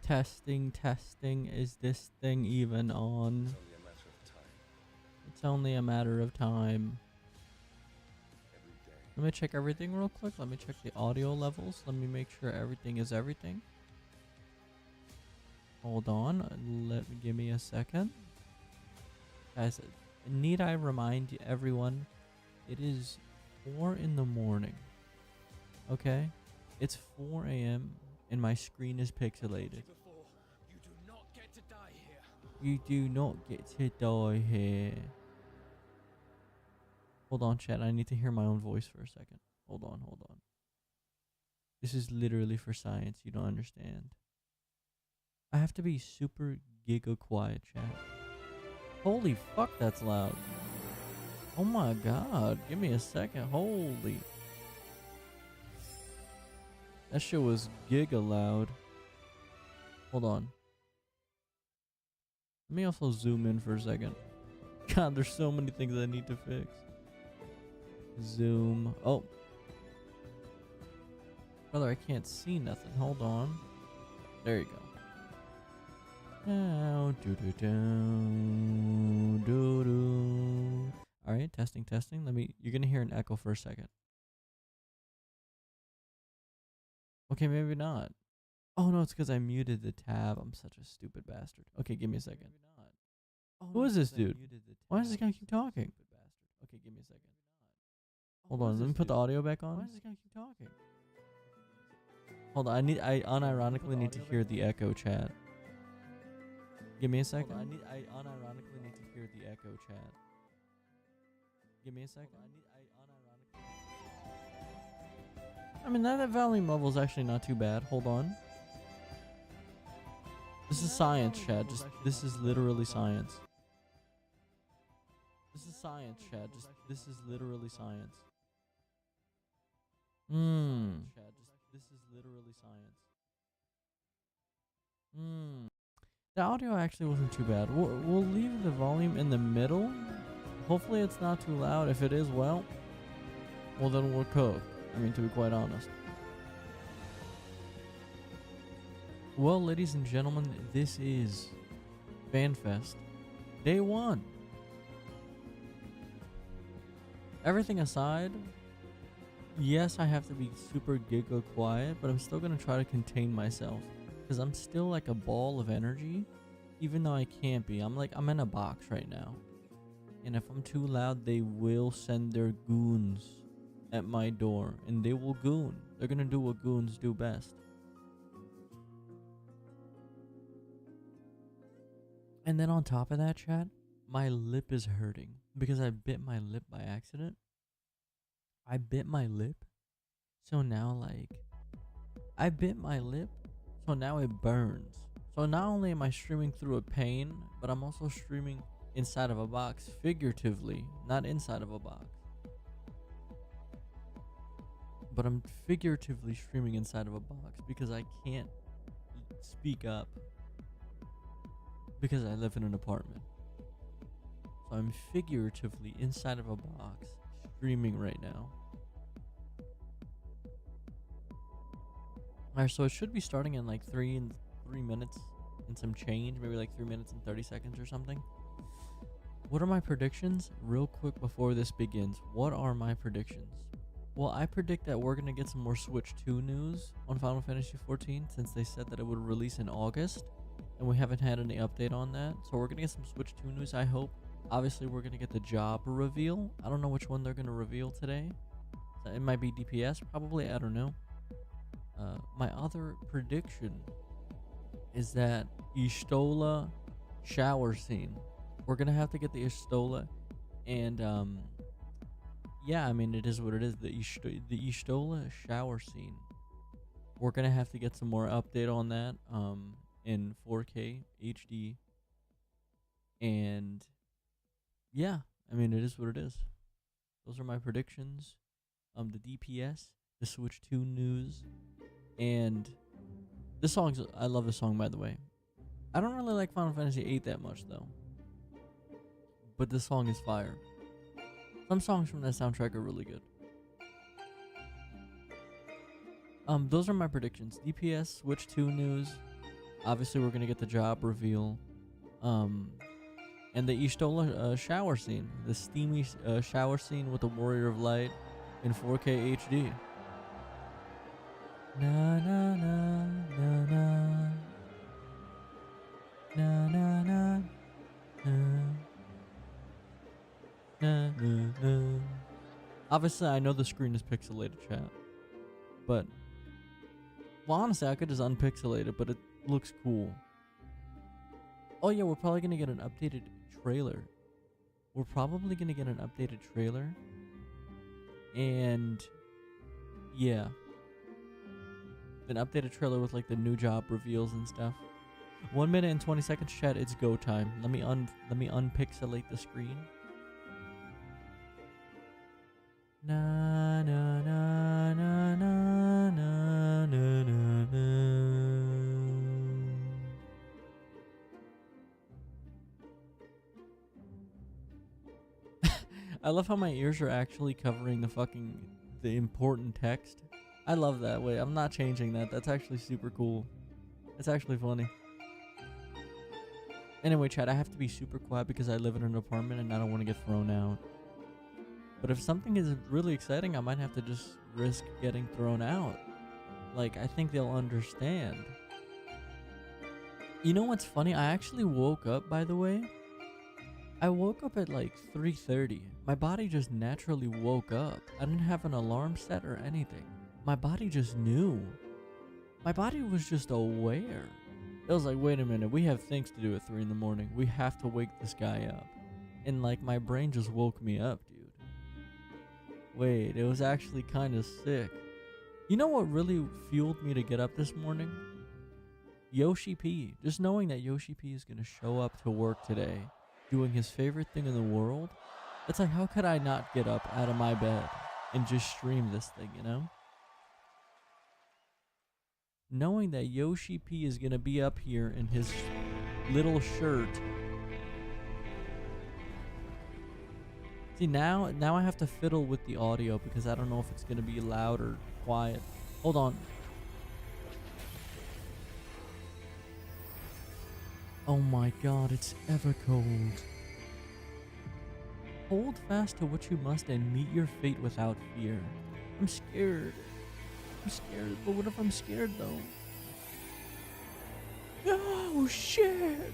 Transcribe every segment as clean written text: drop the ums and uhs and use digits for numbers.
Testing, testing. Is this thing even on? It's only a matter of time. Let me check everything real quick. Let me check the audio levels. Let me make sure everything is everything. Hold on. Give me a second. Guys, need I remind everyone, it is 4 in the morning. Okay? It's 4 a.m. and my screen is pixelated. You do not get to die here. You do not get to die here. Hold on, chat. I need to hear my own voice for a second. Hold on, hold on. This is literally for science. You don't understand. I have to be super giga quiet, chat. Holy fuck, that's loud. Oh my god. Give me a second. Holy. That shit was giga loud. Hold on. Let me also zoom in for a second. God, there's so many things I need to fix. Zoom. Oh. Brother, I can't see nothing. Hold on. There you go. Now, all right, testing, testing. You're gonna hear an echo for a second. Okay, maybe not. Oh no, it's because I muted the tab. I'm such a stupid bastard. Okay, give me a second. Who is this dude? Why does this guy keep talking? Okay, give me a second. Hold on, let me put the audio back on. Why does this guy keep talking? Hold on, I unironically need to hear the echo, chat. Give me a second. I unironically need to hear the echo, chat. Give me a second. I mean, that volume level is actually not too bad. Hold on. This is science, chat. This is literally science. This is science, chat. This is literally science. This is literally science. The audio actually wasn't too bad. We'll leave the volume in the middle. Hopefully it's not too loud. If it is, well then we're cooked. I mean, to be quite honest. Well, ladies and gentlemen, this is FanFest Day 1. Everything aside, yes, I have to be super giga quiet, but I'm still going to try to contain myself. Because I'm still like a ball of energy, even though I can't be. I'm in a box right now. And if I'm too loud, they will send their goons at my door. And they will goon. They're going to do what goons do best. And then on top of that, chat, my lip is hurting. Because I bit my lip by accident. I bit my lip. So now I bit my lip. So now it burns. So not only am I streaming through a pane, but I'm also streaming inside of a box, figuratively, not inside of a box. But I'm figuratively streaming inside of a box because I can't speak up because I live in an apartment. So I'm figuratively inside of a box streaming right now. Alright, so it should be starting in like 3 minutes and some change, maybe like 3 minutes and 30 seconds or something. What are my predictions? Real quick before this begins, what are my predictions? Well, I predict that we're going to get some more Switch 2 news on Final Fantasy XIV since they said that it would release in August, and we haven't had any update on that. So we're going to get some Switch 2 news, I hope. Obviously, we're going to get the job reveal. I don't know which one they're going to reveal today. It might be DPS, probably. I don't know. My other prediction is that Y'shtola shower scene. We're gonna have to get the Y'shtola, and yeah, I mean it is what it is. The Y'shtola shower scene. We're gonna have to get some more update on that in 4K HD, and yeah, I mean it is what it is. Those are my predictions. The DPS, the Switch 2 news. And this song's, I love this song, by the way. I don't really like Final Fantasy VIII that much though, but this song is fire. Some songs from that soundtrack are really good. Those are my predictions. DPS, Switch 2 news, Obviously, we're gonna get the job reveal, and the Ishtola shower scene, the steamy shower scene with the Warrior of Light in 4K HD. Na na na na na na na na na na na. Obviously, I know the screen is pixelated, chat, but well, honestly, I could just unpixelate it, but it looks cool. Oh yeah, we're probably gonna get an updated trailer. We're probably gonna get an updated trailer, and yeah, an updated trailer with like the new job reveals and stuff. 1 minute and 20 seconds, chat. It's go time. Let me unpixelate the screen. Na na na na na na na na. I love how my ears are actually covering the important text. I love that. Wait, I'm not changing that. That's actually super cool. It's actually funny. Anyway, chat, I have to be super quiet because I live in an apartment and I don't want to get thrown out. But if something is really exciting, I might have to just risk getting thrown out. Like, I think they'll understand. You know what's funny? I actually woke up, by the way. I woke up at like 3:30. My body just naturally woke up. I didn't have an alarm set or anything. My body just knew. My body was just aware. It was like, wait a minute, we have things to do at 3 in the morning. We have to wake this guy up. And like, my brain just woke me up, dude. Wait, it was actually kind of sick. You know what really fueled me to get up this morning? Yoshi P. Just knowing that Yoshi P is going to show up to work today doing his favorite thing in the world. It's like, how could I not get up out of my bed and just stream this thing, you know? Knowing that Yoshi P is going to be up here in his little shirt. See, now I have to fiddle with the audio because I don't know if it's going to be loud or quiet. Hold on. Oh my god, it's ever cold. Hold fast to what you must and meet your fate without fear. I'm scared. I'm scared, but what if I'm scared though? Oh shit!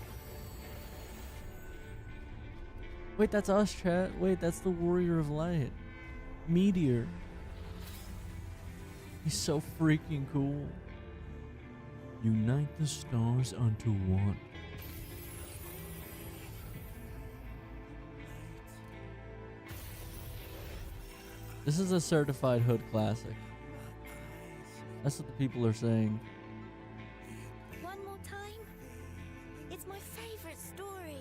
Wait, that's us, chat. Wait, that's the Warrior of Light. Meteor. He's so freaking cool. Unite the stars unto one. This is a certified hood classic. That's what the people are saying. One more time. It's my favorite story.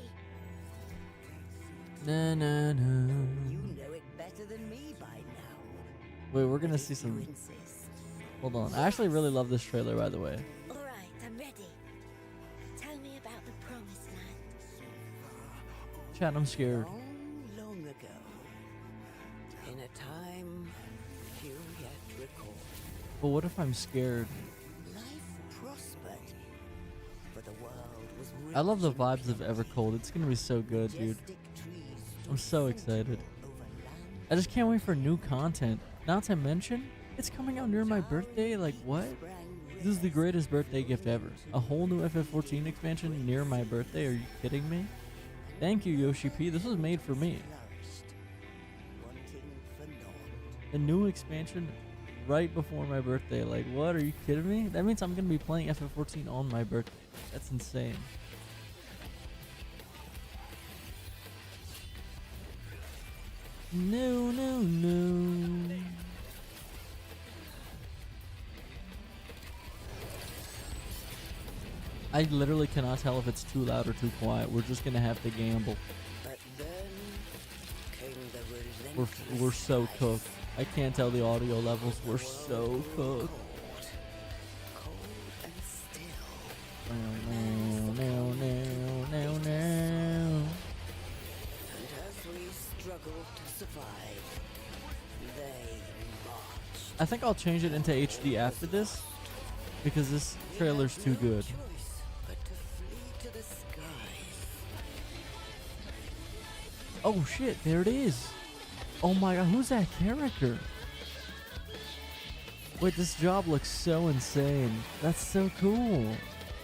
Na na na. You know it better than me by now. Wait, we're gonna see some. Hold on. I actually really love this trailer, by the way. All right, I'm ready. Tell me about the promised land. Chat, I'm scared. Long ago, in a time few yet recall, But what if I'm scared? life prospered, but the world was rich I love the in vibes of plenty. Evercold. It's gonna be so good, dude. Majestic trees I'm so excited. over land I just can't wait for new content. Not to mention, it's coming out near my birthday. Like, what? sprang This is the greatest birthday gift ever. A whole new FF14 expansion near my birthday? Are you kidding me? Thank you, Yoshi P. This was made for me. flourished, wanting for naught. A new expansion right before my birthday. Like, what? Are you kidding me? That means I'm going to be playing FF14 on my birthday. That's insane. No, no, no. I literally cannot tell if it's too loud or too quiet. We're just going to have to gamble. But then came the We're relentless so ice. cooked. I can't tell the audio levels. We're so cooked. Cold and still. No, no, no, no, no. And as we struggled to survive, they marched. I think I'll change it into HD after this because this trailer's too good. Choice. the skies. Oh shit, there it is. Oh my god, who's that character? Wait, this job looks so insane. That's so cool.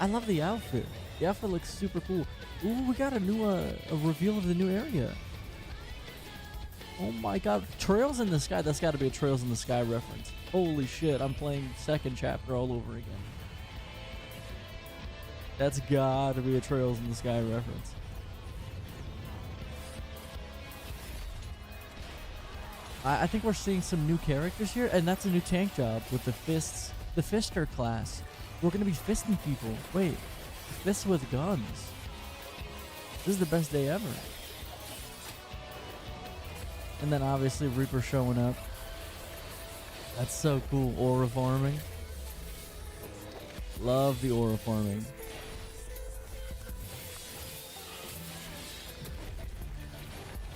I love the outfit. The outfit looks super cool. Ooh, we got a new a reveal of the new area. Oh my god, Trails in the Sky. That's got to be a Trails in the Sky reference. Holy shit, I'm playing second chapter all over again. That's got to be a Trails in the Sky reference. I think we're seeing some new characters here, and that's a new tank job with the fists. The Fister class. We're going to be fisting people. Wait, fists with guns. This is the best day ever. And then obviously Reaper showing up. That's so cool. Aura farming. Love the aura farming.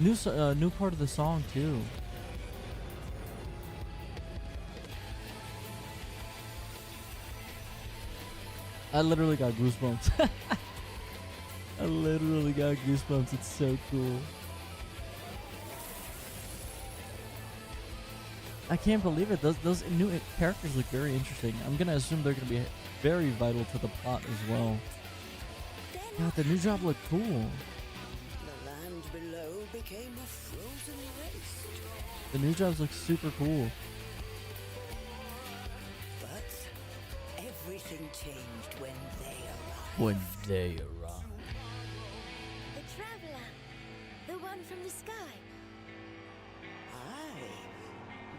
New part of the song too. I literally got goosebumps. I literally got goosebumps. It's so cool. I can't believe it. Those new characters look very interesting. I'm gonna assume they're gonna be very vital to the plot as well. God, the new job looked cool. The land below became a frozen waste. The new jobs look super cool. But everything changed when they arrived. When they arrive. The traveler. The one from the sky. Aye.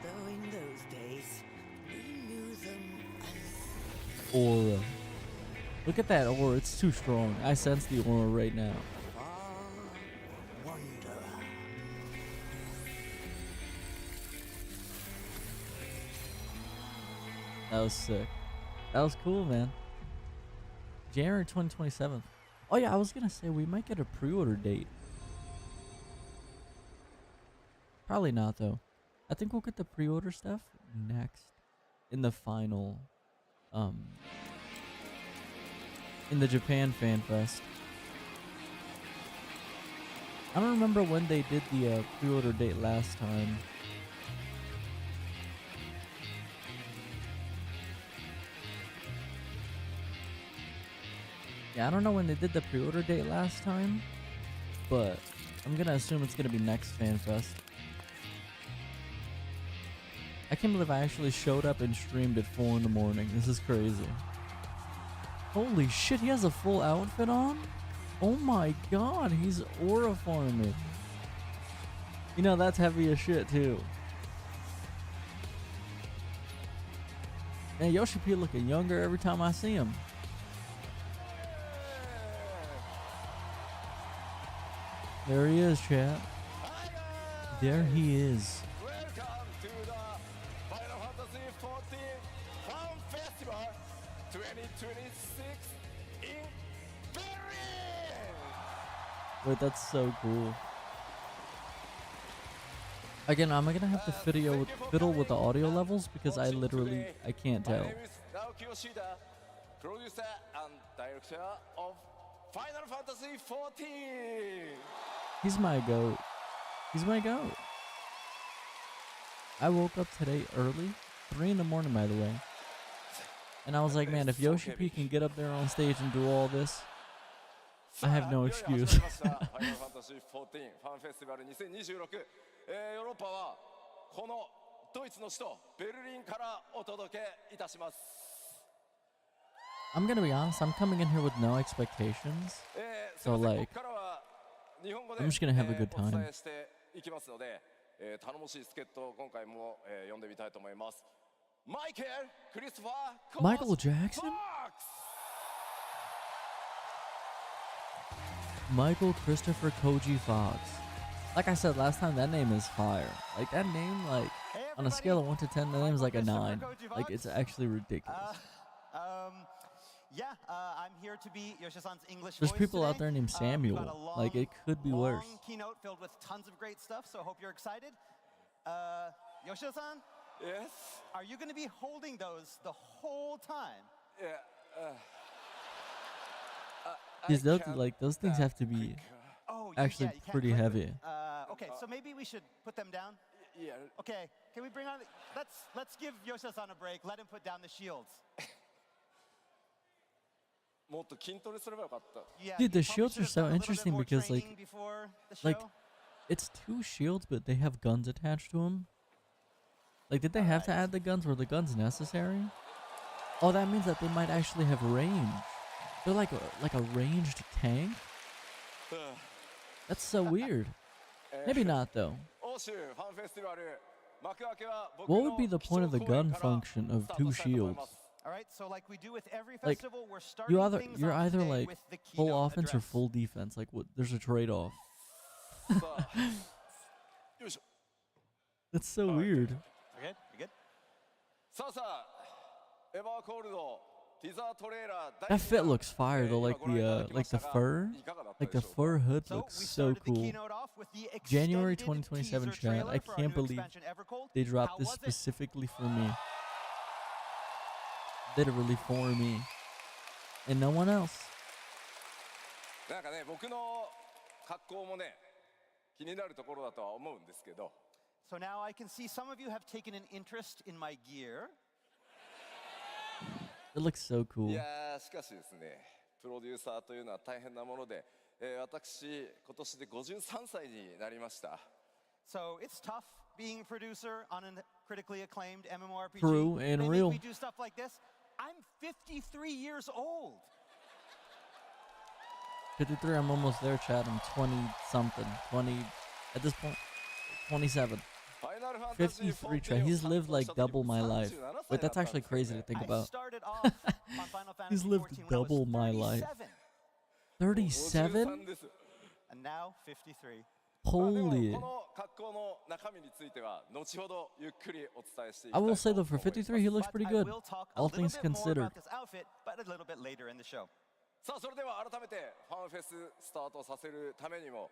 Though in those days, we knew them as Aura. Look at that aura. It's too strong. I sense the aura right now. far wanderer. That was sick. That was cool, man. January 2027. Oh yeah, I was gonna say we might get a pre-order date. Probably not though. I think we'll get the pre-order stuff next in the final in the Japan Fan Fest. I don't remember when they did the pre-order date last time. Yeah, I don't know when they did the pre-order date last time, but I'm gonna assume it's gonna be next Fan Fest. I can't believe I actually showed up and streamed at 4 in the morning. This is crazy. Holy shit, he has a full outfit on? Oh my god, he's aura farming. You know, that's heavy as shit too. Man, Yoshi P looking younger every time I see him. There he is, chat. There he is. Welcome to the Final Fantasy XIV Fan Festival 2026 in Berlin! Wait, that's so cool. Again, I'm gonna have to fiddle with the audio levels because I can't My tell. name is Naoki Yoshida, producer and director of Final Fantasy XIV. He's my goat. He's my goat. I woke up today early, 3 in the morning by the way. And I was like, man, if Yoshi P can get up there on stage and do all this, I have no excuse. ファイナルファンタジー14ファンフェスティバル2026、ヨーロッパはこのドイツの首都ベルリンからお届けいたします。I'm gonna be honest, I'm coming in here with no expectations. So like, ここからは日本語で I'm just gonna have a good お time. 伝えしていきますので、頼もしい助っ人を今回も呼んでみたいと思います。マイケル・クリストファー・ Michael Jackson? Michael Christopher Koji Fox. Like I said last time, that name is fire. Like that name, like on a scale of 1 to 10, that name is like a 9. Like it's actually ridiculous. I'm here to be Yoshi-san's English There's voice people out today. there named We've got a Samuel. long, Like it could be worse. long keynote filled with tons of great stuff, so I hope you're excited. Yoshi-san, Yes. are you going to be holding those the whole time? Yeah. Because those things have to be Oh, actually you can't pretty click heavy. with- okay, so maybe we should put them down. Yeah. Okay, can we bring on? Let's give Yoshida-san a break. Let him put down the shields. もっと筋トレすればよかった。 Yeah, Dude, the you probably shields should are have so done a little bit interesting more because, like- training before the like, show. It's 2 shields, but they have guns attached to them. Like, did they have to add the guns? Were the guns necessary? Oh, that means that they might actually have range. They're like a ranged tank. That's so weird. Maybe not though. 欧州ファンフェスティバル幕開けは僕 What の would be the point of the 基調講演 gun から function of スタート 2 したいと思います shields? All right, so like we do with every Like, festival, we're starting things You're off either today like with the full keynote offense or address. full defense. Like, what? There's a trade-off. さあよいしょ That's so weird. We're good? You good? さあさあエヴァーコールドティザートレーラー That fit looks fire though. Like the fur, like the fur hood So looks we so started the cool. keynote off with the January extended 2027 teaser chat. trailer I for our can't new believe expansion, Evercold. they dropped How this was it? specifically for me. Literally for me. And no one else. なんかね僕の格好もね気になるところだとは思うんですけど So now I can see some of you have taken an interest in my gear. It looks so い cool. やーしかしですねプロデューサーというのは大変なもので、私今年で53歳になりました So it's tough being a producer on a critically acclaimed MMORPG. True and They make real. me do stuff like this. I'm 53 years old. 53, I'm almost there, Chad. I'm 20 something. 20, at this point, 27. ファイナルファンタジー 53, Chad. He's lived like double my life. Wait, that's actually crazy to think I about. started off on Final He's Fantasy lived 14 when I was double my life. 37, 37? です and now 53. まあでも Holy. この格好の中身については後ほどゆっくりお伝えしていきた I い will と say 思 though, い for ます 53, he looks But pretty I good. will talk a All little things bit more considered. about this outfit, but a little bit later in the show. さあそれでは改めてファンフェススタートさせるためにも、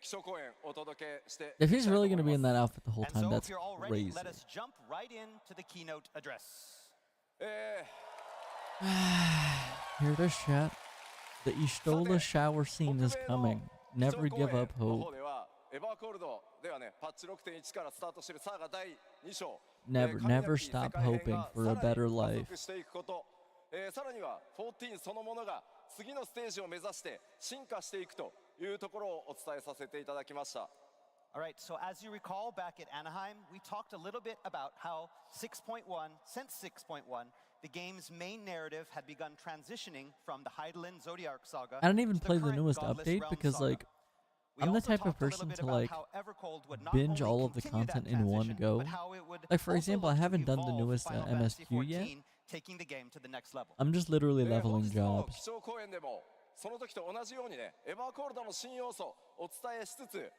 基調講演お届けしてい If き he's たいと really 思い gonna be in ます that outfit the whole And time, so that's if you're all ready, crazy. let us jump right into the keynote address. Hear this, chat. The Ishtola shower scene is coming. Never give up の hope. 方ではエヴァーコールドではねパッチ 6.1 からスタートしているサーガ第2章 Never, 神 never なき stop 世界編 hoping が for a さらに better 加 life. 速していくことさらには14そのものが次のステージを目指して進化していくというところをお伝えさせていただきました All right, so as you recall, back at Anaheim, we talked a little bit about how 6.1, since 6.1, the game's main narrative had begun transitioning from the Heidelin Zodiac saga. I didn't even to play the current newest Godless update Realm because, saga. like, We I'm the also type of talked a little person bit to, about like, how Evercold would not binge only all of the continue that content in one transition, go. but how it would Like, for also example, I look to haven't done the evolve newest Final Fantasy MSQ yet. 14, taking the game to the next level. I'm just literally 本 leveling 日の jobs. 基調講演でもその時と同じようにねエヴァーコールドの新要素お伝えしつつ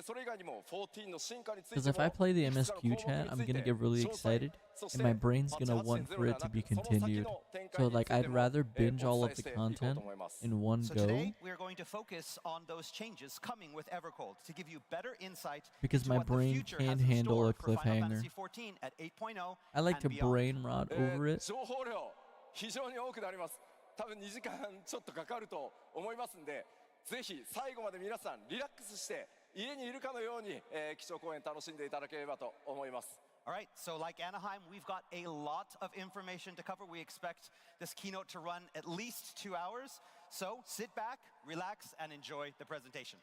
それ以外にも14の進化について Because も if I play the いくつかの MSQ 項目 chat, に I'm ついて gonna get really 詳細 excited, そし and て my brain's パッチ gonna want 8.0 for で it は to な be くその先 continued. の展 So, 開に like, ついて I'd も rather お binge 伝 all え of し the ていこう content と思います in one So go today we are going to focus on those changes coming with Evercold to give you better insight because into my what the brain future can't has in handle store a for Final cliffhanger. Fantasy 14 at 8.0 I like and to beyond. brain rot over it. 情報量非常に多くなります多分2時間ちょっとかかると思いますんでぜひ最後まで皆さんリラックスして家にいるかのように、基調講演楽しんでいただければと思います All right, so like Anaheim, we've got a lot of information to cover. We expect this keynote to run at least 2 hours. So sit back, relax, and enjoy the presentation.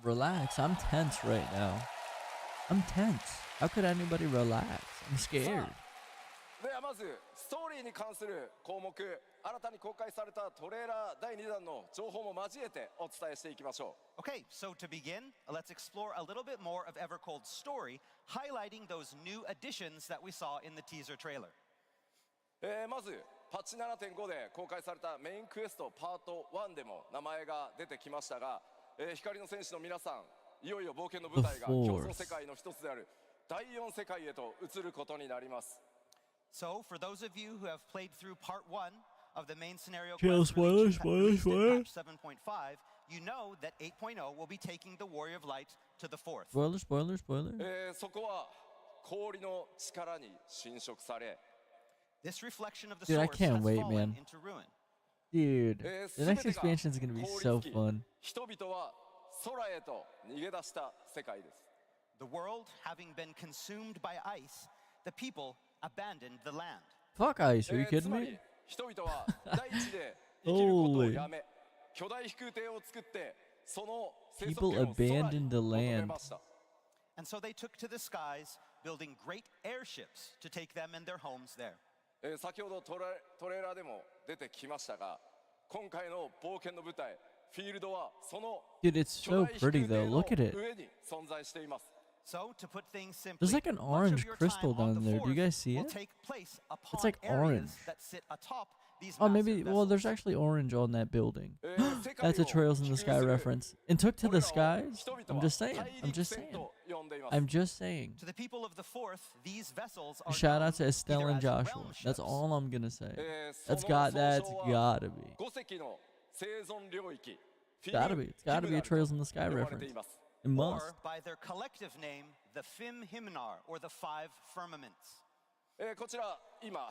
Relax. I'm tense right now. I'm tense. How could anybody relax? I'm scared. ではまずストーリーに関する項目新たに公開されたトレーラー第2弾の情報も交えてお伝えしていきましょう Okay, so to begin, let's explore a little bit more of Evercold's story, highlighting those new additions that we saw in the teaser trailer. まずパッチ 7.5 で公開されたメインクエストパート1でも名前が出てきましたが、光の戦士の皆さんいよいよ冒険の舞台が The 競 Force. 争世界の一つである第4世界へと移ることになります So, for those of you who have played through part 1 of the main scenario Chill, quest released spoilers, in spoilers. patch 7.5, you know that 8.0 will be taking the Warrior of Light to the 4th. Spoiler, spoiler, spoiler. そこは氷の力に侵食され This reflection of the Dude, I source can't has wait, fallen man. into ruin. Dude, えー the next 全てが expansion is gonna be 凍り so つき fun. 人々は空へと逃げ出した世界です。 The world having been consumed by ice, the people abandoned the land. Fuck ice, are you つ kidding ま me? り人々は大地で生きることをやめ巨大飛空艇を作ってその生息 People 権を空に abandoned the 求め land. ました。 And so they took to the skies, building great airships to take them and their homes there. 先ほどトレーラーでも出てきましたが今回の冒険の舞台フィールドはその Dude, it's 巨 so 大飛空 pretty 艇 though. の Look at it. 上に存在しています。 So, to put things simply, There's like an much of orange your crystal time on down the there. Do you fourth guys see will it? take place upon It's like areas orange. that sit atop these Oh, massive maybe. Well, there's vessels. actually orange on that building. 世界 That's a を Trails in the 飛 Sky 空する reference. And took to これ the らを skies. 人々 I'm は just saying. 大 I'm 陸 just 船 saying. と呼んでいます。 I'm just saying. To the people of the fourth, these vessels are Shout known out to Estelle either and as Joshua. realm That's ships, all I'm gonna say. そ That's の got. 総 That's 称は gotta be. 5隻の生存領域 Gotta be. It's gotta be a Trails in the Sky 呼ばれて reference. います。 It must. or by their collective name, the Fim Himnar, or the five firmaments. こちら今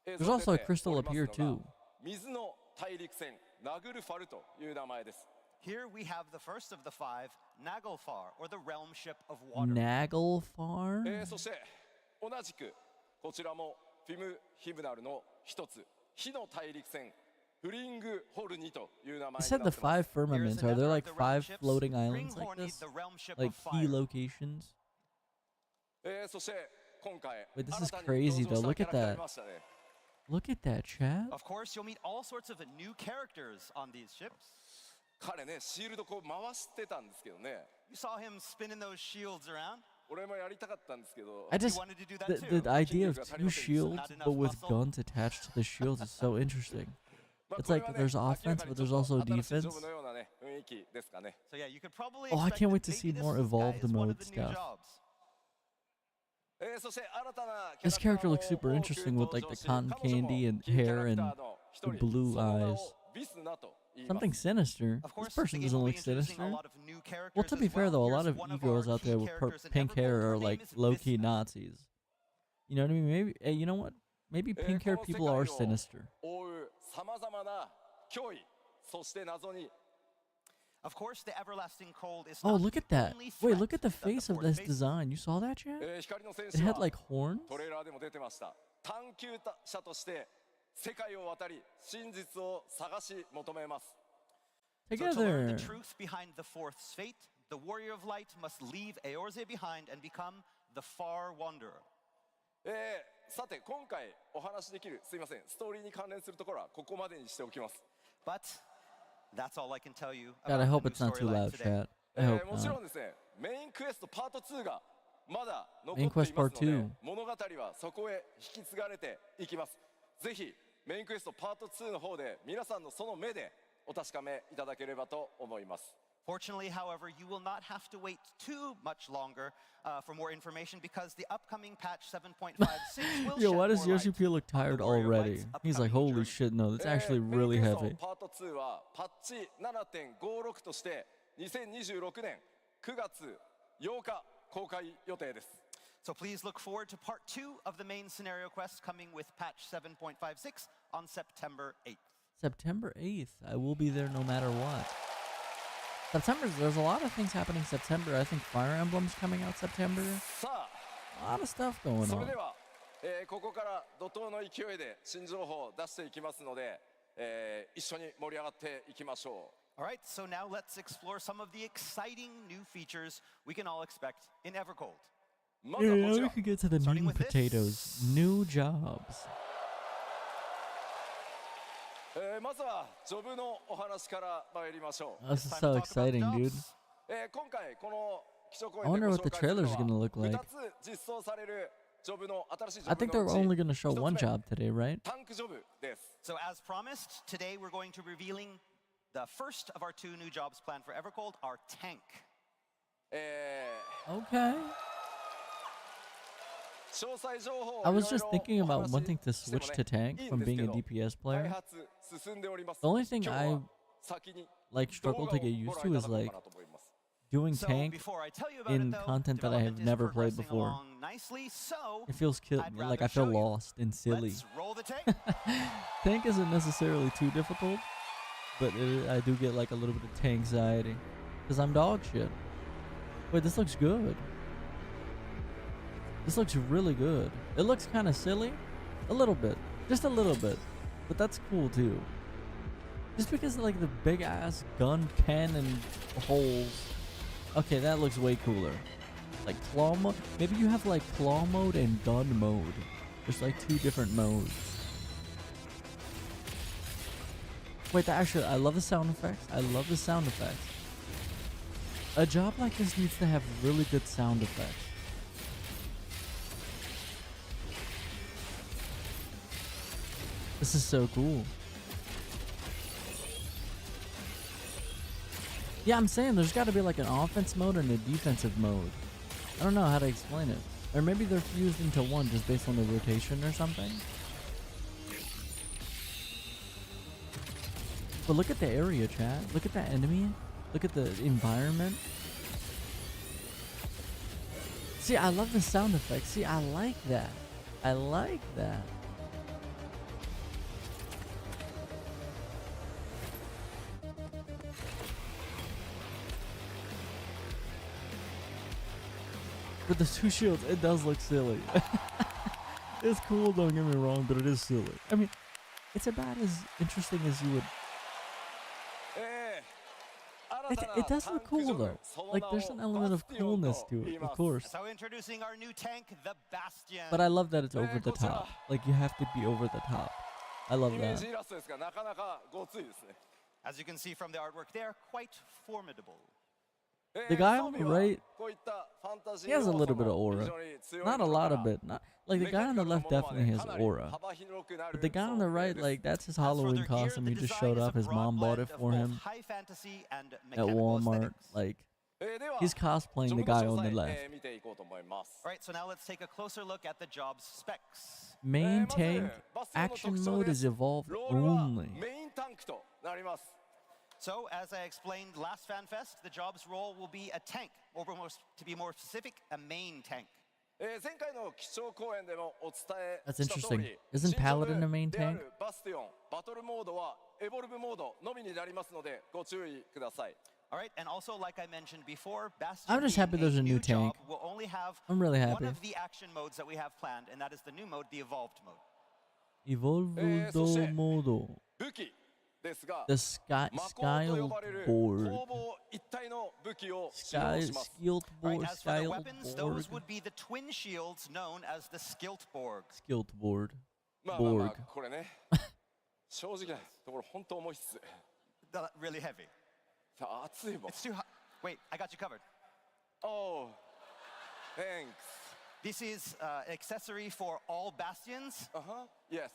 There's also a crystal お up り here ますのが too. 水の大陸船ナグルファルという名前です。 Here we have the first of the five, Naglfar, or the realm ship of water. Naglfar. そして同じくこちらもフィム・ヒムナルの一つ火の大陸船フリングホルニという名前 You にな said って the ます five firmaments. Are there like five floating islands Ringhorny, like this? the realm ship Like of key fire. locations? そして今回 Wait, this 新 is たに crazy 登場 though. した Look キャ at ラクター that. いましたね。 Look at that, chat. Of course, you'll meet all sorts of new characters on these ships. 彼ねシールドこう回してたんですけどね You saw him spinning those shields around. 俺もやりたかったんですけど I just wanted to do that the too. idea of Not two shields enough but with muscle. guns attached to the shields is so interesting. まあ It's これ like はね there's 明ら offense, かに but ちょっ there's と also 新しいジョ defense. ブのようなね雰囲気ですかね。 So yeah, you could probably Oh, I expect can't that wait to maybe see this more guy evolved is one mode of the new stuff. jobs. そして新たな This キャラクタ character ーも looks super 多く interesting with like 登場 the し cotton 彼女も candy and キーキャ hair ラク and ターの一人 the blue その名を eyes. ビスナと言います Something sinister. Of This course, the person game doesn't will be look introducing a sinister. lot of new characters Well, to as be fair well. though, a lot Here's of one e-girls our out there key with characters in pink hair Evergold. are Her name like is low-key Visna. Nazis. You know what I mean? Maybe, hey, you know what? Maybe この pink-haired 世 people 界 are を sinister. 覆うさまざまな脅威そして謎に Of course, the everlasting cold is Oh, not look the at that. only Wait, threat look at the uh, that face of fourth this faces. design. You saw that, chat? 光の戦 It 士 had は like horns? トレーラーでも出てました探求者として世界を渡り真実を探し求めます So to learn Together. the truth behind the fourth's fate, the warrior of light must leave Eorze behind and become the far wanderer. さて今回お話しできるすいませんストーリーに関連するところはここまでにしておきます But that's all I can tell you God, I about hope the new it's not too storyline loud, today. chat. I hope もちろ not. んですねメインクエストパート2がまだ残 Main ってい quest ます part ので 2. 物語はそこへ引き継がれていきますぜひメインクエストパート2の方で皆さんのその目でお確かめいただければと思います Fortunately, however, you will not have to wait too much longer for more information because the upcoming patch 7.56 will Yo, shed why does more Yoshi light P look on the tired warrior of light's already? He's like, upcoming holy journey. shit, no, that's actually メイン really クエスト heavy. パート2はパッチ 7.56 として2026年9月8日公開予定です So please look forward to part 2 of the main scenario quest coming with patch 7.56 on September 8th. September 8th. I will be there no matter what. September, there's a lot of things happening September. I think Fire Emblem's coming out September. さあ A lot of stuff going それ on. では、ここから怒涛の勢いで新情報を出していきますので、一緒に盛り上がっていきましょ All right, so now let's explore some of the exciting new features we can all expect in Evergold. うまずは Yeah, こち now we ら could get to the Starting meat and with this. potatoes. New jobs. まずはジョブのお話から参りましょう This is Time to so talk about exciting, dude. jobs. 今回この基礎公 I 演で wonder ご what 紹 the 介する trailer's の gonna は look like. 2つ実装されるジョブの新しいジ I ョブ think they're の only うち gonna show 一つ one 目 job today, right? タンクジョブです So as promised, today we're going to be revealing the first of our 2 new jobs planned for Evergold, our tank. Okay. 詳細情報を I いろ was い just ろ thinking お about 話し wanting to しても switch ね to tank いいん from です being け a ど DPS 開 player. 発進んでおります The only thing 今日 I は先に like 動 struggle 画 to を get ご used 覧い to た is だこう like かなと思います doing So tank before I tell you about in it, though, content that I have development is never played progressing before. along nicely, so It feels I'd like rather I feel show you. lost and silly. Let's roll the tank. Tank isn't necessarily too difficult, but I do get like a little bit of tank anxiety because I'm dog shit. Wait, this looks good. This looks really good. It looks kind of silly, a little bit, just a little bit, but that's cool too. Just because of, like, the big ass gun cannon holes. Okay, that looks way cooler. Like claw mode. Maybe you have like claw mode and gun mode. There's like 2 different modes. Wait, actually, I love the sound effects. I love the sound effects. A job like this needs to have really good sound effects. This is so cool. Yeah, I'm saying there's got to be like an offense mode and a defensive mode. I don't know how to explain it. Or maybe they're fused into one just based on the rotation or something. But look at the area, chat. Look at that enemy. Look at the environment. See, I love the sound effects. See, I like that. I like that. With the 2 shields, it does look silly. It's cool, don't get me wrong, but it is silly. I mean, it's about as interesting as you would. It does look cool though. Like there's an element of coolness to it, of course. So introducing our new tank, the Bastion. But I love that it's over the top. Like you have to be over the top. I love that. As you can see from the artwork, they are quite formidable. The guy on the right, he has a little bit of aura. Not a lot of it. Not like the guy on the left definitely has aura. But the guy on the right, like that's his Halloween costume. He just showed up. His mom bought it for him at Walmart. Like he's cosplaying the guy on the left. Alright, so now let's take a closer look at the job's specs. Main tank action mode is evolved only. So, as I explained last FanFest, the job's role will be a tank, or to be more specific, a main tank. That's interesting. Isn't Paladin a main tank? Alright, and also like I mentioned before, Bastion I'm just happy there's a new tank. job will only have I'm really happy. one of the action modes that we have planned, and that is the new mode, the Evolved mode. Evolved mode. The skilled board. Skilled board. Right, as for the Skilled weapons, board. those would be the twin shields known as the Skiltborg. Skilled board. まあ Borg. これね正直なところ本当重いっす Really heavy. さあ熱いもん It's too hot. Wait, I got you covered. Oh thanks This is accessory for all bastions. Yes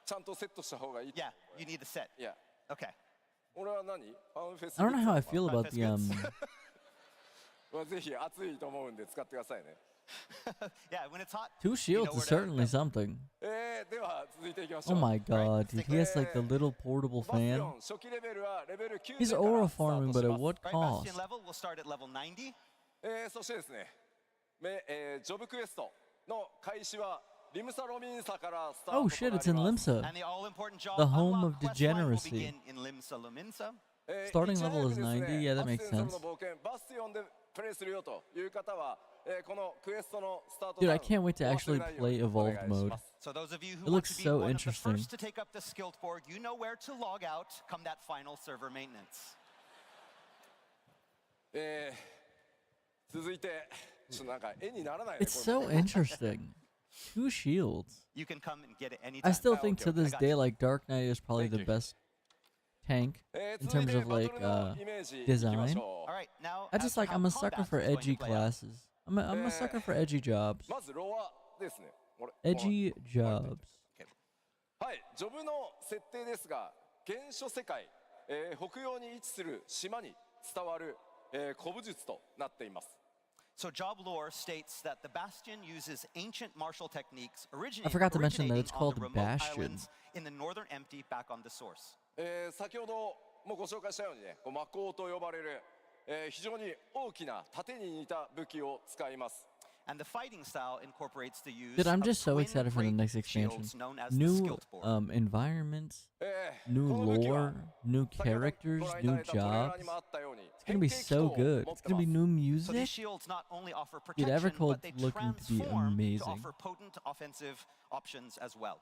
ちゃんとセットした方がいい Yeah, you need the set. Yeah Okay. 俺は何ファンフェス I don't know how I feel about theまあぜひ熱いと思うんで使ってくださいね Yeah, when it's hot. two shields is certainly something. では続いていきましょ Oh う my god, dude. He has like the little portable バスティ fan. オン初期レベルはレベル90 He's から aura スター farming, ト but し at ます what Right, cost? bastion level, we'll start at level 90. そしてですねジョブクエストの開始はリムサロミンサからスタート Oh と shit, な it's り in ます Limsa. And the all-important job The home unlock of quest line will degeneracy. begin in Limsa Luminsa. Starting いち早 level く is ですね 90. Yeah, that makes アクセン sense. スの冒険バスティオンでプレイするよという方はこのクエストのスタート Dude, ダウ I ン can't wait to お忘 actually れないよう play にお願い evolved し mode. ます So those of you who It want looks to be so one of the interesting. first to take up the Skiltborg, you know where to log out come that final server maintenance. 続いてちょっとなんか絵にならないね It's これ so interesting. Two shields. You can come and get it anytime. I still Oh, think to okay, I this got day, you. like Dark Knight is probably Thank the you. best tank in 続い terms て of バト like ルのイメージいきま design. しょ All right, now I as just for like how I'm a sucker combat for is going to edgy play out. classes. I'm a sucker for edgy jobs. うまずロアですねこれ Edgy jobs. はいジョブの設定ですが原初世界北洋に位置する島に伝わる古武術となっています So job lore states that the Bastion uses ancient martial techniques I forgot to mention that originating it's on called the remote Bastion. islands in the northern empty back on the source. 先ほどもうご紹介したようにね、こう魔鋼と呼ばれる、非常に大きな盾に似た武器を使います。And the fighting style incorporates the use Dude, I'm of just so twin excited for the great next expansion. shields known as the New Skilt Board. environments, こ new の武器は lore, new 先ほど characters, ご覧いた new だいたトレーラー jobs. にもあったように It's gonna be 変形 so 機能を good. 持っ It's て gonna ま be す。 new So these music. shields not only offer Dude, protection, Evercold's but they looking to be transform to amazing. offer potent offensive options as well.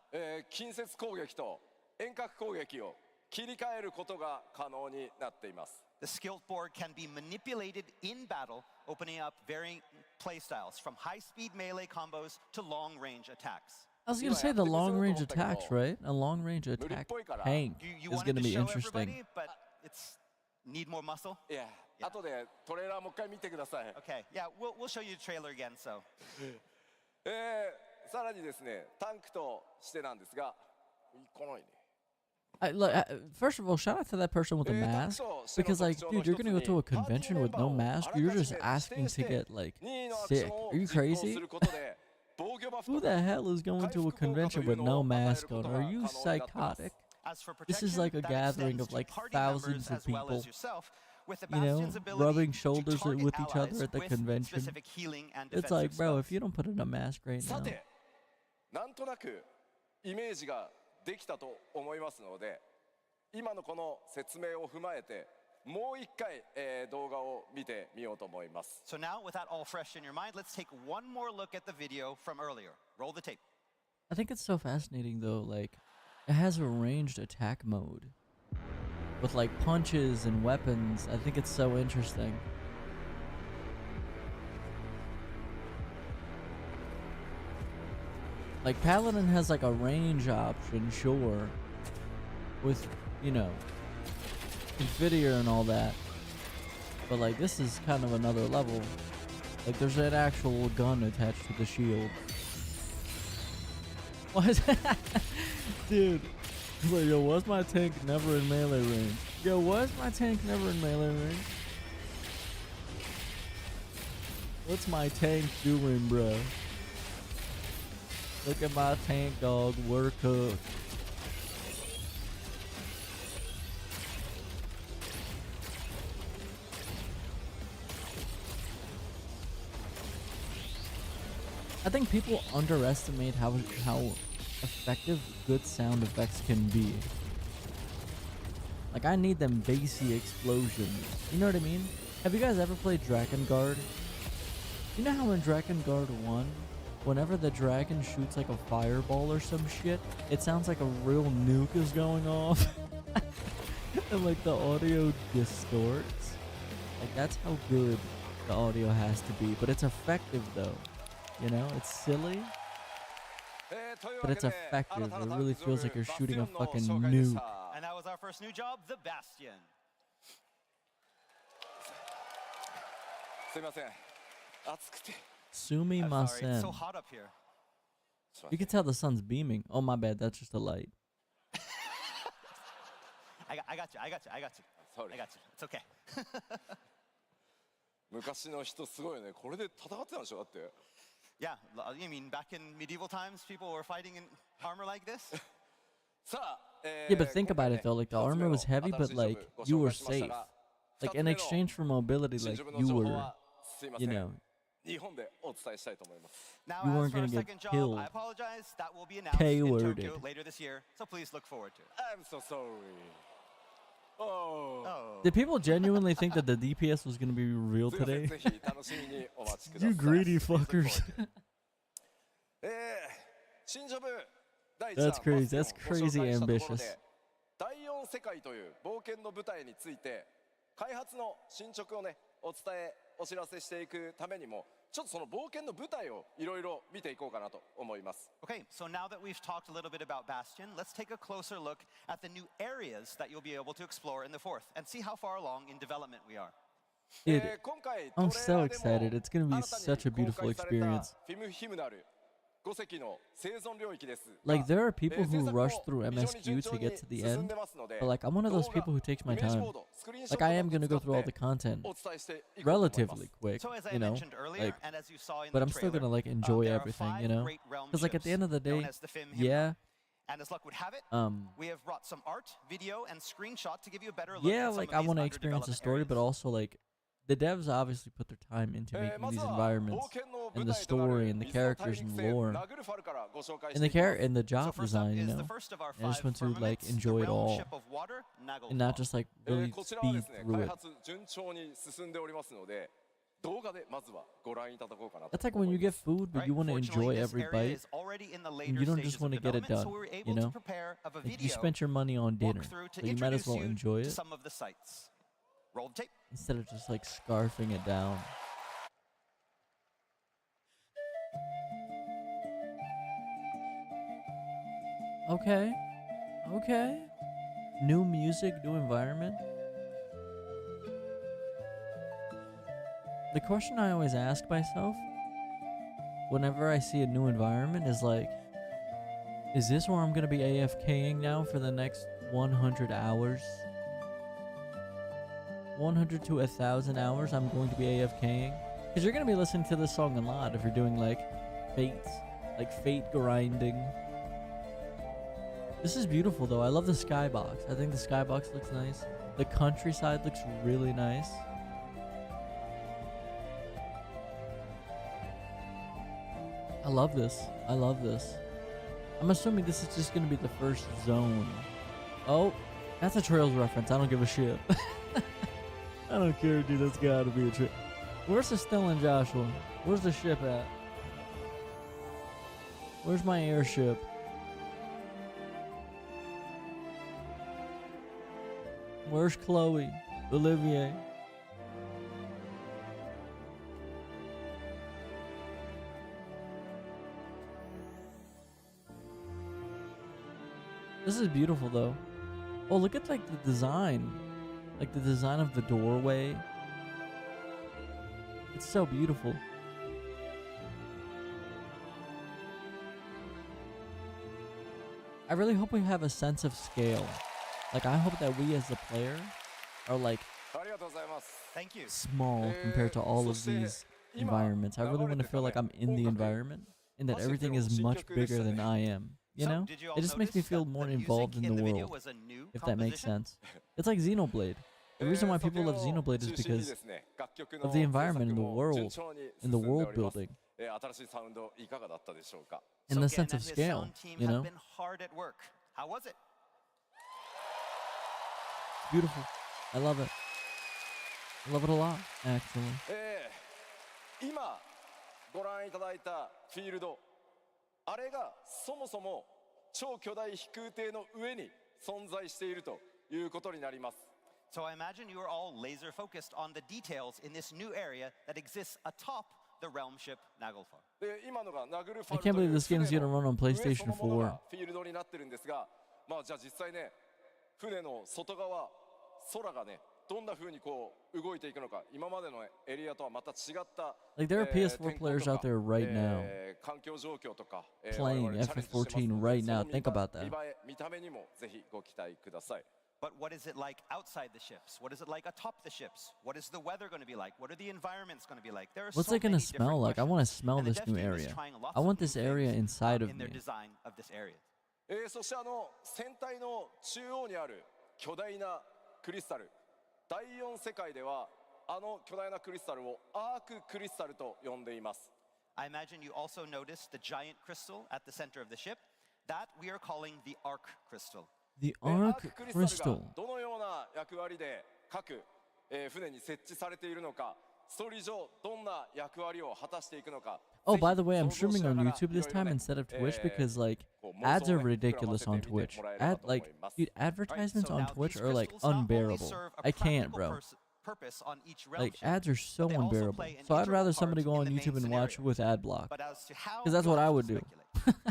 近接攻撃と遠隔攻撃を切り替えることが可能になっています。The Skilt Board can be manipulated in battle, opening up varying playstyles from high-speed melee combos to long-range attacks. I was gonna say the long range attacks, right? A long range attack tank You is wanted gonna to be show interesting. everybody, but it's need more muscle. いや、後でトレーラーもう一回見てください。 Okay, yeah, we'll show you the trailer again. So さらにですね、タンクとしてなんですが、来ないね。Look, first of all, shout out to that person with the mask, because like, dude, you're gonna go to a convention with no mask. You're just asking to get like sick. Are you crazy? Who the hell is going to a convention with no mask on? Are you psychotic? as for This is protection, like a that gathering extends of like to party thousands members of as well people, as yourself, with the you know, Bastion's ability rubbing to shoulders target with each other allies at the with convention. specific healing and It's like, defensive bro, spells. if you don't put on a mask right さ now, て、なんとなくイメージができたと思いますので、今のこの説明を踏まえて、もう一回、動画を見てみようと思います。 So now, with that all fresh in your mind, let's take one more look at the video from earlier. Roll the tape. I think it's so fascinating though, like, it has a ranged attack mode with like punches and weapons. I think it's so interesting. Like Paladin has like a range option, sure, with, you know, Infidior and all that, but like this is kind of another level. Like there's an actual gun attached to the shield. What? Dude, he's like, yo, why's my tank never in melee range? Yo, why's my tank never in melee range? What's my tank doing, bro? Look at my tank, dog. We're cooked. I think people underestimate how effective good sound effects can be. Like, I need them bassy explosions. You know what I mean? Have you guys ever played Drakengard? You know how in Drakengard 1, whenever the dragon shoots like a fireball or some shit, it sounds like a real nuke is going off? And like the audio distorts? Like, that's how good the audio has to be. But it's effective though. You know, it's silly, but it's effective. It really feels like you're shooting a fucking nuke. And that was our first new job, the Bastion. すいません、暑くて。 Sumimasen. I'm sorry, it's so hot up here. You can tell the sun's beaming. Oh, my bad. That's just a light. I got you. Sorry. I got you. It's okay. 昔の人すごいよね。これで戦ってたんでしょだって。 Yeah, I mean, back in medieval times, people were fighting in armor like this. さあ、Yeah, but think about it though. Like the armor was heavy, but like you were safe. Like in exchange for mobility, like you were, you know, 日本でお伝えしたいと思います。 Now, You as weren't for our gonna get second job, killed. I apologize. That will be announced in K-worded. Tokyo later this year, so please look forward to it. I'm so sorry. Oh. Oh. Did people genuinely think that the DPS was gonna be real すいません、 today? ぜひ楽しみにお待ちください。 You greedy fuckers. 新ジョブ第1弾 That's crazy. That's ご紹介したところ crazy で ambitious. 第4世界という冒険の舞台について開発の進捗をねお伝えお知らせしていくためにもちょっとその冒険の舞台をいろいろ見ていこうかなと思います。 Okay, so now that we've talked a little bit about Bastion, let's take a closer look at the new areas that you'll be able to explore in the fourth and see how far along in development we are. Dude, 今回 I'm トレーラ so ーでも excited. It's gonna be 新たに such a beautiful 公開された experience. フィムヒムナル5隻の生存領域ですが Like there are people 制 who 作も rush through 非常に MSQ 順 to 調に get to the 進ん end, でますので but like I'm one of those 動画 people who takes イ my メージ time. ボードスクリーンショッ Like ト I な am どを gonna go 使 through all っ the て content お伝えしていこうと思います relatively quick, So as I you know, mentioned earlier, like, and as you saw in but the I'm still trailer, gonna like enjoy there are everything, 5 you know, great realm because like at the ships end of the known day, as the FFXIV. yeah, And as luck would have it, we have brought some art, video, and screenshot to give you a better look yeah, at some like of I these want to experience the underdevelopment story, but areas. also like the devs obviously put their time into making these environments and the story and the characters and the lore and and the job So first up design, you is know. the first of our I just 5 want to like firmaments, enjoy the it realm all ship of water, Naglfar. and not just like really こちらはで speed すね through 開 it. 発順調に進んでおりますので動画でまずはご覧いただこうかなと That's like 思 when い you ま get す food, but Right, you want to fortunately, enjoy this every area bite. is already in the And later you don't stages just want to of get it development, done, so we were you able to know? prepare a Like you video spent your money on dinner, walkthrough to so you might as introduce well you enjoy to it some of the sites. Roll the tape. instead of just like scarfing it down. Okay. Okay. New music, new environment. The question I always ask myself whenever I see a new environment is like, is this where I'm going to be AFKing now for the next 100 hours? 100 to 1,000 hours I'm going to be AFKing? Because you're going to be listening to this song a lot if you're doing like fate grinding. This is beautiful though. I love the skybox. I think the skybox looks nice. The countryside looks really nice. I love this. I love this. I'm assuming this is just going to be the first zone. Oh, that's a Trails reference. I don't give a shit. I don't care, dude. That's got to be a Trail. Where's the Stellan Joshua? Where's the ship at? Where's my airship? Where's Chloe? Olivier? This is beautiful though. Oh, look at like the design. Like the design of the doorway. It's so beautiful. I really hope we have a sense of scale. Like I hope that we as the player are like ありがとうございます Thank you. small compared to all of these environments. I really want to feel like I'm in the environment and that everything is much bigger than I am. You So, know? did you all It just makes me notice feel that more the music involved in the video world, was a new if that makes composition? sense. It's like Xenoblade. The reason why people love Xenoblade is because of the environment and the world and the world building 新しいサウンドいかがだったでしょうか and So the again, sense of and his scale, sound team you have know? been hard at work. How was it? Beautiful. I love it. I love it a lot, actually. 今ご覧いただいたフィールドあれがそもそも超巨大飛空艇の上に存在しているということになります So I imagine you are all laser focused on the details in this new area that exists atop the realm ship Naglfar. で今のがナグルファ I ル can't とい believe う this game's 船 gonna の run on 上そ PlayStation のもの 4. がフィールドになってるんですがまあじゃあ実際ね船の外側空がねどんな風にこう動いていくのか今までのエリアとはまた違った Like there are PS4 players out there right now 環境状況とか playing 我々チャレンジしてます FF14 ので right そ now. の Think about that. 見栄え見た目にもぜひご期待ください But what is it like outside the ships? What is it like atop the ships? What is the weather going to be like? What are the environments going to be like? There are What's so it gonna many smell different like? I want to questions. smell And the this dev new team is area. trying lots I of want new this area things, inside of in their me. design of this area. そして船体の中央にある巨大なクリスタル第4世界では巨大なクリスタルをアーククリスタルと呼んでいます I imagine you also noticed the giant crystal at the center of the ship. That we are calling the arc crystal. The アー Arc ククリスタル Crystal. がどのような役割で各船に設置されているのかストーリー上どんな役割を果たしていくのか Oh, by the way, I'm streaming on YouTube this time instead of Twitch because like ads are ridiculous on Twitch. Dude, advertisements So on now Twitch these are like crystals not only unbearable. serve a I can't, practical bro. Purpose on each realm Like ship, ads are so but they also unbearable. play an So I'd integral rather part somebody go in on the main YouTube and watch scenario. with ad block. But as to how, 'Cause that's you'll what I have to would do. speculate.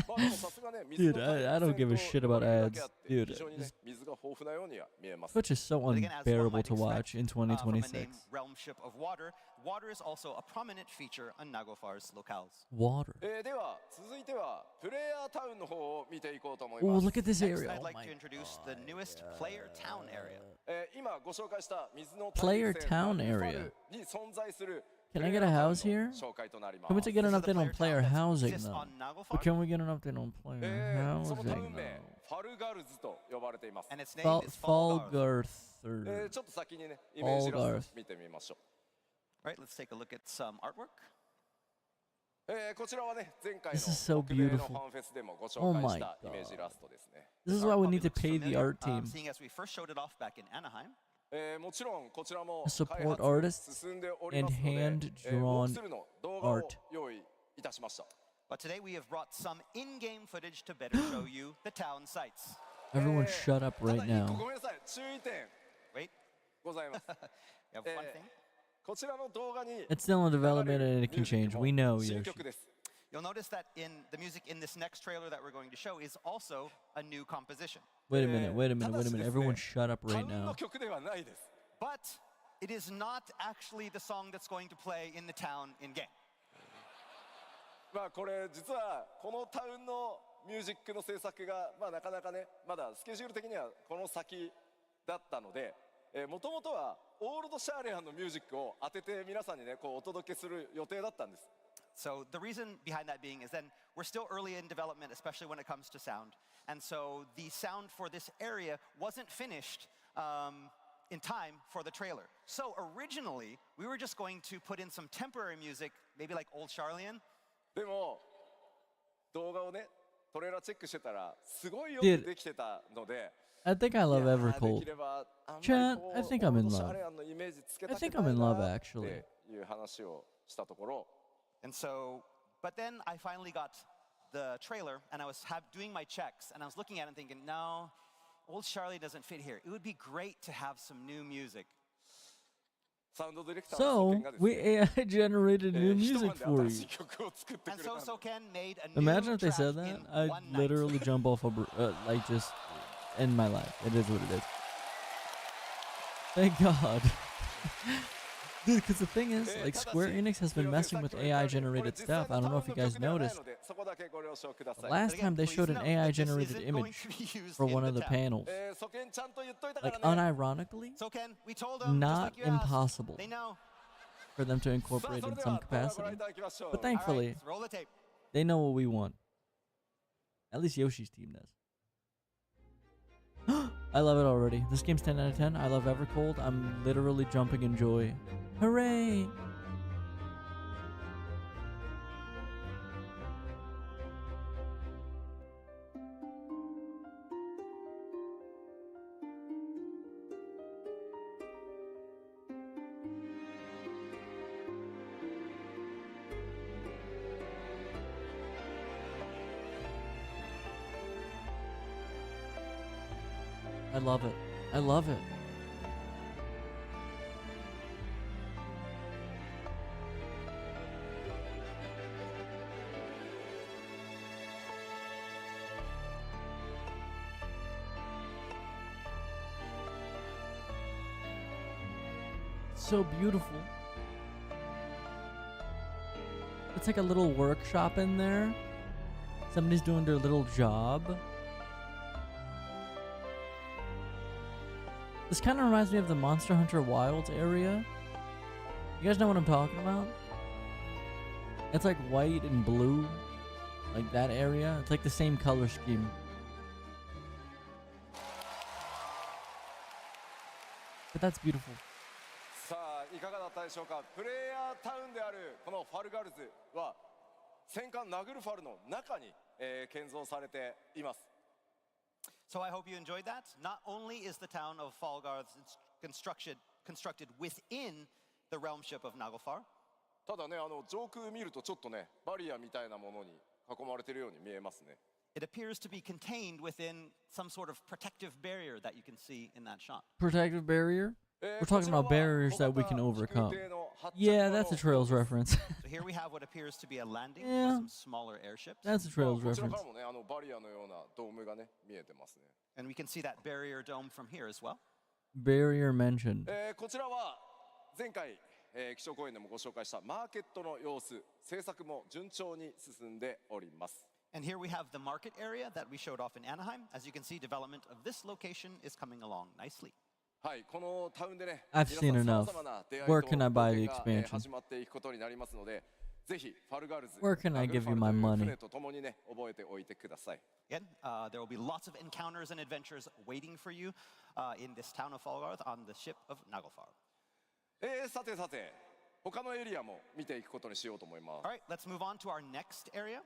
まあでもさすがね水 Dude, の大 I don't give a 陸 shit と about 呼ばれるだけあ ads. って Dude, 非常にね this- 水が豊富なようには見えます Twitch is so But again, as one unbearable might to watch expect, in from a name 2026. realm ship of water, water is also a prominent feature on Naglfar's locales. Water. では続いてはプレイヤータウンの方を見ていこうと思い Oh, ます look at this Next, area. I'd Oh like my to introduce the God. newest player town area. 今ご紹介した水の Player 大陸 town ナグルファ area. ルに存在する Can I get a house here? 紹介となりま Can we す get an This is the update on player town that housing exists though? on Naglfar. But can we get an update on player そのタウ housing ン名 though? ファルガルズと呼ばれています。 And its name is Falgarth. Falgarth. ちょっと先にねイメージイラスト見てみましょう。 Right, let's take a look at some artwork. こちらはね前回 This is so の北米の beautiful. ファンフェスでもご Oh 紹介 my したイメージイラストですね。 This is Art why we probably need to looks pay the familiar, art team. seeing as we first showed it off back in Anaheim. もちろんこちらも Support 開発 artists 進んでおりますの and で、ウォー hand-drawn クスルーの動画を art. 用意いたしました。 But today we have brought some in-game footage to better show you the town sites. Everyone shut up た right だ一個 now. ごめんなさい注意点 Wait, ございます。 you have one thing. こちらの動画に It's still in development and it can ミュージッ change. クも We know, 新 Yoshi. 曲です。 You'll notice that in the music in this next trailer that we're going to show is also a new composition. Wait a minute, wait a minute, ただ wait a し minute. ですね Everyone shut up タ right ウンの now. 曲ではないです。 But it is not actually the song that's going to play in the town in-game. まあこれ実はこのタウンのミュージックの制作がまあなかなかねまだスケジュール的にはこの先だったので、もともとはオールドシャーレアンのミュージックを当てて皆さんにねこうお届けする予定だったんです。 So the reason behind that being is then we're still early in development, especially when it comes to sound. And so the sound for this area wasn't finished in time for the trailer. So originally, we were just going to put in some temporary music, maybe like Old Charlian. でも動画をねトレーラーチェックしてたらすごいよく Dude, できてたので、 I think I い love やーで Evercold. きればあんまり Chan, こう I think I'm in オールドシャー love. レアンのイメージつけた I くない think I'm in love, なっ actually. ていう話をしたところ。 And so, but then I finally got the trailer and I was doing my checks and I was looking at it and thinking, no, Old Charlie doesn't fit here. It would be great to have some new music. サウンドディレクターの So ソケンがです we ね AI generated new 一 music 晩で for 新し you. い曲を作って And くれた so んで Soken made a new Imagine if they track said that. in I'd one night. literally jump off a like just end my life. It is what it is. Thank God. Dude, because the thing is, like, Square Enix has been messing with AI-generated stuff. I don't know if you guys noticed. The last But time again, they please showed an note that this AI-generated isn't going image to be used for in one of the town. panels. ソケンちゃんと言っといたか Like, らね。 unironically, Soken, we told them, just not like you asked. impossible They know. for them to さあ incorporate それ in で some は動画をご覧 capacity. いただきましょう。 But All right, thankfully, let's roll the tape. they know what we want. At least Yoshi's team does. I love it already. This game's 10 out of 10. I love Evercold. I'm literally jumping in joy. Hooray! I love it. I love it. So beautiful. It's like a little workshop in there. Somebody's doing their little job. This kind of reminds me of the Monster Hunter Wilds area. You guys know what I'm talking about? It's like white and blue. Like that area. It's like the same color scheme. But that's beautiful. さあいかがだったでしょうか。プレイヤータウンであるこのファルガルズは戦艦ナグルファルの中に、建造されています。 So I hope you enjoyed that. Not only is the town of Falgarth constructed within the realmship of Naglfar, ただね上空見るとちょっとねバリアみたいなものに囲まれているように見えますね。 it appears to be contained within some sort of protective barrier that you can see in that shot. Protective barrier? えー We're talking about こちらは barriers that we can 小型 overcome. 飛空艇の発着 Yeah, 場の that's a Trails reference. So here we have what appears to be a landing Yeah. for some smaller airships. That's a まあ Trails こちら reference. からもねバリアのようなドームがね見えてますね。 And we can see that barrier dome from here as well. Barrier mentioned. こちらは前回、気象公演でもご紹介したマーケットの様子、制作も順調に進んでおります。 And here we have the market area that we showed off in Anaheim. As you can see, development of this location is coming along nicely. はい、このタウンでね、 I've seen 皆さん enough. 様々な出会い Where と can I buy the 冒険が expansion? 始まっていくことになりますので、ぜひファルガルズ Where can I ナグル give ファ you ル my という money? 船とともにね覚えておいてください。 Again, there will be lots of encounters and adventures waiting for you in this town of Falgarth on the ship of Naglfar. さてさて他のエリアも見ていくことにしようと思いま All right, let's move on to our next area.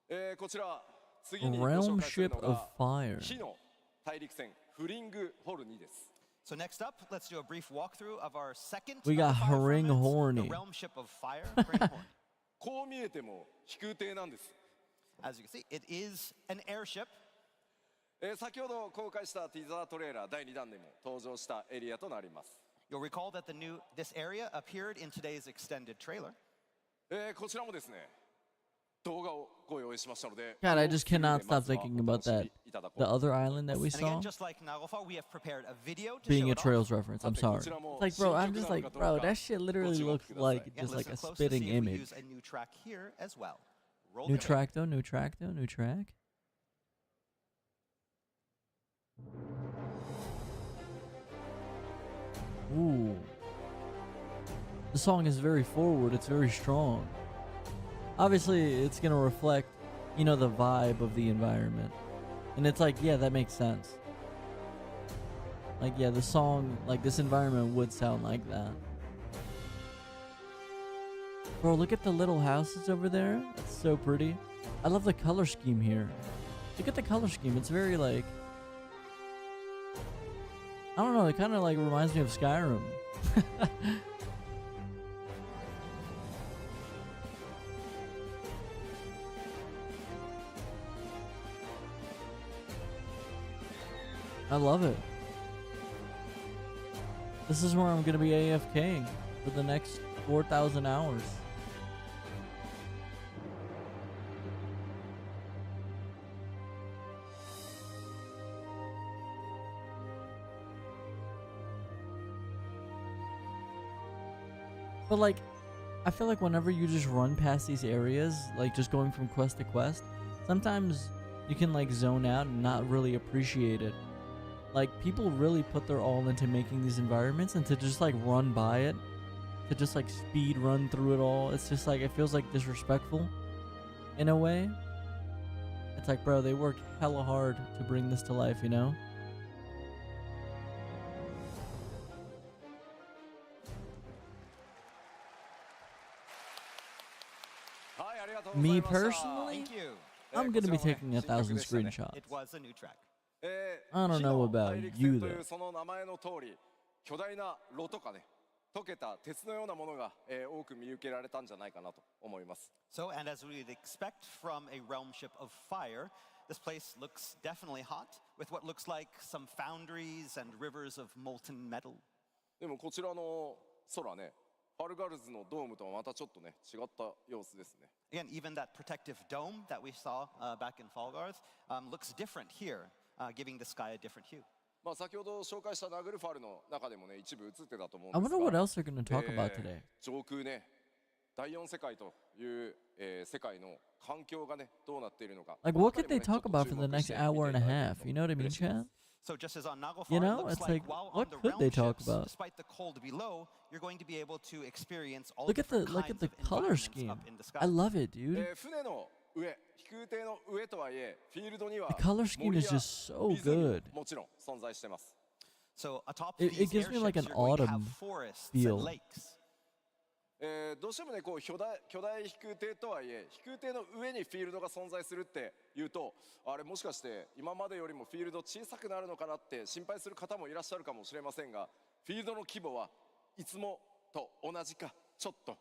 す。こちら次にご Realm 紹介する ship の of が fire. 火の大陸船フリングホルニです。 So next up, let's do a brief walkthrough of our second We got of the fire Haring firmaments, Horny. the realm ship of fire, Haring Horny. こう見えても飛空艇なんです。 As you can see, it is an airship. 先ほど公開したティザートレーラー第2弾でも登場したエリアとなります。 You'll recall that this area appeared in today's extended trailer. こちらもですね動画をご用意しましたので God, I just cannot stop まずは thinking お about 楽し that. みいただこう The other island that we And again, saw just like Naglfar, we have prepared a video to being show a it off. Trails reference. I'm sorry. It's like, bro, I'm just like, bro, that shit literally looks like Again, just like listen a close to spitting see if we image. use a new track here as well. Roll New the track though, new track though, new track. Ooh. The song is very forward, it's very strong. Obviously, it's gonna reflect, you know, the vibe of the environment. And it's like, yeah, that makes sense. Like, yeah, the song, like, this environment would sound like that. Bro, look at the little houses over there. That's so pretty. I love the color scheme here. Look at the color scheme. It's very, like... I don't know, it kind of, like, reminds me of Skyrim. I love it. This is where I'm gonna be AFKing for the next 4,000 hours. But like, I feel like whenever you just run past these areas, like just going from quest to quest, sometimes you can like zone out and not really appreciate it. Like, people really put their all into making these environments, and to just like run by it, to just like speed run through it all, it's just like, it feels like disrespectful in a way. It's like, bro, they worked hella hard to bring this to life, you know? Me personally, Thank you. I'm gonna be taking 1,000 screenshots. It was a new track. I don't know about you though. その名前の通り、巨大な炉とかね、溶けた鉄のようなものが多く見受けられたんじゃないかなと思います。 So, and as we'd expect from a realm ship of fire, this place looks definitely hot, with what looks like some foundries and rivers of molten metal. でもこちらの空ね、ファルガルズのドームとはまたちょっとね、違った様子ですね。 Again, even that protective dome that we saw back in Falgarth looks different here, giving the sky a different hue. まあ先ほど紹介したナグルファルの中でもね、一部映ってたと思うん I です wonder what が、 else they're gonna talk about today. 上空ね、第4世界という世界の環境がね、どうなっているのか。 Like, what could they talk about for the next hour and a half? You know what I mean, Chad? So just as on Naglfar, You know, it looks it's like like, while what on the could realm they talk ships, about? despite the cold below, you're going to be able to experience all Look at the different kinds of color environments scheme. up in the sky. I love it, dude. 船の上、飛空艇の上とはいえ、フィールドには The color scheme 森 is や just so 湖も good. もちろん存在してます。 So atop It these gives me like an airships, you're going to have autumn forests feel. and lakes. どうしてもねこう巨大飛空艇とはいえ飛空艇の上にフィールドが存在するっていうとあれもしかして今までよりもフィールド小さくなるのかなって心配する方もいらっしゃるかもしれませんがフィールドの規模はいつもと同じかちょっと、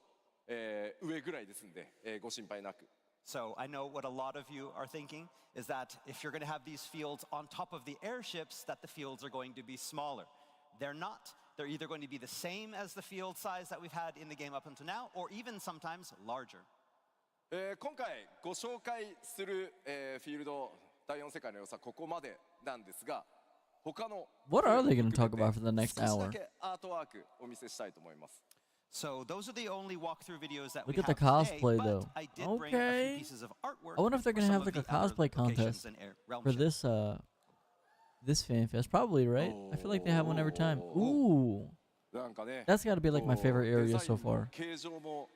上ぐらいですんで、ご心配なく。 So I know what a lot of you are thinking is that if you're going to have these fields on top of the airships, that the fields are going to be smaller. They're not. They're either going to be the same as the field size that we've had in the game up until now, or even sometimes larger. 今回ご紹介する、フィールド第4世界の良さここまでなんですが他の What are they gonna talk about for the next 少し hour? だけアートワークお見せしたいと思います。 So those are the only walkthrough videos that Look we at the have today, cosplay, but though. I did bring a Okay. few pieces of artwork I wonder if they're for gonna some have of like a the other cosplay contest locations and realm for ships. this fan fest. Probably, right? I feel like they have one every time. Ooh. なんかね、 That's got to be like my こう favorite デ area ザイ so ンの far. 形状も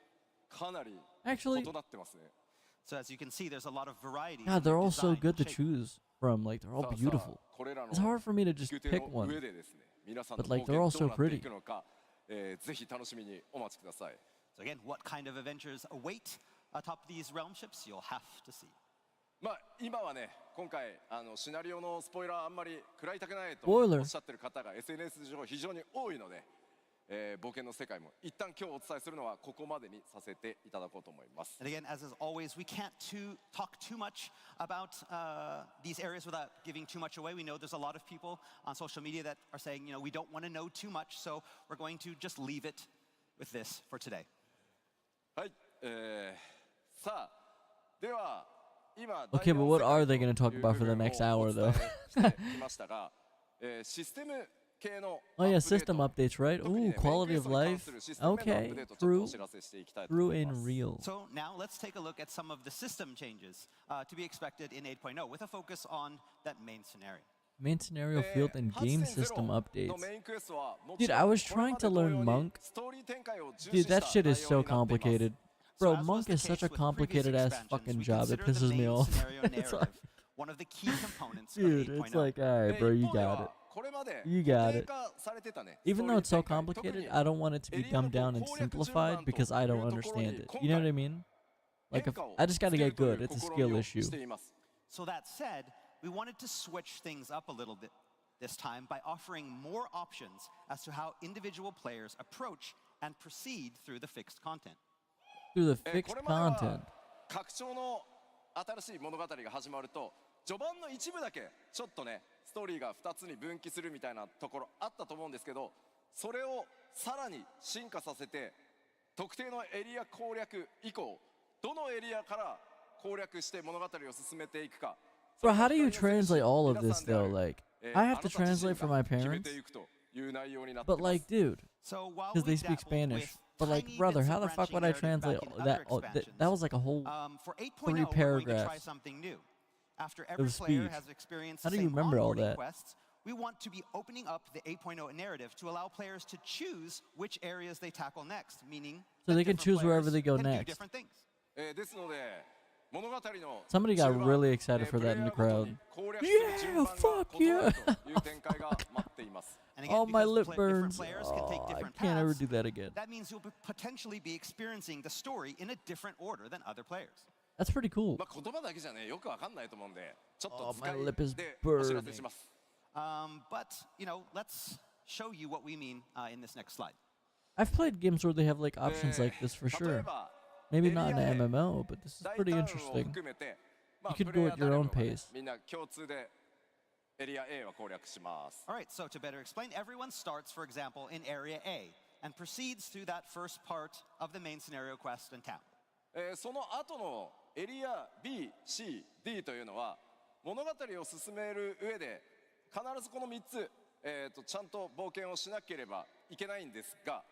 かなり Actually, 異なってますね。 So as you can see, there's a lot of variety. God, in they're the all so design good to shape. choose from. Like, they're all さあさあ beautiful. これらの It's hard for me to just 球艇 pick の one. 上でですね、皆さんの But 冒 like, 険 they're all ど so うなってい pretty. くのか、ぜひ楽しみにお待ちください。 So again, what kind of adventures await atop these realm ships? You'll have to see. まあ今はね、今回シナリオのスポイラーあんまり食らいたくないと Spoiler おっしゃってる方が SNS 上非常に多いので、冒険の世界も一旦今日お伝えするのはここまでにさせていただこうと思います。 And again, as is always, we can't talk too much about these areas without giving too much away. We know there's a lot of people on social media that are saying, you know, we don't want to know too much, so we're going to just leave it with this for today. はい、さあでは今 Okay, but what are they gonna talk about for the next hour, though? きましたが、システム系の Oh yeah, system updates, right? 特に Ooh, ね quality of メインクエストに関す life. るシステム面のアップ Okay, デートをちょっとお true, 知らせしていきたいと思 true いま and す。 real. So now let's take a look at some of the system changes to be expected in 8.0 with a focus on that main scenario. Main scenario field and game system の updates. メインクエストはも Dude, ちろん I was これま trying で to 同様 learn に Monk. ストーリー展開を重視 Dude, した that shit is 内 so 容になっています。 complicated. So Bro, as was Monk the is case such a with previous complicated ass expansions, fucking we job. It consider the pisses me main off. scenario It's like, narrative one of the key components dude, of it's 8.0. like, alright, で bro, 一 you 方で got は it. これまで You 固 got 定 it. 化されてたね、 Even スト though ーリ it's so ー展開、特 complicated, に I don't want it to be エリア dumbed と down and 攻略順 simplified 番と because I い don't うところ understand に it. 今 You know what 回 I mean? Like, 変 if 化を I just つ gotta ける get とい good. う It's a 試み skill を issue. しています。 So that said, we wanted to switch things up a little bit this time by offering more options as to how individual players approach and proceed through the fixed content. Through the こ fixed れまでは content. 拡張の新しい物語が始まると序盤の一部だけちょっとねストーリーが2つに分岐するみたいなところあったと思うんですけど、それをさらに進化させて特定のエリア攻略以降どのエリアから攻略して物語を進めていくか。 Bro, how do you translate all of this though? Like, I have to translate for my 決め parents. ていくという内容になって But ます。 like, dude, So while because we they speak dabbled Spanish. with But like, tiny brother, bits how of the fuck would branching I narrative translate back in that? other Oh, that expansions, was like a whole. for 8.0, 3 we're going to try paragraphs something new. After of every player speech. has experienced How the do you same remember all onboarding that? quests, we want to be opening up the 8.0 narrative to allow players to choose which areas they tackle next, meaning So that they can different choose wherever players they go can do next. different things. ですので物語の Somebody got 中盤 really excited for that in the プレイヤーごと crowd. に攻略する順番が Yeah, fuck 異なる yeah. という展開が待っています。 And again, All my because lip different burns. players can take Oh, I different can't ever paths, do that again. that means you'll potentially be experiencing the story in a different order than other players. That's pretty cool. まあ言葉だけじゃねよくわかんないと思うんでちょっ Oh, と my 使い lip is でお知らせし burning. ます。 But, you know, let's show you what we mean in this next slide. I've played games where they have like options like this for 例え sure. ば Maybe not in エリア an で MMO, but this is 大 pretty 胆を interesting. 含めて、まあ You could プレイ go ヤ at ー your 誰 own もがね pace. みんな共通でエリア A は攻略します。 All right, so to better explain, everyone starts, for example, in Area A and proceeds through that first part of the main scenario quest and town. その後のエリア B、C、D というのは物語を進める上で必ずこの3つ、ちゃんと冒険をしなければいけないんですが、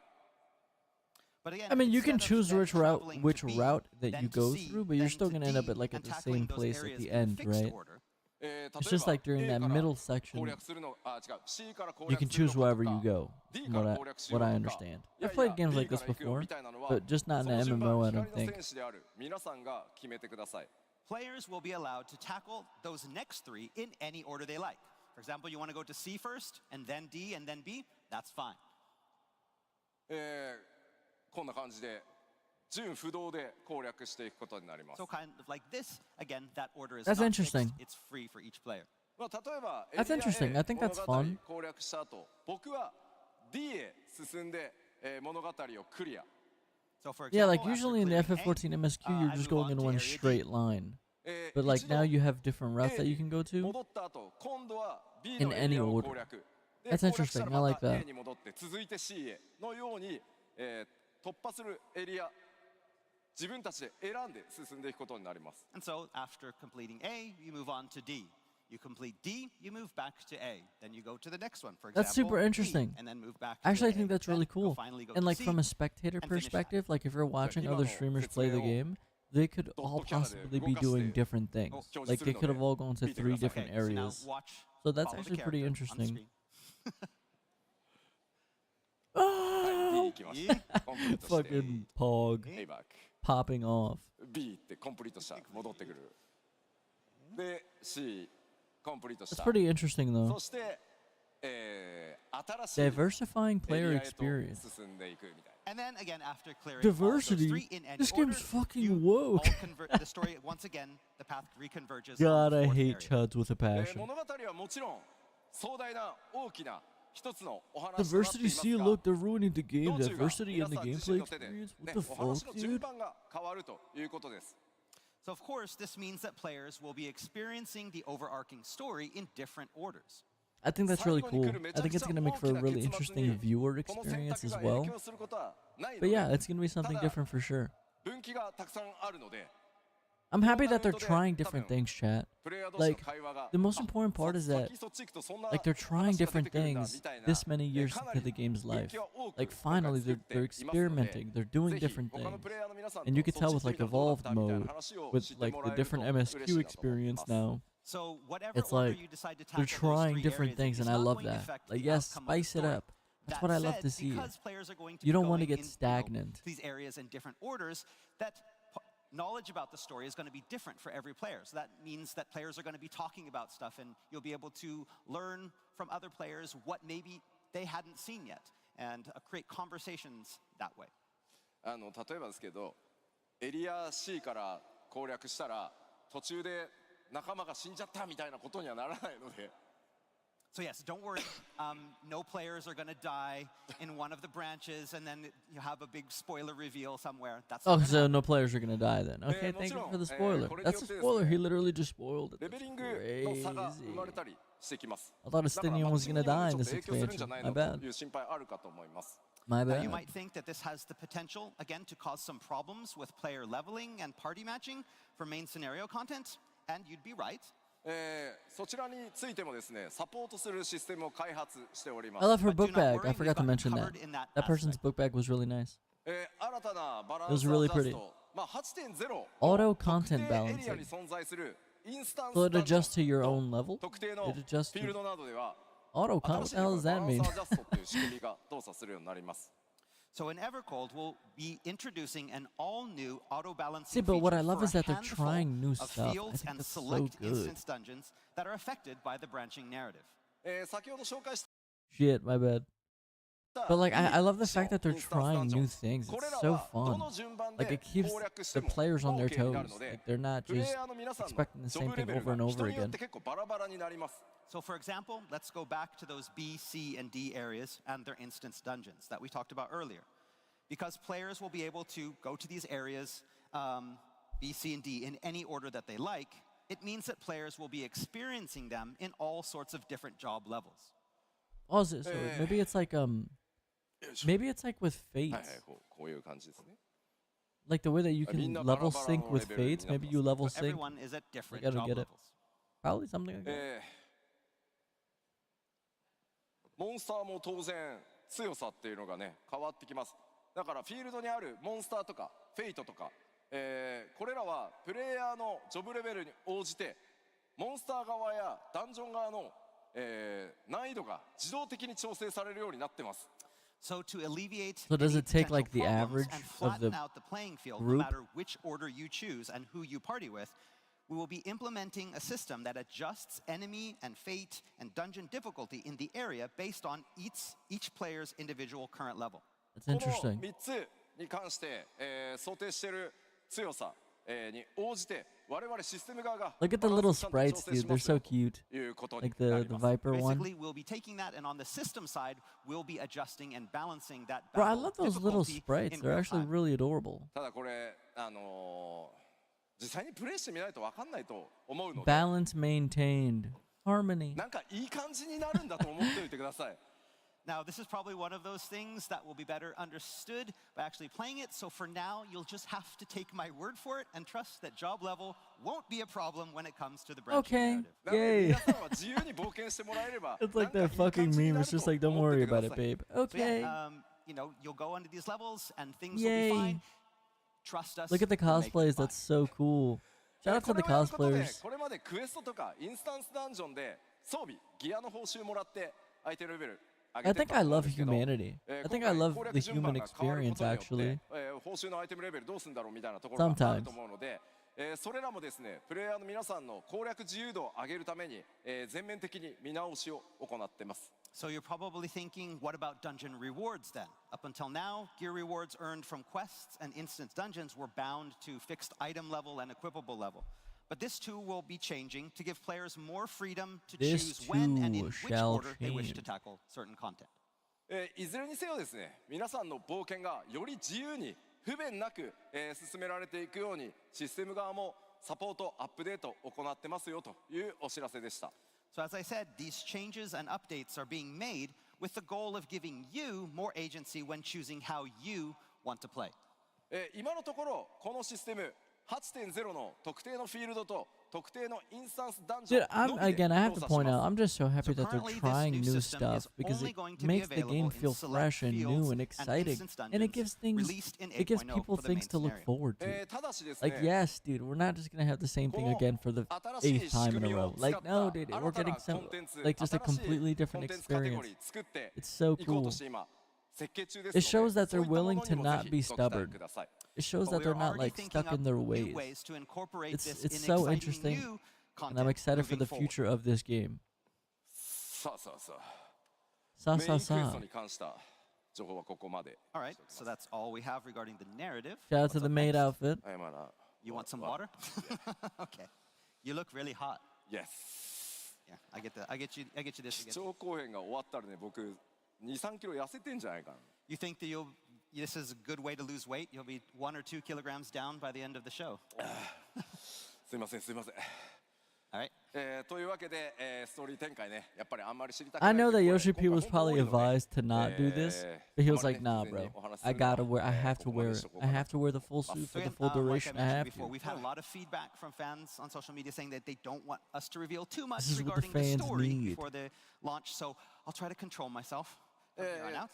But again, I mean, you can instead of choose then which traveling route to B, that then you to go C, through, but you're then still to gonna end up D, at like at and the tackling same those place at areas the in end, fixed right? order. 例え It's just ば like during A that から middle section, 攻略するの違う C から攻 you 略 can する choose のか wherever と you か go. D From から what 攻略しよう I とか understand. い I've やい played や games D like か this ら行くよ before, みたいなのは but just not そ in の an 順番 MMO, は I 光 don't の think. 戦士である皆さんが決めてください。 Players will be allowed to tackle those next three in any order they like. For example, you want to go to C first, and then D, and then B, that's fine. こんな感じで順不動で攻略していくことになります。 So kind of like this, again, that order is That's not interesting. fixed, it's free for each player. まあ例えば That's interesting. I think that's 物語 fun. 攻略した後、僕は D へ進んで、物語をクリア。 So for Yeah, example, like after usually in the clearing A, FF14 MSQ, you're I just move going in on to one area D. straight line. But like 一 now 度 you have different routes that you can go to. 戻った後、今度は B In のエリア any を order. 攻略。で That's 攻略したら interesting. I ま like た that. A に戻って続いて C へのように、突破するエリア自分たちで選んで進んでいくことになります。 And so after completing A, you move on to D. You complete D, you move back to A. Then you go to the next one, for example, That's super B, interesting. and then move back to Actually, I A. think that's Then really you'll cool. finally go And to like C. from a spectator and finish that. perspective, like if you're watching even other though streamers it's play the real, game, they could all ドットキャラで possibly be 動かして doing different things. 表示 Like す they るの could で have all gone to 見てください。 3 different Okay, so now areas. watch, So that's follow the actually pretty character on the interesting. screen. B 行きましたコンプリートして Fucking Pog A バック popping off. B ってコンプリートした戻ってくるで C コンプリートし That's た pretty interesting though. そして、新しい Diversifying エ player リアへと experience. 進んでいくみたい And then again, after clearing Diversity? all those 3 in any This order, game's fucking you woke. all convert the story once again. The path reconverges. God, on I the fourth hate area. chuds with a な、 passion. 物語はもちろん壮大な大きな一つのお話となってい Diversity, ます see, が look, they're ruining the game. 道中が Diversity in 皆 the さん自身 gameplay の手で、 experience? ね What the お話 fuck, の順 dude? 番が変わるということです So of course, this means that players will be experiencing the overarching story in different orders. I think that's really cool. I think it's gonna make for a really interesting viewer この experience 選 as 択が well. 影響することはないの But で yeah, it's gonna be something different for sure. 分岐がたくさんあるので I'm happy that they're trying different things, chat. プレイヤー同士の Like, 会話が the most important part is that, そっち行くとそんな like, they're trying 話が出 different てくるんだ things みたいな this many years かな into り the game's 分 life. 岐は多く Like, 今回 finally, 作っ they're ていますので experimenting. They're doing ぜひ different 他の things. プレイヤーの皆さんと And you can そっ tell ち with 行って like みたらどうだっ evolved たみたいな mode, 話を with 知って like も the らえると different 嬉しい MSQ なと思い experience ます now. So whatever It's order like you decide to they're tackle those trying 3 different areas things, is and I not love going to that. affect Like, the yes, outcome of the spice it story. up. That's That what I love said, to see. because players are going to You be don't want to going get in, stagnant. these areas in different orders, that knowledge about the story is going to be different for every player. So that means that players are going to be talking about stuff, and you'll be able to learn from other players what maybe they hadn't seen yet, and create conversations that way. 例えばですけどエリア C から攻略したら途中で仲間が死んじゃったみたいなことにはならないので So yes, don't worry. No players are going to die in one of the branches, and then you have a big spoiler reveal somewhere. That's not Oh, gonna so happen. no players are gonna die then. Okay, thank you for the spoiler. That's a spoiler. He literally just spoiled it. レベ That's リングの差が crazy. 生まれたりしてきます I thought だから Estinian マッ was チング gonna にも die ちょ in っと this 影響するんじゃ expansion. ない My の bad. という心配あるかと思います My Now, you bad. might think that this has the potential, again, to cause some problems with player leveling and party matching for main scenario content, and you'd be right. そちらについてもですねサポートするシステムを開発しておりま I す love her But do book not bag. I worry, forgot to we've got mention that. covered in that That person's aspect. book bag was really nice. 新たなバラ It ンス was ア really ジャス pretty. ト、まあ、8.0 Auto 特 content 定エリアに balancing. 存在するインスタン So ス it ダンジョン adjusts to your own level? 特定の It adjusts フィール to ドなどでは auto 新 count? し What い the hell does バ that ラン mean? スアジャストという仕組みが動作するようになります So in Evercold, we'll be introducing an all-new auto-balancing See, but what I feature love for is that a they're handful trying new of stuff. I fields think and that's so select good. instance dungeons that are affected by the branching narrative. 先ほど紹介し Shit, my bad. た But like, I love the ショ fact that they're インスタンスダ trying ンジョン new things. これ It's ら so はど fun. の順番 Like で it keeps 攻略して the も players on their OK になる toes. ので Like they're not プレイ just ヤーの皆さんの expecting the ジ same ョブレ thing ベル over and が人 over によっ again. て結構バラバラになります So for example, let's go back to those B, C, and D areas and their instance dungeons that we talked about earlier. Because players will be able to go to these areas, B, C, and D, in any order that they like, it means that players will be experiencing them in all sorts of different job levels. Oh, is it, so maybe it's like maybe it's like with はい fates, はいこういう感じですね like the way that you みん can なバラ level バラ sync の with レベルに fates. なって Maybe ます you level But sync. everyone is at different I don't job get it. levels. Probably something like that. モンスターも当然強さっていうのがね変わってきますだからフィールドにあるモンスターとかフェイトとか、これらはプレイヤーのジョブレベルに応じてモンスター側やダンジョン側の、難易度が自動的に調整されるようになってます So to alleviate So does any it take, potential like, the problems average and of the flatten out the playing field, no group? matter which order you choose and who you party with, we will be implementing a system that adjusts enemy and fate and dungeon difficulty in the area based on each player's individual current level. That's この interesting. 3つに関して、想定している強さ、に応じて我々システム側が Look at the バラ little ンスちゃんと調 sprites, 整し dude. ま They're すよ so cute. ということに Like な the ります Viper one. Basically, we'll be taking that, and on the system side, we'll be adjusting and balancing that Bro, I battle love those little difficulty sprites. in They're real actually time. really adorable. ただこれ実際にプレイしてみないと分かんないと思うので Balance maintained. Harmony. なんかいい感じになるんだと思っておいてください Now, this is probably one of those things that will be better understood by actually playing it. So for now, you'll just have to take my word for it and trust that job level won't be a problem when it comes to the branching Okay. narrative. なので Yay. 皆さんは自由に冒険してもらえれば It's like なん that かいい fucking 感じに meme. なる It's just と like, don't 思っ worry てくだ about さ it, い babe. So Okay. yeah, you'll go into these levels and things Yay. will be fine. Trust us. Look at the we'll make it cosplays. fine. That's so cool. Shout out こ to れ the をやることで cosplayers. これまでクエストとかインスタンスダンジョンで装備ギアの報酬もらって相手のレベル I think I love humanity. I think I love the human experience, actually. 報酬のアイテムレベルどうするんだろうみたいなところがあると思うので、それらもですね、プレイヤーの皆さんの攻略自由度を上げるために、全面的に見直しを行っています。So you're probably thinking, what about dungeon rewards then? Up until now, gear rewards earned from quests and instance dungeons were bound to fixed item level and equipable level. But this too will be changing to give players more freedom to choose when and in which order they wish to tackle certain content. いずれにせよですね、皆さんの冒険がより自由に不便なく、進められていくようにシステム側もサポートアップデートを行ってますよというお知らせでした。So as I said, these changes and updates are being made with the goal of giving you more agency when choosing how you want to play. 今のところこのシステム 8.0 の特定のフィールドと特定のインスタンスダンジョ Dude, ンのみで again, I have 操 to 作し point ま out, す。 I'm just so happy that they're currently, this trying new new system is stuff because only it going to be makes the game available in feel select fresh and new fields and and exciting, instance and it dungeons gives things, released in it gives 8.0 people for the things main to look scenario. forward to. ただしです Like, ね、 yes, dude, we're not just gonna have the same thing again for the 新しい 8th time in a 仕組み row. を使 Like, った no, dude, 新 we're た getting なコ some, ンテンツ、 like, just a 新しい completely コ different ンテンツカテゴ experience. リー作って It's so いこう cool. として今設計中です It shows ので、 that そう they're いったも willing の to にもぜ not ひ be ご期待 stubborn. ください。 It shows But that we're they're not already like thinking stuck up in their new ways. ways to incorporate It's this it's in so exciting interesting, new and I'm content excited for moving the forward. future of this game. さあさあさあ、 Sa メイン sa クエスト sa. に関した情報はここまで。 All right, so that's all we have regarding the narrative. Shout out to What's the up maid next? outfit. I am an, You want some water? Okay. You look really hot. Yes. Yeah, I get you this 基 again. 調講演が終わったらね、僕2、3キロ痩せてんじゃないかな。 You think that this is a good way to lose weight? You'll be 1 or 2 kilograms down by the end of the show. すいませんすいません。 All right. というわけで、ストーリー展開ね、やっぱりあんまり知りたく I ない know と that いう声 Yoshi P 今 was 回本当 probably 多いので、 advised to not do this, but he was like, あま nah, りね、事前 bro. にお話しす I るのは gotta wear, I have こ to こまで wear にし it. とこうか I な。 have to wear the full suit for So the again, full like I duration. I mentioned have before, to. we've had a lot of feedback from fans on social media saying that they don't want us to reveal too much This is what the regarding the fans story need. before the launch. So I'll try to control myself from here on out.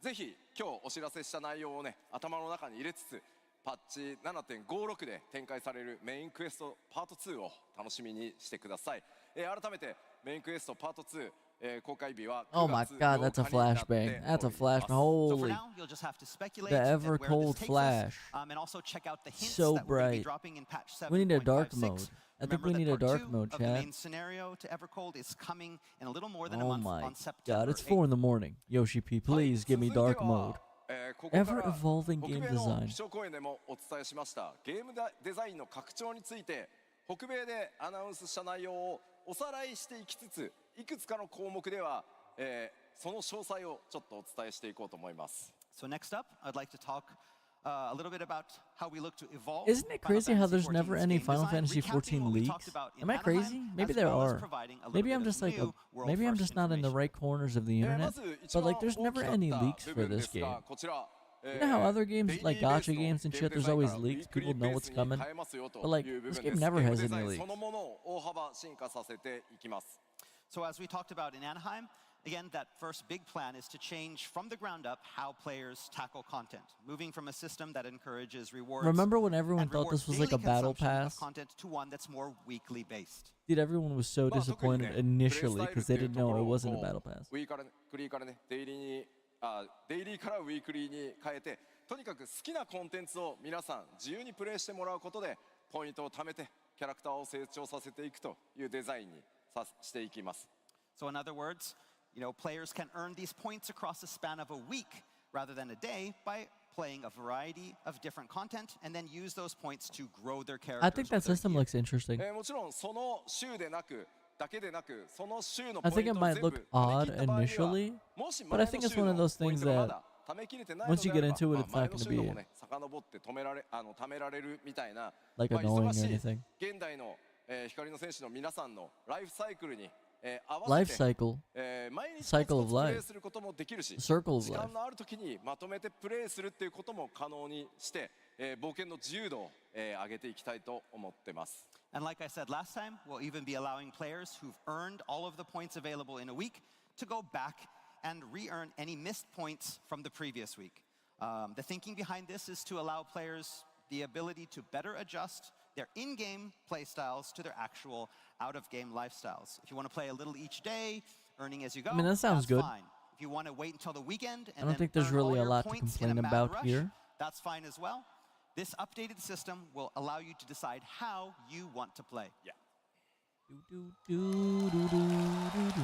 ぜひ今日お知らせした内容をね、頭の中に入れつつ、パッチ 7.56 で展開されるメインクエストパート2を楽しみにしてください。改めてメインクエストパート2、公開日は Oh 9 my 月 god, 8 that's a 日になって flashbang. That's a おります flashbang. So for Holy. now, you'll just have to speculate The at ever where this cold takes flash. us, and also check out the hints So that we're going to be bright. dropping in patch 7.56. We need a dark mode. I think Remember we that need a part dark 2 mode, of the chat. main scenario to Evercold is coming in a little more than a Oh month my on September god, it's 8th. 4 in the morning. Yoshi P, please give me dark mode. ここから Ever evolving 北 game 米の design. 基調講演でもお伝えしましたゲームデザインの拡張について北米でアナウンスした内容をおさらいしていきつつ、いくつかの項目では、その詳細をちょっとお伝えしていこうと思います。 So next up, I'd like to talk a little bit about how we look to evolve. Isn't it Final crazy how Fantasy there's never 14's any game Final design, Fantasy recapping 14 what we leaks? talked about in Am I Anaheim, crazy? Maybe as there well as are. providing a little Maybe bit I'm of just like new world maybe I'm first just not in the information. right corners of the ま internet. ず一 But 番 like, there's 大き never か any った leaks 部 for 分で this すが game. こちら You know how other games like デイリーベース gacha の games and ゲーム shit, デ there's ザイン always から leaks. ウィークリ People ー know ベー what's スに coming. 変えますよと But like, いう部 this 分 game です。 never ゲーム has デザイ any ンその leaks. ものを大幅進化させていきます。 So as we talked about in Anaheim, again, that first big plan is to change from the ground up how players tackle content, moving from a system that encourages rewards. Remember when everyone and thought this rewards was like a daily battle consumption of pass? content to one that's more weekly based. Dude, everyone was so まあ特にね disappointed initially プレイス because タイ they ルっていう didn't とこ know ろ it を wasn't a こ battle う pass. ウィーからねデイリーにデイリーからウィークリーに変えて、とにかく好きなコンテンツを皆さん自由にプレイしてもらうことでポイントを貯めてキャラクターを成長させていくというデザインにしていきます。 So in other words, players can earn these points across the span of a week rather than a day by playing a variety of different content and then use those points to grow their characters. I think that or their system gear. looks interesting. もちろんその週でなくだけでなくその週の I ポイ think ン it トを might 全部 look 貯め odd 切った場合には initially, もし but 前 I の think it's 週 one の of those ポイン things トがま that だ貯めきれてないの once で you あれ get ば into it, it's 前 not の going 週 to の be もね遡って貯められるみたいな like まあ annoying 忙 or しい anything. 現代の光の戦士の皆さんのライフサイクルに合わ Life せて cycle, 毎日 cycle コ of ツコツプレイ life, することもできるし circle of 時 life. 間のある時にまとめてプレイするっていうことも可能にして、冒険の自由度を、上げていきたいと思ってます。 And like I said last time, we'll even be allowing players who've earned all of the points available in a week to go back and re-earn any missed points from the previous week. The thinking behind this is to allow players the ability to better adjust their in-game play styles to their actual out-of-game lifestyles. If you want to play a little each day, earning as you go, I mean, that sounds that's good. fine. If you want to wait until the weekend and I don't then think there's earn all really a your lot to points in a complain mad about rush, here. that's fine as well. This updated system will allow you to decide how you want to play. Yeah. Do, do, do, do, do, do.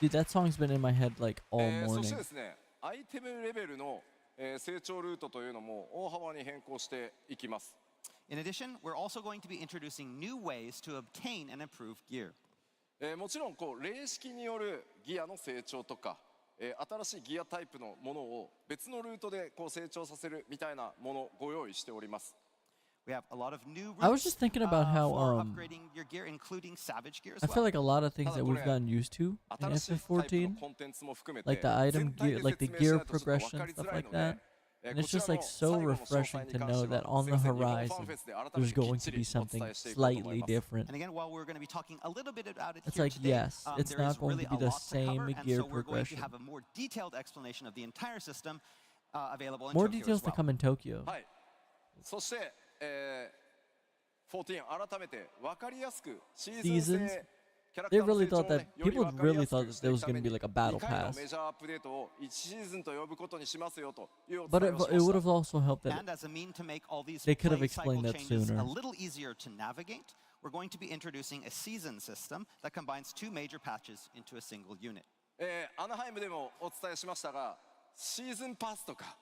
Dude, that song's been in my head like all そし morning. てですね、アイテムレベルの、成長ルートというのも大幅に変更していきます。In addition, we're also going to be introducing new ways to obtain and improve gear. もちろんこう例式によるギアの成長とか、新しいギアタイプのものを別のルートでこう成長させるみたいなものをご用意しております。We have a lot of new I was routes just thinking about how for upgrading your gear, including Savage gear as I feel well. like a lot of things that we've gotten used to in 新しいタイプの FF14, コンテンツも含めて like the item 全体 gear, で like the 説明しな gear いとちょっと分 progression, かりづ stuff らい like ので that. And こ it's ちら just の like 最 so 後の詳 refreshing 細に to 関 know して that は on す the いません日本ファン horizon フェスで改め there's てきっ going ち to be りお something 伝えしていこうと思い slightly ます。 different. And again, while we're going to be talking a little bit about it It's here like, today, yes, it's there is not going really to be a the lot to cover, same and gear so we're going to progression. have a more detailed explanation of the entire system available in More Tokyo details as well. to come in Tokyo. はいそして、14改めて分かりやすくシーズン Seasons? 制キャラク They ターの really 成長を thought that ねより people 分かり really やす thought く that して there い was くた going め to be に like a battle 2回の pass. メジャーアップデートを1シーズンと呼ぶことにしますよというお But 伝え it, をし it ま would した have also helped that And as a mean to make all these they could have play cycle explained that changes sooner. a little easier to navigate, we're going to be introducing a season system that combines two major patches into a single unit. アナハイムでもお伝えしましたがシーズンパスとか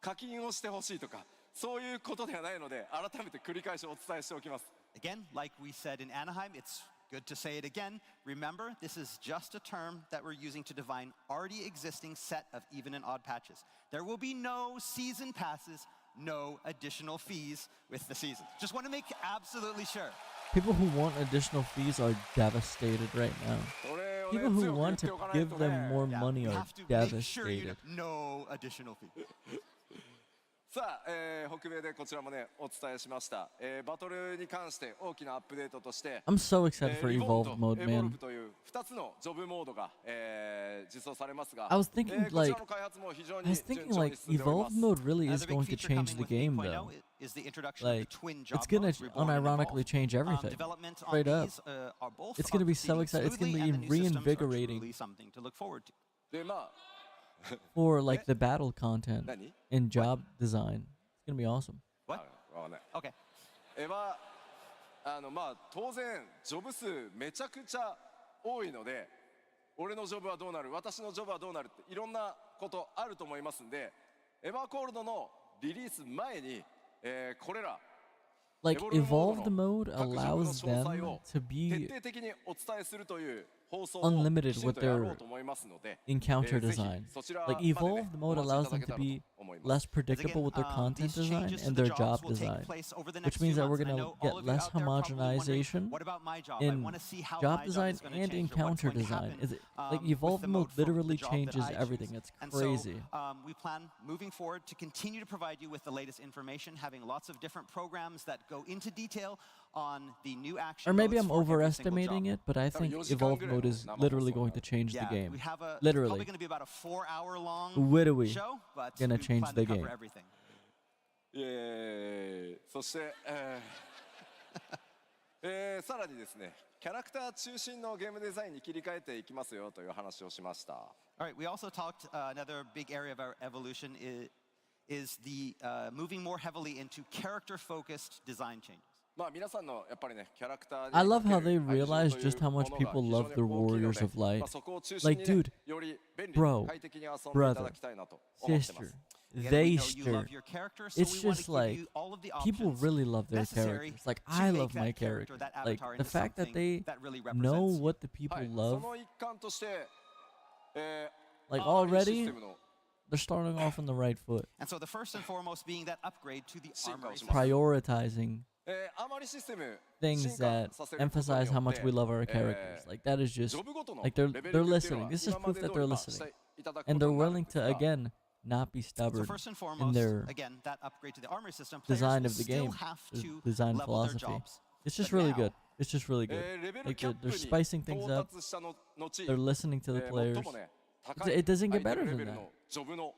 課金をしてほしいとかそういうことではないので改めて繰り返しお伝えしておきます。 Again, like we said in Anaheim, it's good to say it again. Remember, this is just a term that we're using to define already existing set of even and odd patches. There will be no season passes, no additional fees with the season. Just want to make absolutely sure. People who want additional fees are devastated right now. これをね People who 強く言 want って to おかない give と them ね more Yeah, money we are have to make sure you devastated. know no additional fee. さあ、北米でこちらもねお伝えしました、バトルに関して大きなアップデートとして I'm so excited for リボン Evolved と mode, エボル man. ブという2つのジョブモードが、実装されますが I was thinking こち like らの開発も非常 I に was 順 thinking 調 like に進んでおりま Evolved す。 mode really is Another big going to feature change coming the with game 8.0 though. is the introduction of the Like twin job it's gonna modes, Reborn and unironically Evolved. change everything. Development on Straight up. these, are both It's gonna be so proceeding exciting. It's gonna smoothly, be and the new systems are reinvigorating. truly something to look forward to. でまあ For like the battle content 何 and job design. It's gonna be awesome. What? わかんない Okay. まあ当然ジョブ数めちゃくちゃ多いので俺のジョブはどうなる私のジョブはどうなるっていろんなことあると思いますんでエヴァーコールドのリリース前に、これら Like エボルブ Evolved モード mode の各ジョブの allows 詳細 them を to 徹 be 底的にお伝えするという放送を unlimited きちん with とやろ their うと思いますので encounter ぜひ design. そちら Like までね Evolved お mode 待ちい allows ただ them けた to ら be と思います less predictable with their content these design changes to and the their job jobs will take design. place over the Which next means few that we're months, and I gonna know get all of you less out there probably wondering, homogenization what about my job? I in want to see how job my design job is going to and change, or what's encounter going to design. happen, Like with Evolved the mode mode from the literally job that changes I everything. choose. It's And crazy. so we plan moving forward to continue to provide you with the latest information, having lots of different programs that go into detail on the new action Or maybe modes I'm for every single overestimating job. it, but I think Evolved mode is literally going to change the Yeah, game. we have a, it's Literally. probably going to be about a 4-hour-long Literally show, but gonna we change plan the to cover game. everything. そして、さらにですねキャラクター中心のゲームデザインに切り替えていきますよという話をしました。 All right, we also talked, another big area of our evolution is the moving more heavily into character-focused design changes. まあ皆さんのやっぱりねキャラクターに I love how かけ they る愛情 realize という just how も much のが people 非常 love に the 大きいの Warriors で of Light. まあそこを中心 Like, にね dude, より便利 bro, に快適に遊んでいただきたいなと思ってます。 Sister, Again, we they know you stir. love your character, so It's we want to just give like you all of the people options really love their necessary characters. Like to I make love that my character, character. that Like avatar the into fact that something they that really know represents you. what the people はい、そ love. の一環として、Like アーマリーシ already ステムの they're starting off on the right foot, And so the first and foremost being that upgrade to the 進化を armory します。 prioritizing アーマリーシステム things 進化 that させることに emphasize よ how っ much て we love our characters. Like that is ジ just ョブごとの like they're レベリングっていうの listening. は This is 今ま proof で that 通 they're りまあ listening. していただくこ And と they're になるん willing です to が again not be So stubborn first and in foremost, their again, that upgrade to the armory system, players design will of the still game, have the to design level their philosophy. jobs. It's just But really now- good. It's just really good. レベル Like キャッ they're プに spicing things 到 up. 達したの後 They're listening to the 最 players. もね高い It doesn't ア get イテ better ムレ than ベル that. のジョブの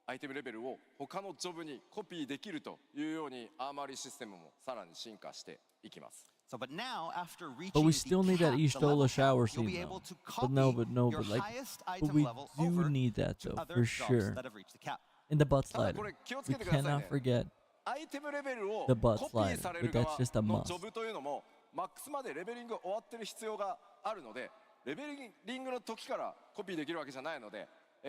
アイテムレベルを他のジョブにコピーできるというようにアーマリーシステムもさらに進化していきます。So, but now after reaching But we still the need that cap, the Ishtola level shower cap, you'll scene be though. able to But copy no, your but like, highest but item we level do over need that to though, other for jobs sure. that have reached the cap. In the butt ただ slider, これ気をつ we けてください cannot ね。 forget アイテムレベルを the butt コピーさ slider, れ but る that's 側 just a の must. ジョブというのもマックスまでレベリング終わってる必要があるので、レベリングの時からコピーできるわけじゃないので、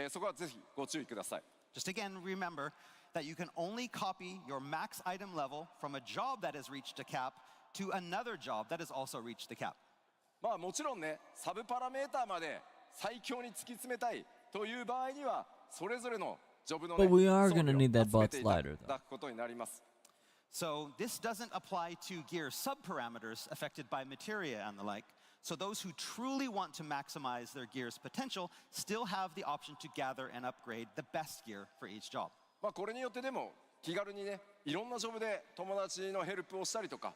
そこはぜひご注意ください。Just again, remember that you can only copy your max item level from a job that has reached a cap to another job that has also reached the cap. まあもちろんね、サブパラメーターまで最強に突き詰めたいという場合には、それぞれのジョブのね、 But we are 装備 gonna を need that 集め butt ていた slider, though. だくことになります。So this doesn't apply to gear subparameters affected by materia and the like. So those who truly want to maximize their gear's potential still have the option to gather and upgrade the best gear for each job. まあこれによってでも気軽にね、いろんなジョブで友達のヘルプをしたりとか、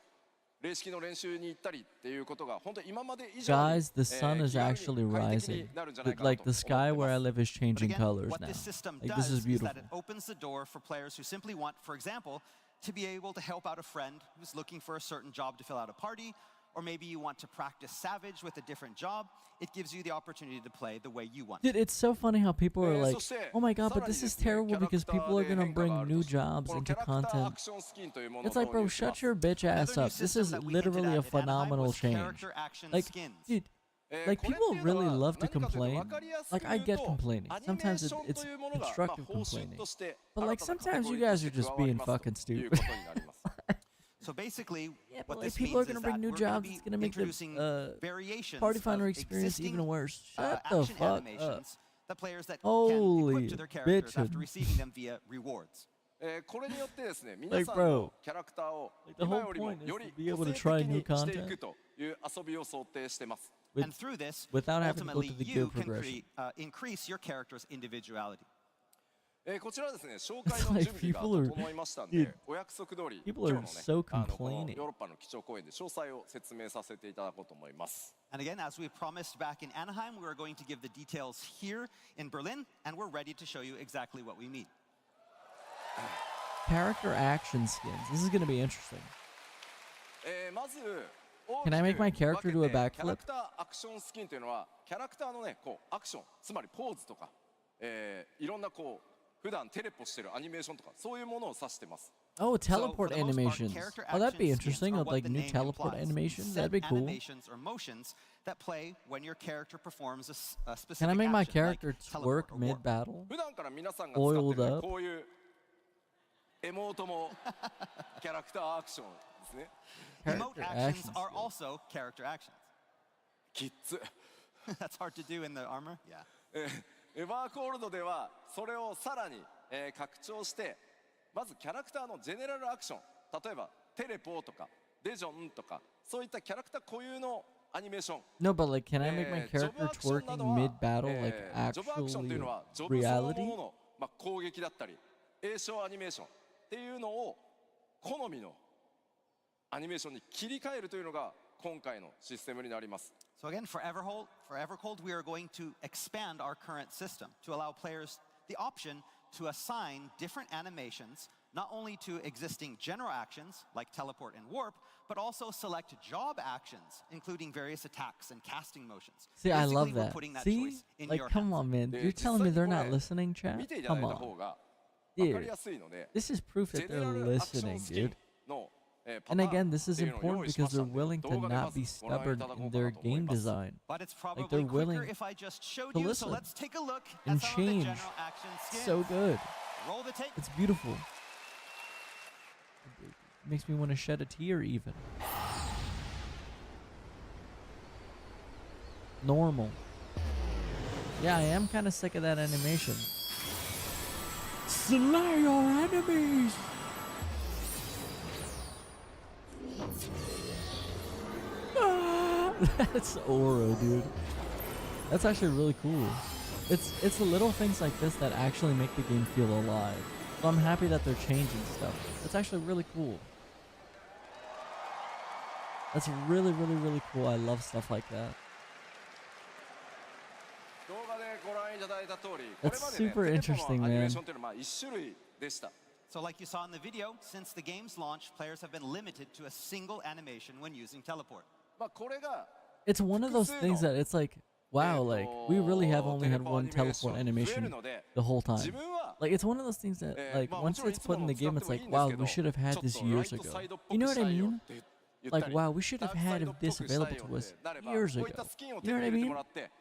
霊式の練習に行ったりっていうことが本当今まで以上に Guys, the sun is 気軽に actually 快適 rising. になるんじゃないか Like なと the 思 sky って where I ます。 live is But changing again, colors what now. this system Like does this is is beautiful. that it opens the door for players who simply want, for example, to be able to help out a friend who's looking for a certain job to fill out a party, or maybe you want to practice Savage with a different job. It gives you the opportunity to play the way you want. Dude, it's so funny how people are like, そして oh my god, but さらに this で is すね、 terrible キャラク because ター people are で gonna 変化が bring ある new として jobs この into キャラクターア content. クションスキンというものを It's like, 導 bro, 入しま shut す。 your bitch ass Another new up. This system is that we hinted literally a at in Anaheim phenomenal was change. character action Like, skins. dude, こ like れって people いうの really は love to 何かというと complain. 分かりやすく Like, I 言 get うと complaining. アニメー Sometimes ション it's というものが constructive 方針 complaining. として But like 新たなカテ sometimes ゴ you リー guys とし are て just 加わり being ます fucking という stupid. ことになります。So basically, Yeah, what but like this people are means gonna is bring that new we're going to jobs. be It's gonna make the introducing variations party of finder experience existing even worse. Shut the action fuck up. animations that players that can Holy equip to their characters after bitchin'. receiving them via rewards. これによってですね、皆 Like, さん bro, のキャラクターを like the 今 whole よりも point is よ to り be able 個 to 性 try 的 new にしてい content くという遊びを想定してます。 with, And through this, without having to go ultimately, to the you gear can progression. increase your character's individuality. こちらはですね、紹介の Like 準備が people are- 整いましたん dude, で、お約束通り、 people 今 are 日のね、 so この complaining. ヨーロッパの基調講演で詳細を説明させていただこうと思います。 And again, as we promised back in Anaheim, we are going to give the details here in Berlin, and we're ready to show you exactly what we mean. Character action skins. This is gonna be interesting. まず、 Can I make my character do a キャラ backflip? クターアクションスキンというのは、キャラクターのね、こうアクション、つまりポーズとか、いろんなこう普段テレポしてるアニメーションとか、そういうものを指してます。 Oh, So, for teleport the most part, animations. character Oh, that'd be action skins interesting. are With what like the new name teleport implies. animations. Set That'd be cool. animations or motions that play when your character performs a specific Can I make my action, character like teleport twerk or warp. mid battle? 普段から皆さんが使って Oiled る、ね、 up. こういうエモートもキャラクターアクションですね。 Emote Character actions actions. are also character actions. キッズ。 That's hard to do in the armor. Yeah. エバーコールドではそれをさらに、拡張してまずキャラクターのジェネラルアクション、例えばテレポとかデジョンとかそういったキャラクター固有のアニメーション、 No, but like, can I make my ジョブ character アクションなど twerking は mid battle, like ジョブアクションという actually のはジョブそのも reality? のの、攻撃だったり栄唱アニメーションっていうのを好みのアニメーションに切り替えるというのが今回のシステムになります。 So again, for Evercold, we are going to expand our current system to allow players the option to assign different animations, not only to existing general actions like teleport and warp, but also select job actions, including various attacks and casting motions. See, I Basically, love we're that. putting that See? choice in Like, your come hands. on, man. で You're telling me they're 実際に not これ listening, chat? 見ていただい Come た on. 方が分かり Dude, やすいので、 this is proof ジ that ェネラ they're ルアクショ listening, ンスキン dude. のパタ And ーン again, this って is いうのを用 important 意しま because した they're ので、 willing 動 to 画でま not ず be ご覧い stubborn ただこ in うか their なと思い game ます。 design. But it's Like, probably they're quicker willing if I just showed to you. So listen let's take a look and at some of the change. general action skins. So good. Roll the tape. It's beautiful. It makes me want to shed a tear even. Normal. Yeah, I am kind of sick of that animation. Slay your enemies! Ah! That's aura, dude. That's actually really cool. It's the little things like this that actually make the game feel alive. So I'm happy that they're changing stuff. That's actually really cool. That's really, really, really cool. I love stuff like that. 動画でご覧いただいた通り、こ That's れまでね、 super テレポ interesting, のアニメー man. ションというのは1種類でした。So like you saw in the video, since the game's launch, players have been limited to a single animation when using teleport. まあこれが It's one of those things that it's like, wow, like we really have only had one teleport animation the whole time. 自分は Like it's one of those things that like once it's put in the game, it's like, wow, we should have had this years ago. You know what I mean? Like, wow, we should have had this available to us years ago. You know what I mean?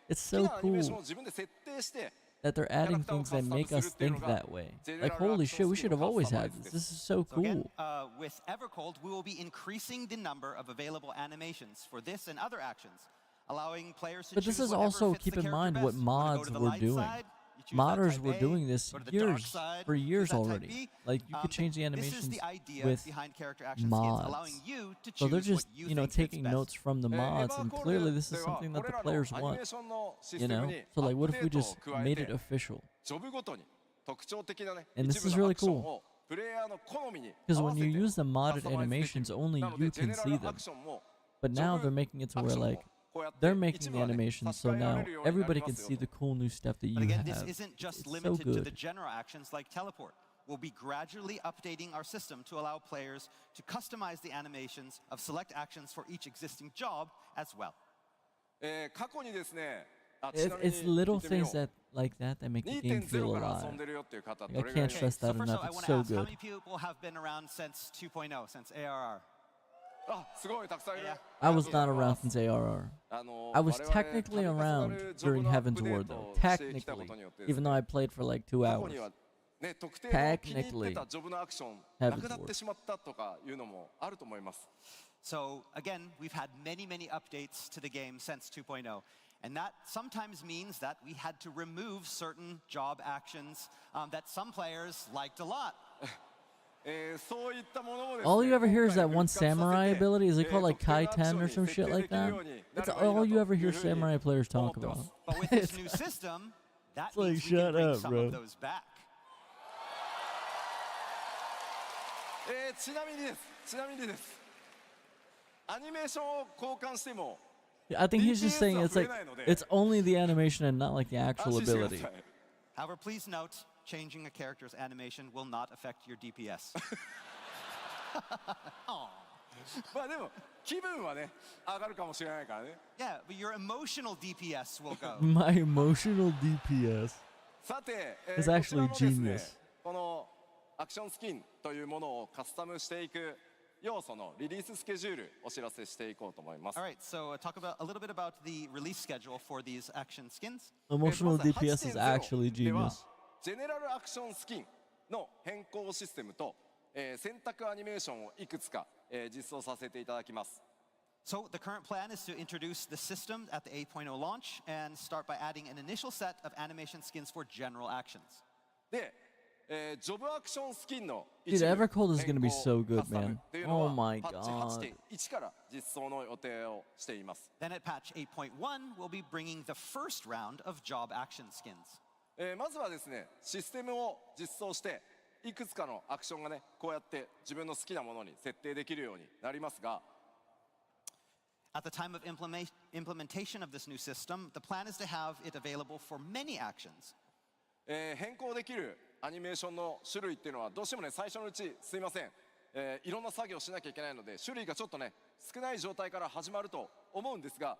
It's so cool 自分で設定して that they're adding things that make us think that way. Like, holy shit, we should have always had this. This is so So again, cool. with Evercold, we will be increasing the number of available animations for this and other actions, allowing players to But choose this is whatever also, fits the keep in character mind, best. what You wanna go mods to the were light doing. side, you choose that Modders type were A. doing this Go to the dark years, side, for you choose years that type already. B. Like, you could change the This is animations the idea with behind character action mods. skins, allowing you to So they're choose just, what you you know, think fits taking best. notes from the mods, and clearly this is something that the players want. You know? So like, what if we just made it official? ジョブごとに特徴的なね And this 一部 is の really アクション cool. をプレイヤーの好みに Because 合わ when せ you て use the カ modded スタマイズでき animations, る only なの you でジェ can ネラ see ル them. アクションも But ジョ now ブ they're making it to アク where ションも like こうやって they're making 一 the 部はね animations, 差 so し替えら now れるようになり everybody ま can すよ see the cool new stuff that you But again, this have. isn't just It's so limited to the good. general actions like teleport. We'll be gradually updating our system to allow players to customize the animations of select actions for each existing job as well. 過去にですねちなみ It's に little 聞いてみよ things that like that make the game 2.0 feel から遊 alive. んでるよっていう方 I どれぐらい can't いる stress So that first enough. of all, I It's want to so ask, how good. many people have been around since 2.0, since ARR? あすごいたくさんいる I was not around since ARR. あの I was 我々 technically 度重な around るジョブ during のアップ Heaven's デー Ward ト though. をしてきたこ Technically, とによってです even ね though I played for like 2過去 hours. にはね特定の気に入って Technically たジョブのアクション Heaven's なくなってしまったとかいうのもあると思います So again, we've had many, many updates to the game since 2.0. And that sometimes means that we had to remove certain job actions that some players liked a lot. そういったものもですね All you ever hear is that 今回 one 復活させて samurai ability. Is it called like 特定のアクショ Kai-10 ン or に some 設定 shit で like きる that? ようにな That's ればいいな all you と ever い hear うふうに samurai players 思 talk ってま about. す But with this new system, that It's like, means we can shut bring up, some bro. of those back. ちなみにですアニメーションを交換しても I think he's just saying it's like it's only the animation and not like the 安 actual 心してくだ ability. さい However, please note, changing a character's animation will not affect your DPS. まあでも気分はね上がるかもしれないからね Yeah, but your emotional DPS will go. My emotional DPS. さて、It's こちら actually のですね genius. このアクションスキンというものをカスタムしていく要素のリリーススケジュールお知らせしていこうと思います All right, so talk about a little bit about the release schedule for these action skins. Emotional まず DPS is 8.0 actually では genius. ジェネラルアクションスキンの変更システムと、選択アニメーションをいくつか、実装させていただきます So the current plan is to introduce the system at the 8.0 launch and start by adding an initial set of animation skins for general actions. で、ジョブアクションスキンの Dude, 一部 Evercold is gonna be 変 so 更 good, カスタム man. というの Oh は my パッチ god. 8.1から実装の予定をしています Then at patch 8.1, we'll be bringing the first round of job action skins. まずはですねシステムを実装していくつかのアクションがねこうやって自分の好きなものに設定できるようになりますが At the time of implementation of this new system, the plan is to have it available for many actions. 変更できるアニメーションの種類っていうのはどうしてもね最初のうちすいません、いろんな作業しなきゃいけないので種類がちょっとね少ない状態から始まると思うんですが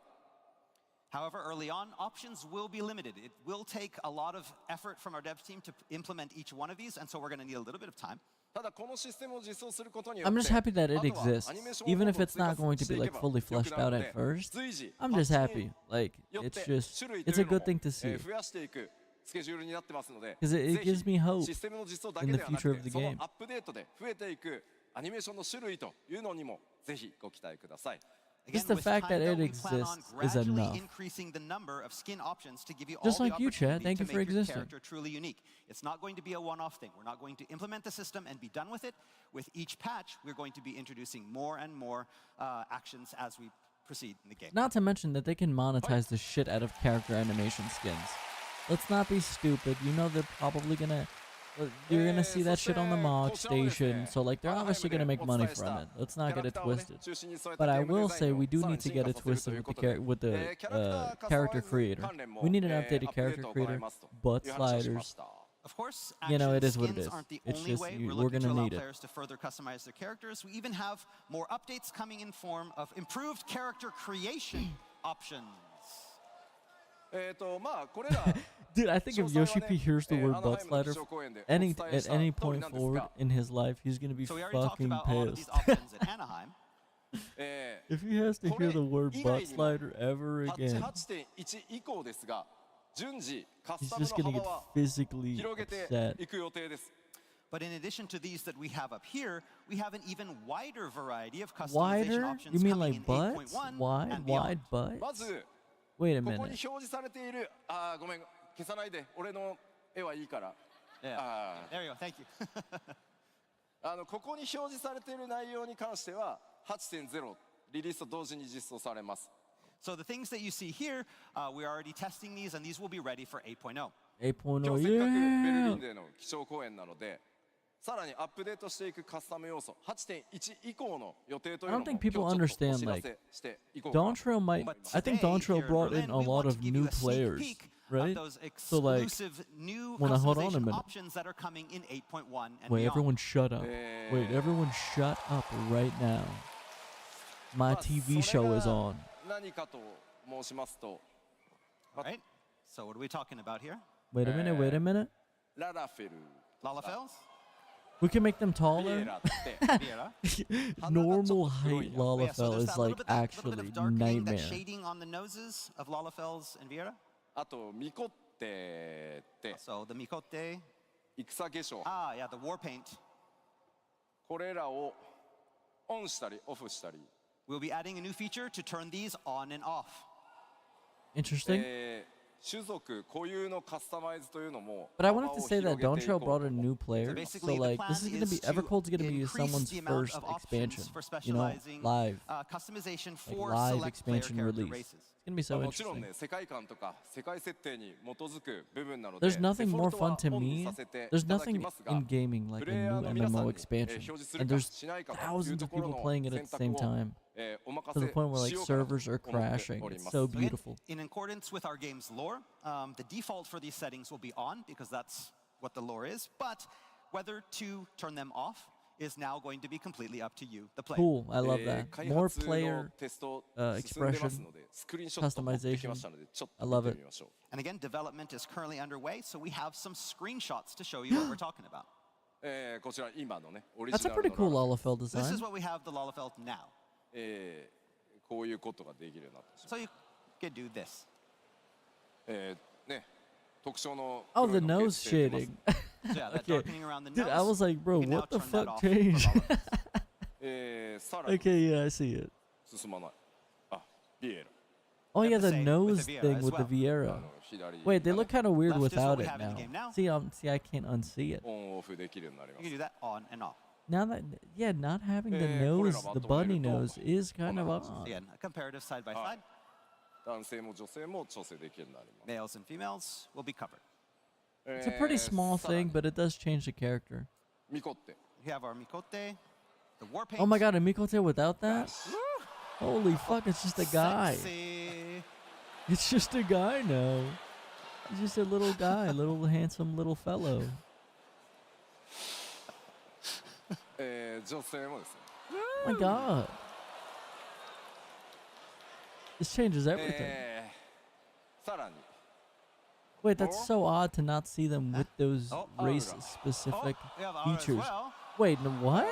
However, early on, options will be limited. It will take a lot of effort from our dev team to implement each one of these, and so we're going to need a little bit of time. ただこのシステムを実装することによって I'm just happy that it あとは exists. アニメーション Even を if it's not going to be like fully していけ fleshed ば out 良 at くなるので first. 随時 I'm パッ just チに happy. Like よっ it's て just 種類と it's い a うの good も thing to see. 増やしていくスケジュールになってますので 'Cause it ぜひ gives me hope システムの実装だ in け the ではな future く of the てその game. アップデートで増えていくアニメーションの種類というのにもぜひご期待ください Just the with fact time, that though, it we plan on exists is gradually enough. increasing the number of skin options to give you Just all like the you, Chad. opportunity Thank to you for make your existing. character truly unique. It's not going to be a one-off thing. We're not going to implement the system and be done with it. With each patch, we're going to be introducing more and more actions as we proceed in the game. Not to mention that they can monetize the shit out of character animation skins. Let's not be stupid. You know they're probably gonna... You're gonna see that shit on the mod station, so like they're obviously gonna make money from it. Let's not get it twisted. But I will say we do need to get it twisted with the character creator. We need an updated character creator, butt sliders, Of course, You know, action it is what it skins is. aren't the It's only just way we're looking to gonna allow need it. players to further customize their characters. We even have more updates coming in form of improved character creation options. まあこれら Dude, I think if 詳細は Yoshi ね P hears the えー word アナハ butt イムの slider 気象公園でお伝 any え at した any 通り point なんです forward が in his life, he's gonna be So we already talked fucking about all of these pissed. options at Anaheim. If he has to hear the word これ butt 以外にも slider ever パッチ again, 8.1 以降ですが順次カ he's スタム just の gonna 幅 get は physically 広げて upset. いく予定です。 But in addition to these that we have up here, we have an even wider variety of customization Wider? options You mean coming like in butts? 8.1 Wide, and beyond. wide ま butts? ず Wait a ここに minute. 表示されているごめん消さないで俺の絵はいいから Yeah. あ There you go. Thank you. ここに表示されている内容に関しては 8.0 リリースと同時に実装されます。 So the things that you see here, we're already testing these, and these will be ready for 8.0. 8.0, 今日せっかくベルリ yeah. ンでの基調講演なのでさらにアップデートしていくカスタム要素 8.1 以降の予定というの I も don't 今 think 日ち people ょっとお understand, 知ら like, せしていこうかな Dawntrail might. But I think today, Dawntrail here in brought in Berlin, a we lot want to of give new you a sneak players, peek right? of those So, like, exclusive new well, now, hold on a customization minute. options that are coming in 8.1 and Wait, beyond. everyone shut up. Wait, everyone shut up right now. My まあ TV それ show is が on. 何かと申しますと All right. So what are we talking about here? Wait a minute, wait a minute. ララフェル Lalafels? We can make them ビエ taller. ラって Viera? Normal height Yeah, so Lalafell there's is that like little bit actually of darkening, that nightmare. shading on the noses of Lalafels and Viera. あとミコッテって So the Mikote. 戦化粧 Ah, yeah, the war paint. これらをオンしたりオフしたり We'll be adding a new feature to turn these on and off. Interesting. 種族固有のカスタマイズというのも But I 幅 wanted を to say 広 that げてい Dawntrail こう brought と in new players. So basically, the like plan this is gonna be is to Evercold's gonna be increase someone's the amount first of options expansion. for You know, specializing, live. Customization Like for live select player expansion character release. races. It's gonna be so もちろん interesting. ね世界観とか世界設定に基づく部分なので There's nothing デフォ more ルトは fun to オンに me. させて There's いただき nothing ますが in gaming like プ a レイヤー new の皆さん MMO に expansion. 表示する And か there's しないかという thousands と of ころ people の playing it 選 at the 択 same を time お任 to the せ point where し like ようかなと servers are 思って crashing. おり It's ます so So again, beautiful. in accordance with our game's lore, the default for these settings will be on because that's what the lore is. But whether to turn them off is now going to be completely up to you, the player. Cool. I love that. 開 More 発の player. テスト進んでます expression, のでスクリーンショット持ってきましたのでちょっ I と love 見 it. てみましょう And again, development is currently underway, so we have some screenshots to show you what we're talking about. こちら今のねオリジ That's ナ a ル pretty の cool ララフェ Lalafell This is design. what we have the Lalafeld now. こういうことができるようになってしま So you could do this. うね特徴の Oh, 黒い the の nose 消えてます shading. So yeah, that Okay. darkening around the Dude, nose. I was like, bro, you can now what the turn that fuck off for changed? Lalafeld. さらに Okay, yeah, I see it. 進まないあビエラ Oh Yep, yeah, the the same with nose the Viera thing as with the well. Viera. 左 Wait, they look kind of weird Left is what without we it have in the game now. now. See, I can't unsee it. オンオフできるようになりま You す can do that on and off. Now that, yeah, not having the これら nose, は the 後で bunny 見ると nose is kind of こんな感じ odd. Again, a comparative side by は side. い男性も女性も調整できるようになります Males and females will be covered. It's a pretty small さらに thing, but it does change the character. ミコって We have our Mikote, the war paint. Oh my god, a Mikote without that? Holy fuck, it's just a guy. Sexy. It's just a guy now. He's just a little guy, little handsome little fellow. 女性もですね Oh my god. This changes everything. さらに Wait, that's so odd to not see them with those Oh, race-specific Oh, we have ours as features. well. Wait, what?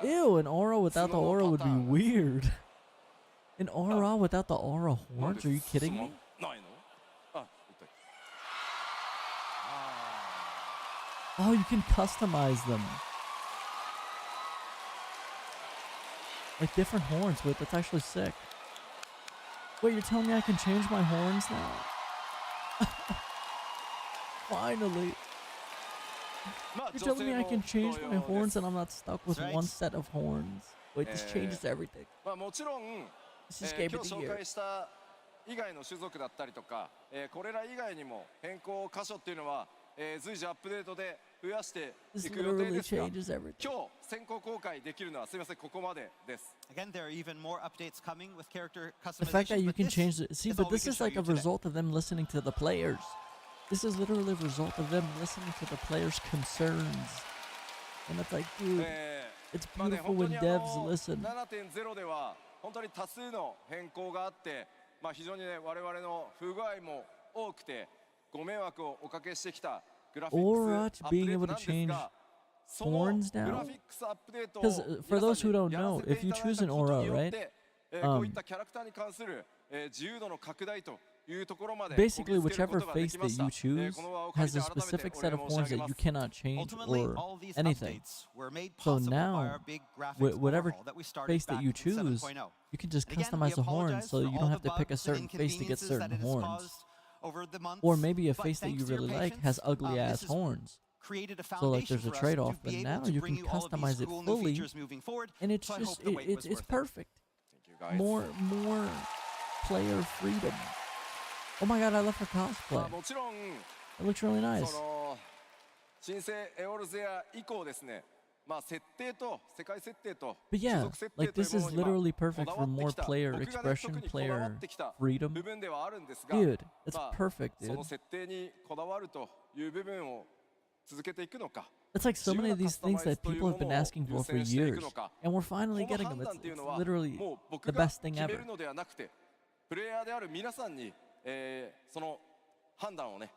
Ew, an aura without the aura would be weird. An aura without the aura なんで horns? Are you kidding 進ま me? ないのあ痛い Oh, you can customize them. Like different horns. Wait, that's actually sick. Wait, you're telling me I can change my horns now? Finally. まあ You're 女 telling me 性 I も can change 同 my 様 horns です and I'm not stuck with That's right. one set of horns. Wait, this changes everything. まあもちろん This is 今 game 日 of the 紹 year. 介した以外の種族だったりとかこれら以外にも変更箇所っていうのは随時アップデートで増やしてい This く予定 literally ですが changes everything. 今日先行公開できるのはすみませんここまでです Again, there are even more updates coming with character The fact that customization. you but can this change it. See, is but all we this can is show like you a today. result of them listening to the players. This is literally a result of them listening to the players' concerns. And it's like, dude, it's まあね、 beautiful 本当 when に devs listen. 7.0 では本当に多数の変更があって、まあ非常にね我々の不具合も多くてご迷惑をおかけしてきたグラフィックスアップデ being ー able ト to なんです change が、そのグ horns ラ now. フィックスアップデートを Because for 皆 those さ who ん don't にやら know, せて if い you ただ choose いた an こと aura, によっ right? て、こういったキャラクターに関する自由度の拡大というところまで Basically, こぎつけるこ whichever とがで face きま that した you choose この場を借 has り a て改めて specific お set 礼 of 申し上 horns げ that ま you す cannot change Ultimately, or all these anything. updates were made So possible by now, our big graphics whatever overhaul that we started face that back you in choose, 7.0. you can just Again, we customize the horns apologize so for you all don't the have to pick a bugs and certain face to get inconveniences certain that it has horns. caused over the months, Or maybe a but face that thanks you to your really like patience, has ugly this ass has horns. created a So like foundation there's a for us trade-off, to but be able now to you bring can you all of these customize it cool new fully, features moving forward. and it's So I just hope the wait was it's worth it. perfect. Thank you guys. More player freedom. Oh my god, I love her まあ cosplay. もちろん It looks really そ nice. の新生エオルゼア以降ですね、まあ設定と世界設定と But 種 yeah, 族設定 like という this もの is にまあ literally こ perfect だ for わって more きた player 僕がね expression, 特にこだわ player ってきた freedom. 部分ではあるんですが、 Dude, it's まあ perfect, そ dude. の設定にこだわるという部分を続けていくのか、 It's like so 自 many 由 of な these カスタマ things イズ that という people も have been のを asking 優 for 先してい years. くのか、 And we're こ finally の getting 判 them. 断という It's のは literally もう僕 the が best thing 決め ever. るのではなくて、プレイヤーである皆さんに、その判断をね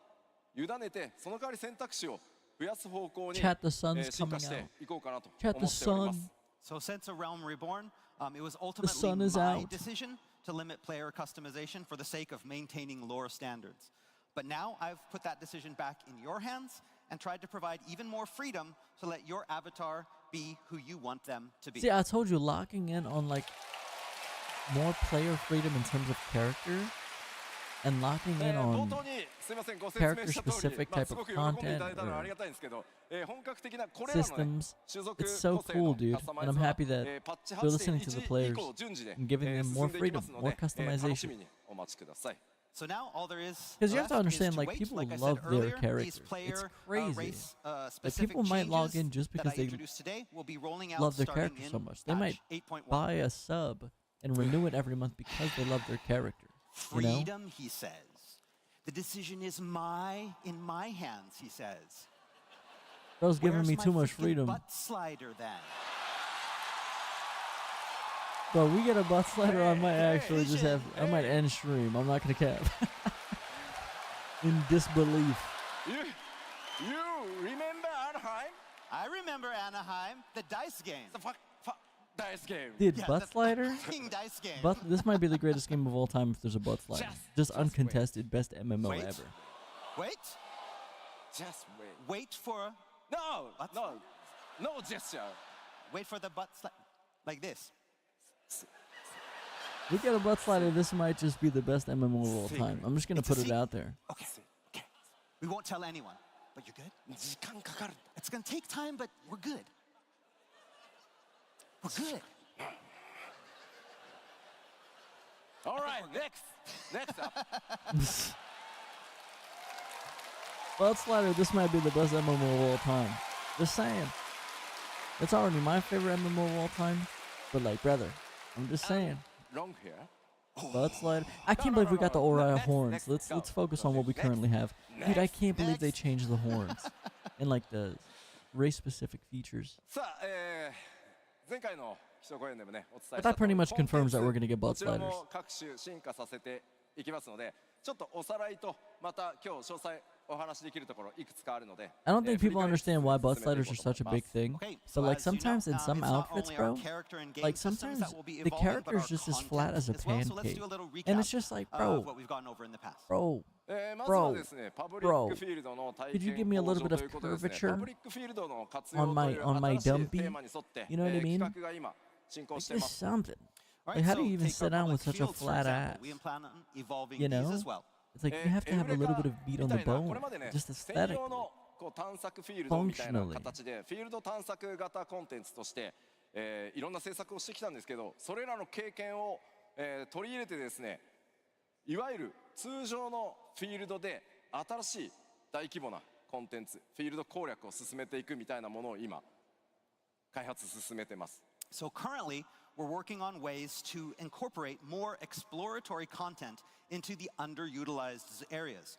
委ねて、その代わり選択肢を増やす方向に Chat, the sun's 進化 coming し out. ていこうかなと Chat, 思 the っておりま sun. す。 So since A Realm Reborn, it was sun ultimately is my out. decision to limit player customization for the sake of maintaining lore standards. But now I've put that decision back in your hands and tried to provide even more freedom to let your avatar be who you want them to be. See, I told you, locking in on like more player freedom in terms of character and locking in 冒 on 頭にすみませんご説明した通り、 character-specific まあ type す of ごく喜んでいただい content たのはあ or りがたいんですけど、本格的なこれらの、ね、 systems. 種族 It's so 個性 cool, の dude. カスタマイ And ズ I'm は、 happy that パッチ they're listening to the 8.1 以 players 降順次で、 and giving them 進 more んでいきます freedom, の more で、楽し customization. みにお待ちください。 So now all there is 'Cause you have to left is understand, to like, wait. people Like I love said their earlier, characters. these It's player crazy. race Like, specific people might log changes in just that because I they introduced today will be rolling out love their starting character in so much. They might patch 8.1. buy a sub and renew it every month because they love their character. You know? Freedom, he says. The decision is in my hands, he says. Bro's giving Where's me my too much freaking freedom. butt slider then? Bro, we get a butt slider, I might actually just Vision, have, I might end stream. I'm not gonna cap. In disbelief. You remember Anaheim? I remember Anaheim, the dice game. The fuck dice game. Dude, Yeah, butt the slider? fucking dice game. This might be the greatest game of all time if there's a butt slider. Just wait. uncontested, best MMO Wait. ever. Wait, Just wait. wait for No gesture. the butt slide. Like this. We get a butt slider, this might just be the best MMO of all time. I'm just gonna It's a put it secret. out there. Okay. We won't tell anyone, but you're good? 時間かかる。 It's gonna take time, but we're good. We're good. All right, next up. Butt slider, this might be the best MMO of all time. Just saying. It's already my favorite MMO of all time. But like, brother, I'm just saying. Long hair. Butt slider. I can't believe we got the Orion horns. Let's focus on what we currently have. Dude, I can't believe they changed the horns. And like the race-specific features. さあ、前回の基礎講演でもねお伝えした But that pretty much コンテン confirms ツ that we're gonna get こ butt ちら sliders. も各種進化させていきますので、ちょっとおさらいとまた今日詳細お話しできるところいくつかあるので、 I don't think 振り people 返りつつ understand why butt 進めてい sliders こ are うと such 思 a い big ます。 thing. Okay, But so like as you know, sometimes in some it's not outfits, only our bro, character and game like systems sometimes that will be the evolving, but character's our just as flat content as a as well. So let's pancake. do a little And recap it's just like, of bro, what we've gone over in the past. bro, まずはですね、パブリックフィールドの体 could you 験 give me a 向 little 上 bit と of いうことですね。 curvature パブリックフィールドの活用 on と my いう on my 新しい dumpy? テーマに沿って You know what I mean? 企画が今進行してい It's ま just す。 something. All Like, how do so you even take our sit down with public such a fields, for flat example. ass? We plan on evolving You these know? as well. It's like you have to have a little bit of meat on the みたいなこ bone, れまでね、 just 専 aesthetically. 用のこう探索フィールドみたいな形でフィールド探索型コンテンツとして、いろんな制作をしてきたんですけど、それらの経験を、取り入れてですね、いわゆる通常のフィールドで新しい大規模なコンテンツ、フィールド攻略を進めていくみたいなものを今開発進めてます。 So currently, we're working on ways to incorporate more exploratory content into the underutilized areas.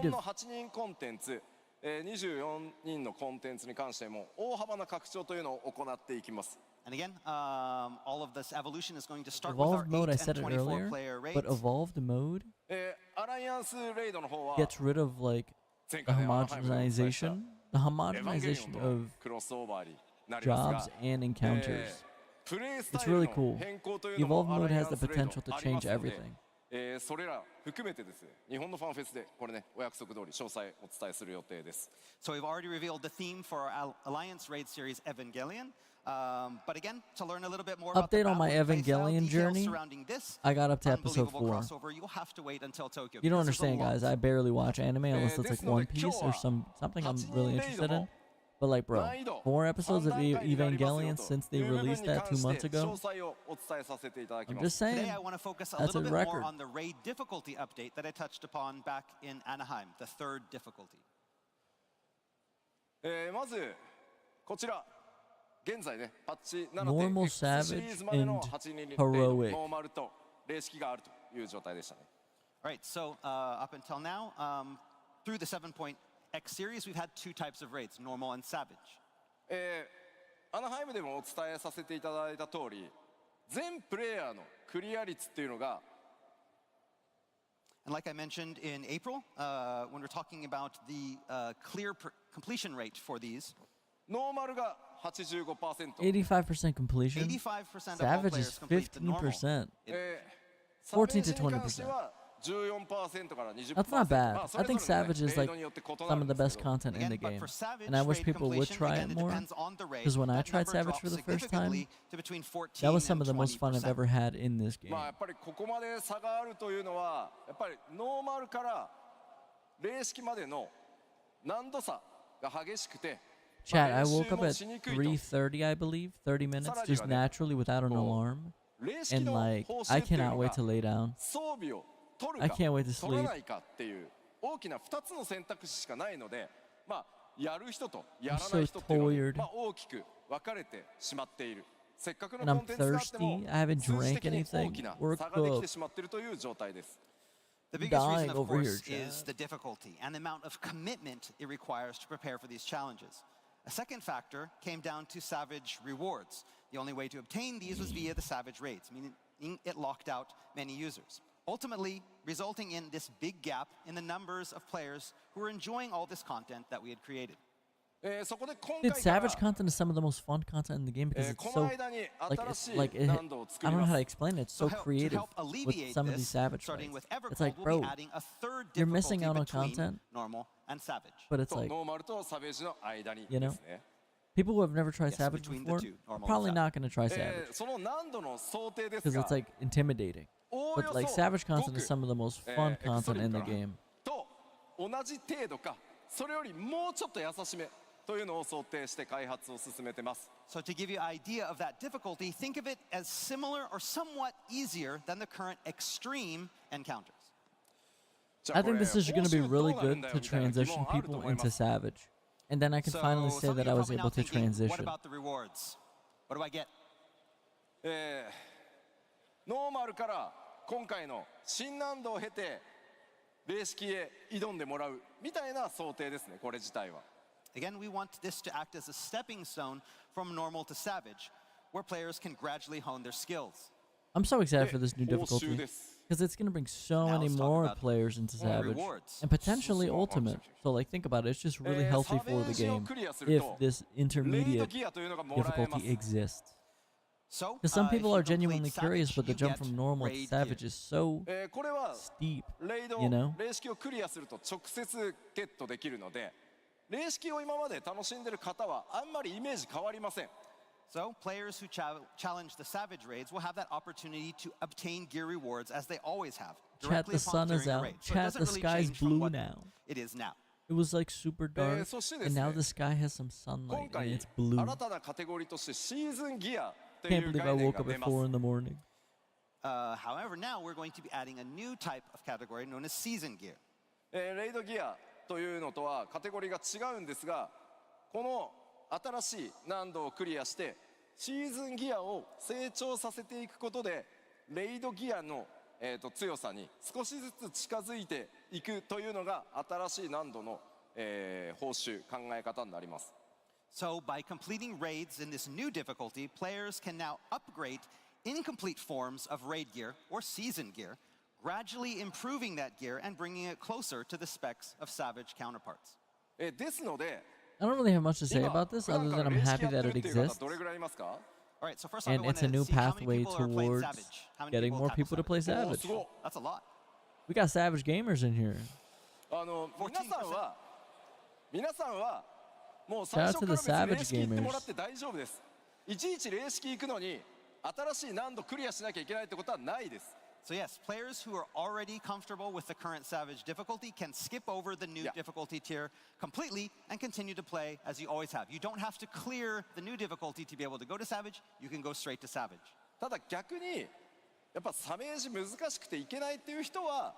creative. の8人コンテンツ、24人のコンテンツに関しても大幅な拡張というのを行っていきます。And again, all of this evolution is going to start with our Evolved mode, I 8 said and it earlier, 24-player raids. but evolved mode アライアンスレイドの方は gets rid of like 前 the 回ねアナハイムでお伝えした homogenization, the エヴァンゲリオ homogenization ン of とクロスオーバーになります jobs が and encounters. プレイス It's タイル really の cool. 変更というのも Evolved ア mode ライア has ン the スレイド potential to ありま change すの everything. で、それら含めてですね、日本のファンフェスでこれね、お約束通り詳細お伝えする予定です。So we've already revealed the theme for our Alliance Raid series Evangelion. But again, to learn a little bit more about the Update on my battle and playstyle Evangelion details journey. surrounding this I got up to episode unbelievable 4. crossover, you'll have to wait until Tokyo. You don't because there's a understand, lot. guys. I barely watch anime unless it's like ですので、 One Piece or 今日は something I'm 8 really 人レイド interested の in. But like, bro, 難易度 4 episodes of 3段階になりますよ Evangelion と since い they う部分 released に that 関 2して months 詳 ago. 細をお伝えさせていただき I'm ま just す。 saying. Today I want to focus a That's little a bit more record. on the raid difficulty update that I touched upon back in Anaheim, the 3rd difficulty. まずこちら現在ねパッチ Normal, 7.x シリーズまでの8人レイド heroic. ノーマルと霊式があるという状態でしたね。All right, so up until now, through the 7.x series, we've had 2 types of raids, normal and savage. アナハイムでもお伝えさせていただいた通り、全プレイヤーのクリア率っていうのが And like I mentioned in April, when we're talking about the clear completion rate for these, ノーマルが 85%、 85% completion. 85% of all Savage players is complete the normal. 15%. サベー14ジ to に関しては 14% から 20%。 That's not bad. まあそ I れぞれ think のね Savage is レイ like ドによって異な some る of ん the です best けど content in Again, the but game. for savage And I wish raid people would completion, try again, it it more. depends on the raid, 'Cause when I that tried number Savage drops for the first time, significantly to between 14 That was some and of the most fun I've 20%. ever had in this game. まあやっぱりここまで差があるというのはやっぱりノーマルから霊式までの難度差が激しくて Chat, I woke up at 3:30, I believe, 30 minutes, just naturally without an alarm. 霊式 And の like, 報 I 酬っていう cannot の wait が to lay down. 装備を取る I か can't wait to 取ら sleep. ないかっていう大きな2つの選択肢しかないので、まあやる人とやらない人っていうの I'm に so tired. まあ大きく分かれてしまっている。せっかくの And コ I'm ンテンツがあっても thirsty. I haven't 数字 drank 的に anything. 大きな We're 差ができて cooked. しまっているという状態です。 The biggest reason, Dying of over here, course, is Chad. the difficulty and the amount of commitment it requires to prepare for these challenges. A second factor came down to Savage rewards. The only way to obtain these was via the Savage raids, meaning it locked out many users, ultimately resulting in this big gap in the numbers of players who were enjoying all this content that we had created. そこで今 Dude, 回から Savage content is some of the most fun content in the game because it's こ so の間に like 新 it's し like い it, 難度を作 I り don't know ま how to す。 explain it. It's So so to creative help with alleviate some of these this, Savage starting fights. with Evercold, It's like, we'll bro, be adding a third you're missing difficulty out on between content, normal and Savage. but it's と like ノーマルとサベージの間に You で know? すね。 people who have never tried Yes, Savage between the before two, are normal and probably Savage. not going to try Savage その難度の想定です because が it's like intimidating. おお But よ like そ Savage ご content く is some of the most fun content in the エクストリームか game. と同じ程度かそれよりもうちょっと優しめというのを想定して開発を進めてます。 So to give you an idea of that difficulty, think of it as similar or somewhat easier than the current extreme encounters. じゃあ I これ think this is going to be 報酬どう really なる good んだよ to みたいな疑 transition 問あると people 思いま into す。 Savage. And then I can So finally say some of that you I are was probably now able to thinking, what transition. about the rewards? What do I get? ノーマルから今回の新難度を経て霊式へ挑んでもらうみたいな想定ですね、これ自体は。 Again, we want this to act as a stepping stone from normal to savage, where players can gradually hone their skills. I'm so excited for this new 報酬 difficulty です。 because it's going to bring so Now many let's talk more about players into Savage rewards. and potentially So- Ultimate. So like think about it, it's just really healthy for the サベージを game クリアする if と this レイド intermediate ギアというのがもらえます。 difficulty exists. So, Because some if people you are complete genuinely curious, Savage, but the you jump get from normal to raid Savage gear. is so これは steep. レイド、 You know? 霊式をクリアすると直接ゲットできるので、霊式を今まで楽しんでる方はあんまりイメージ変わりません。 So, players who challenge the Savage raids will have that opportunity to obtain gear rewards as they always have. Chat, directly the upon sun is clearing a out. raid. So it Chat, doesn't the really sky's change from blue what now. it is now. It was like super dark, そしてで and す now ね、 the sky has some 今 sunlight and 回 it's blue. 新たなカテゴリーとしてシーズンギアとい Can't う believe I 概念 woke が up 出 at ます。 4 in the morning. However, now we're going to be adding a new type of category known as season gear. レイドギアというのとはカテゴリーが違うんですが、この新しい難度をクリアしてシーズンギアを成長させていくことでレイドギアの、強さに少しずつ近づいていくというのが新しい難度の、報酬考え方になります。So by completing raids in this new difficulty, players can now upgrade incomplete forms of raid gear or season gear, gradually improving that gear and bringing it closer to the specs of Savage counterparts. ですので I don't really have much to say 今 about this 普段 other から than I'm 練習 happy やって that る it っていう方 exists. どれぐらいいますか？ All right, so first off, I And want it's a to new see how many pathway people are playing towards Savage. How many getting people more tackle people to play おー Savage. すごい That's a lot. We got Savage gamers in here. 皆さんはもう Shout 最 out 初 to から the 別に Savage 霊式行ってもら gamers. って大丈夫です。いちいち霊式行くのに新しい難度クリアしなきゃいけないってことはないです。 So yes, players who are already comfortable with the current Savage difficulty can skip over the new Yeah. difficulty tier completely and continue to play as you always have. You don't have to clear the new difficulty to be able to go to Savage. You can go straight to Savage. ただ逆にやっぱサメージ難しくていけないっていう人は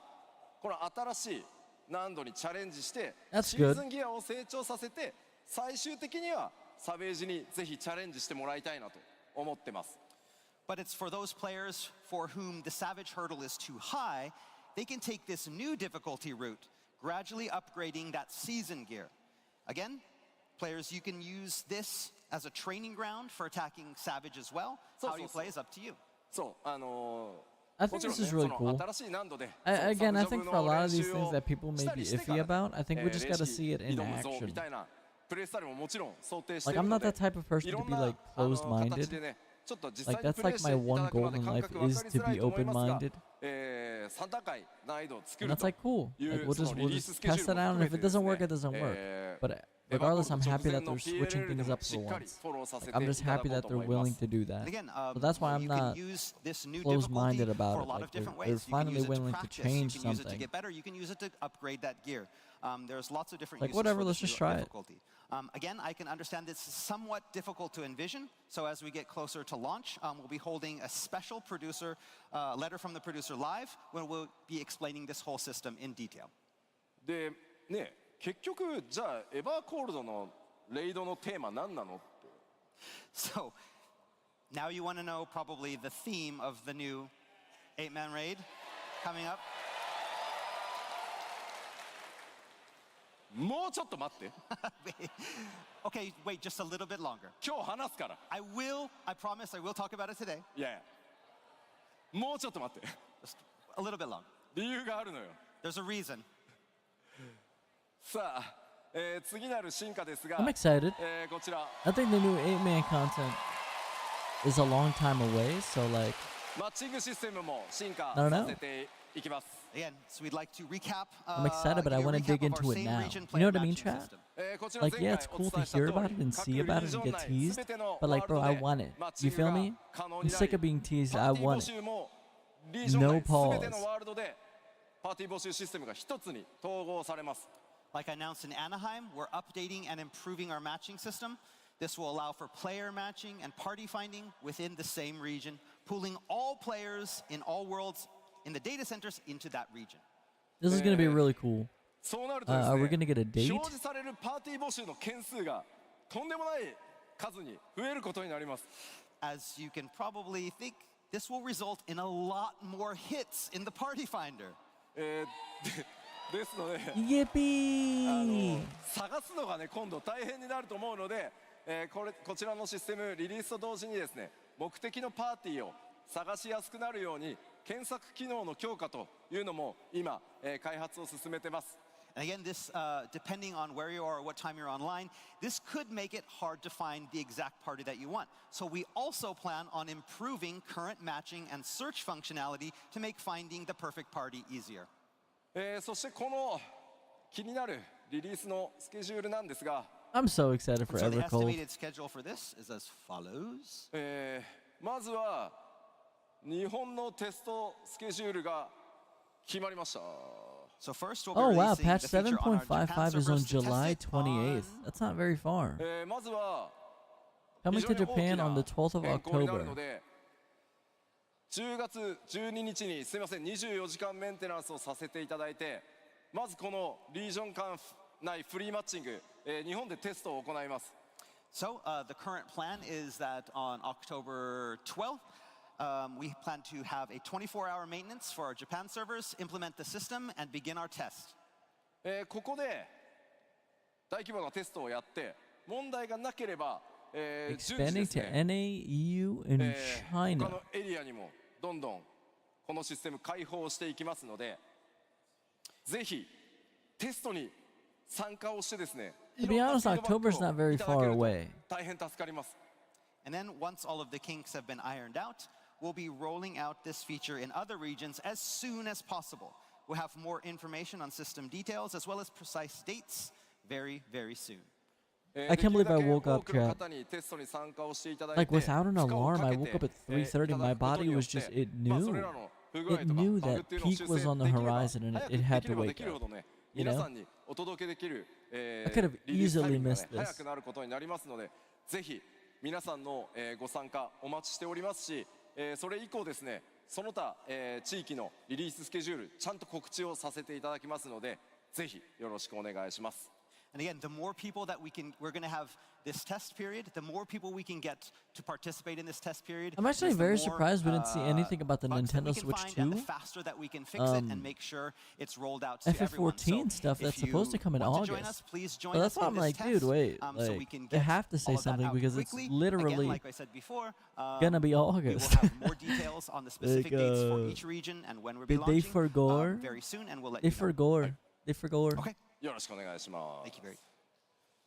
この新しい難度にチャレンジして That's シ good. ーズンギアを成長させて最終的にはサメージにぜひチャレンジしてもらいたいなと思ってます。 But it's for those players for whom the Savage hurdle is too high, they can take this new difficulty route, gradually upgrading that season gear. Again, players, you can use this as a training ground for attacking Savage as well. How you play is up to you. そう、I も think ちろん this ね、is そ really の cool. 新しい難度で Again, I サブ think ジョ for a ブ lot の of 練 these 習 things を that people し may た be りしてか iffy らね about, I think we just 霊 gotta 式 see it in 挑むぞ action. みたいなプレイスタイルももちろん想定して Like, い I'm るの not で that type of person いろ to ん be な like 形 closed-minded. でねちょっと実 Like, 際に that's プレイ like して my いた one だくま goal で in 感 life 覚分 is かり to づらい be と思いますが open-minded. 3段階難易度を作 And る that's と like cool. い Like, う we'll そ just の we'll リリース just スケジュ test ール it も out, and 含 if め it てです doesn't work, ね it doesn't work. But エヴァ regardless, コ I'm ード happy 直 that 前の they're switching PLL で things も up し for っかり once. フォローさせて I'm い just ただ happy こう that と they're 思いま willing す to do that. And again, So that's why I'm you not can use this new closed-minded difficulty about for a it. lot Like, of different they're ways. You can finally use it to willing to practice. change You can use it to something. get better. You can use it to upgrade that gear. There's lots of different Like, uses whatever, for let's this just new try it. difficulty. Again, I can understand this is somewhat difficult to envision. So as we get closer to launch, we'll be holding a special producer letter from the producer live when we'll be explaining this whole system in detail. でね結局じゃあエヴァーコールドのレイドのテーマ何なのって So now you want to know probably the theme of the new 8-man raid coming up. もうちょっと待って Okay, wait just a little bit longer. 今日話すから I promise I will talk about it today. いやいやもうちょっと待って Just a little bit longer. 理由があるのよ There's a reason. さあ、次なる進化ですが I'm excited. こちら I think the new 8-man content is a long time away, so like, マッチングシステムも進化 I don't know. させていきます Again, so we'd like to recap. I'm excited, but I give you a want to recap dig of our into it same now. region You know player what I mean, matching chat? system. こちら Like, 前 yeah, 回 it's お cool 伝 to えした hear 通 about り it and 各 see リ about ー it ジ and ョン get 内 teased, 全ての but ワ like, ール bro, ド I で want it. マッチ You ング feel が me? 可能 I'm にな sick り of being teased. パ I ーティー want 募 it. 集もリージョン No 内 pause. 全てのワールドでパーティー募集システムが一つに統合されます Like I announced in Anaheim, we're updating and improving our matching system. This will allow for player matching and party finding within the same region, pooling all players in all worlds in the data centers into that region. This is gonna be really cool. そうなるとです Are we ね gonna get a date? 表示されるパーティー募集の件数がとんでもない数に増えることになります As you can probably think, this will result in a lot more hits in the party finder. ですので Yippee! 探すのがね今度大変になると思うので、こちらのシステムリリースと同時にですね目的のパーティーを探しやすくなるように検索機能の強化というのも今、開発を進めてます And again, this, depending on where you are or what time you're online, this could make it hard to find the exact party that you want. So we also plan on improving current matching and search functionality to make finding the perfect party easier. そしてこの気になるリリースのスケジュールなんですが、 I'm so excited for So the Evercold. estimated schedule for this is as follows. まずは日本のテストスケジュールが決まりました So first, we'll be Oh wow, releasing patch the feature on our Japan 7.55 is on servers to test July it 28th. on- That's not very far. まずは Coming 非 to 常に大き Japan な on the 12th of 変更になる October. ので10月12日にすみません24時間メンテナンスをさせていただいてまずこのリージョン間内フリーマッチング、日本でテストを行います So the current plan is that on October 12th, we plan to have a 24-hour maintenance for our Japan servers, implement the system, and begin our test. ここで大規模なテストをやって問題がなければ、順次 Expanding です to ね、 NA, EU, and 他 China. のエリアにもどんどんこのシステム開放していきますので、ぜひテストに参加をしてですね、 To be honest, October's not very far away. 大変助かります。 And then once all of the kinks have been ironed out, we'll be rolling out this feature in other regions as soon as possible. We'll have more information on system details as well as precise dates very, very soon. I can't believe I woke up, chat. Like Like without an alarm, I woke up at 3:30. My body was just, it knew that peak was on the horizon and it had to wake up. You know? I could have easily missed this. 早くなることになりますので、ぜひ皆さんのご参加お待ちしておりますし、それ以降ですね、その他地域のリリーススケジュールちゃんと告知をさせていただきますので、ぜひよろしくお願いします。 And again, the more people that we're going to have this test period, the more people we can get to participate in this test period. I'm actually the very more, surprised we didn't see anything about the bugs that we Nintendo can Switch find, and the 2. faster that we can fix it and make sure it's rolled out to everyone. FF14 So stuff that's if you supposed to come in want to join August. us, please join But that's us why in I'm this like, dude, test, wait, so we like, can they get have to say all of that something out because it's quickly. literally Again, like I said before, gonna be we will August. have more details on the specific dates for each region and when we'll be Did they launching forgore? very soon, and we'll let They you know. forgore. They forgore. Okay, よろしくお願いします。 thank you very.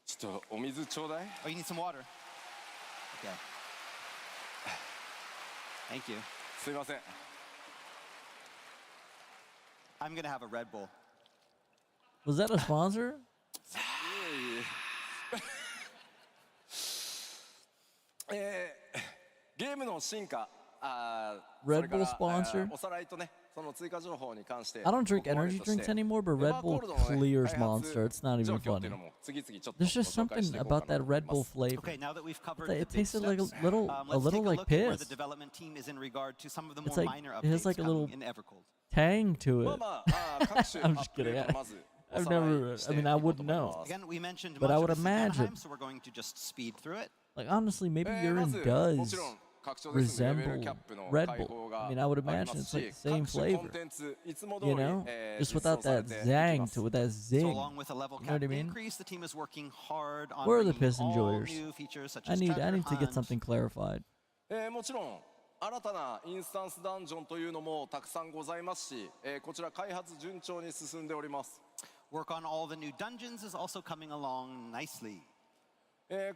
ちょっとお水ちょうだい。 Oh, you need some water. Okay. Thank you. すいません。 I'm gonna have a Red Bull. Was that a sponsor? ゲームの進化、Red Bull sponsor? おさらいとね、その追加情報に関して。 I don't drink energy drinks anymore, but Red Bull clears Monster. It's not even funny. There's just something about that Red Bull flavor. Okay, now that we've covered It the big tasted like a steps, little let's take a like look at where piss. the development team is in regard to some of the It's more like- minor it has updates like a coming little- in Evercold. Tang to まあ it. まあ、各種 I'm just kidding. アップデートまず I've おさらい never. し I て mean, I いこう wouldn't と思い know. ます。 Again, we mentioned But much I of would this in Anaheim, imagine. so we're going to just speed through it. Like honestly, maybe ま urine ずも does ちろん拡張ですのでレベル resemble キャップの Red 開 Bull. 放が I あり mean, I would ま imagine す it's like し、 the same 各種コン flavor. テンツいつも通 You り know, 実 just 装 without され that ていき zang ます to with that So zing. along with a level You know what cap I mean? increase, the team is working hard on Where are the bringing piss all enjoyers? new features such I as need treasure to get hunt, something clarified. もちろん新たなインスタンスダンジョンというのもたくさんございますし、こちら開発順調に進んでおります。 work on all the new dungeons is also coming along nicely.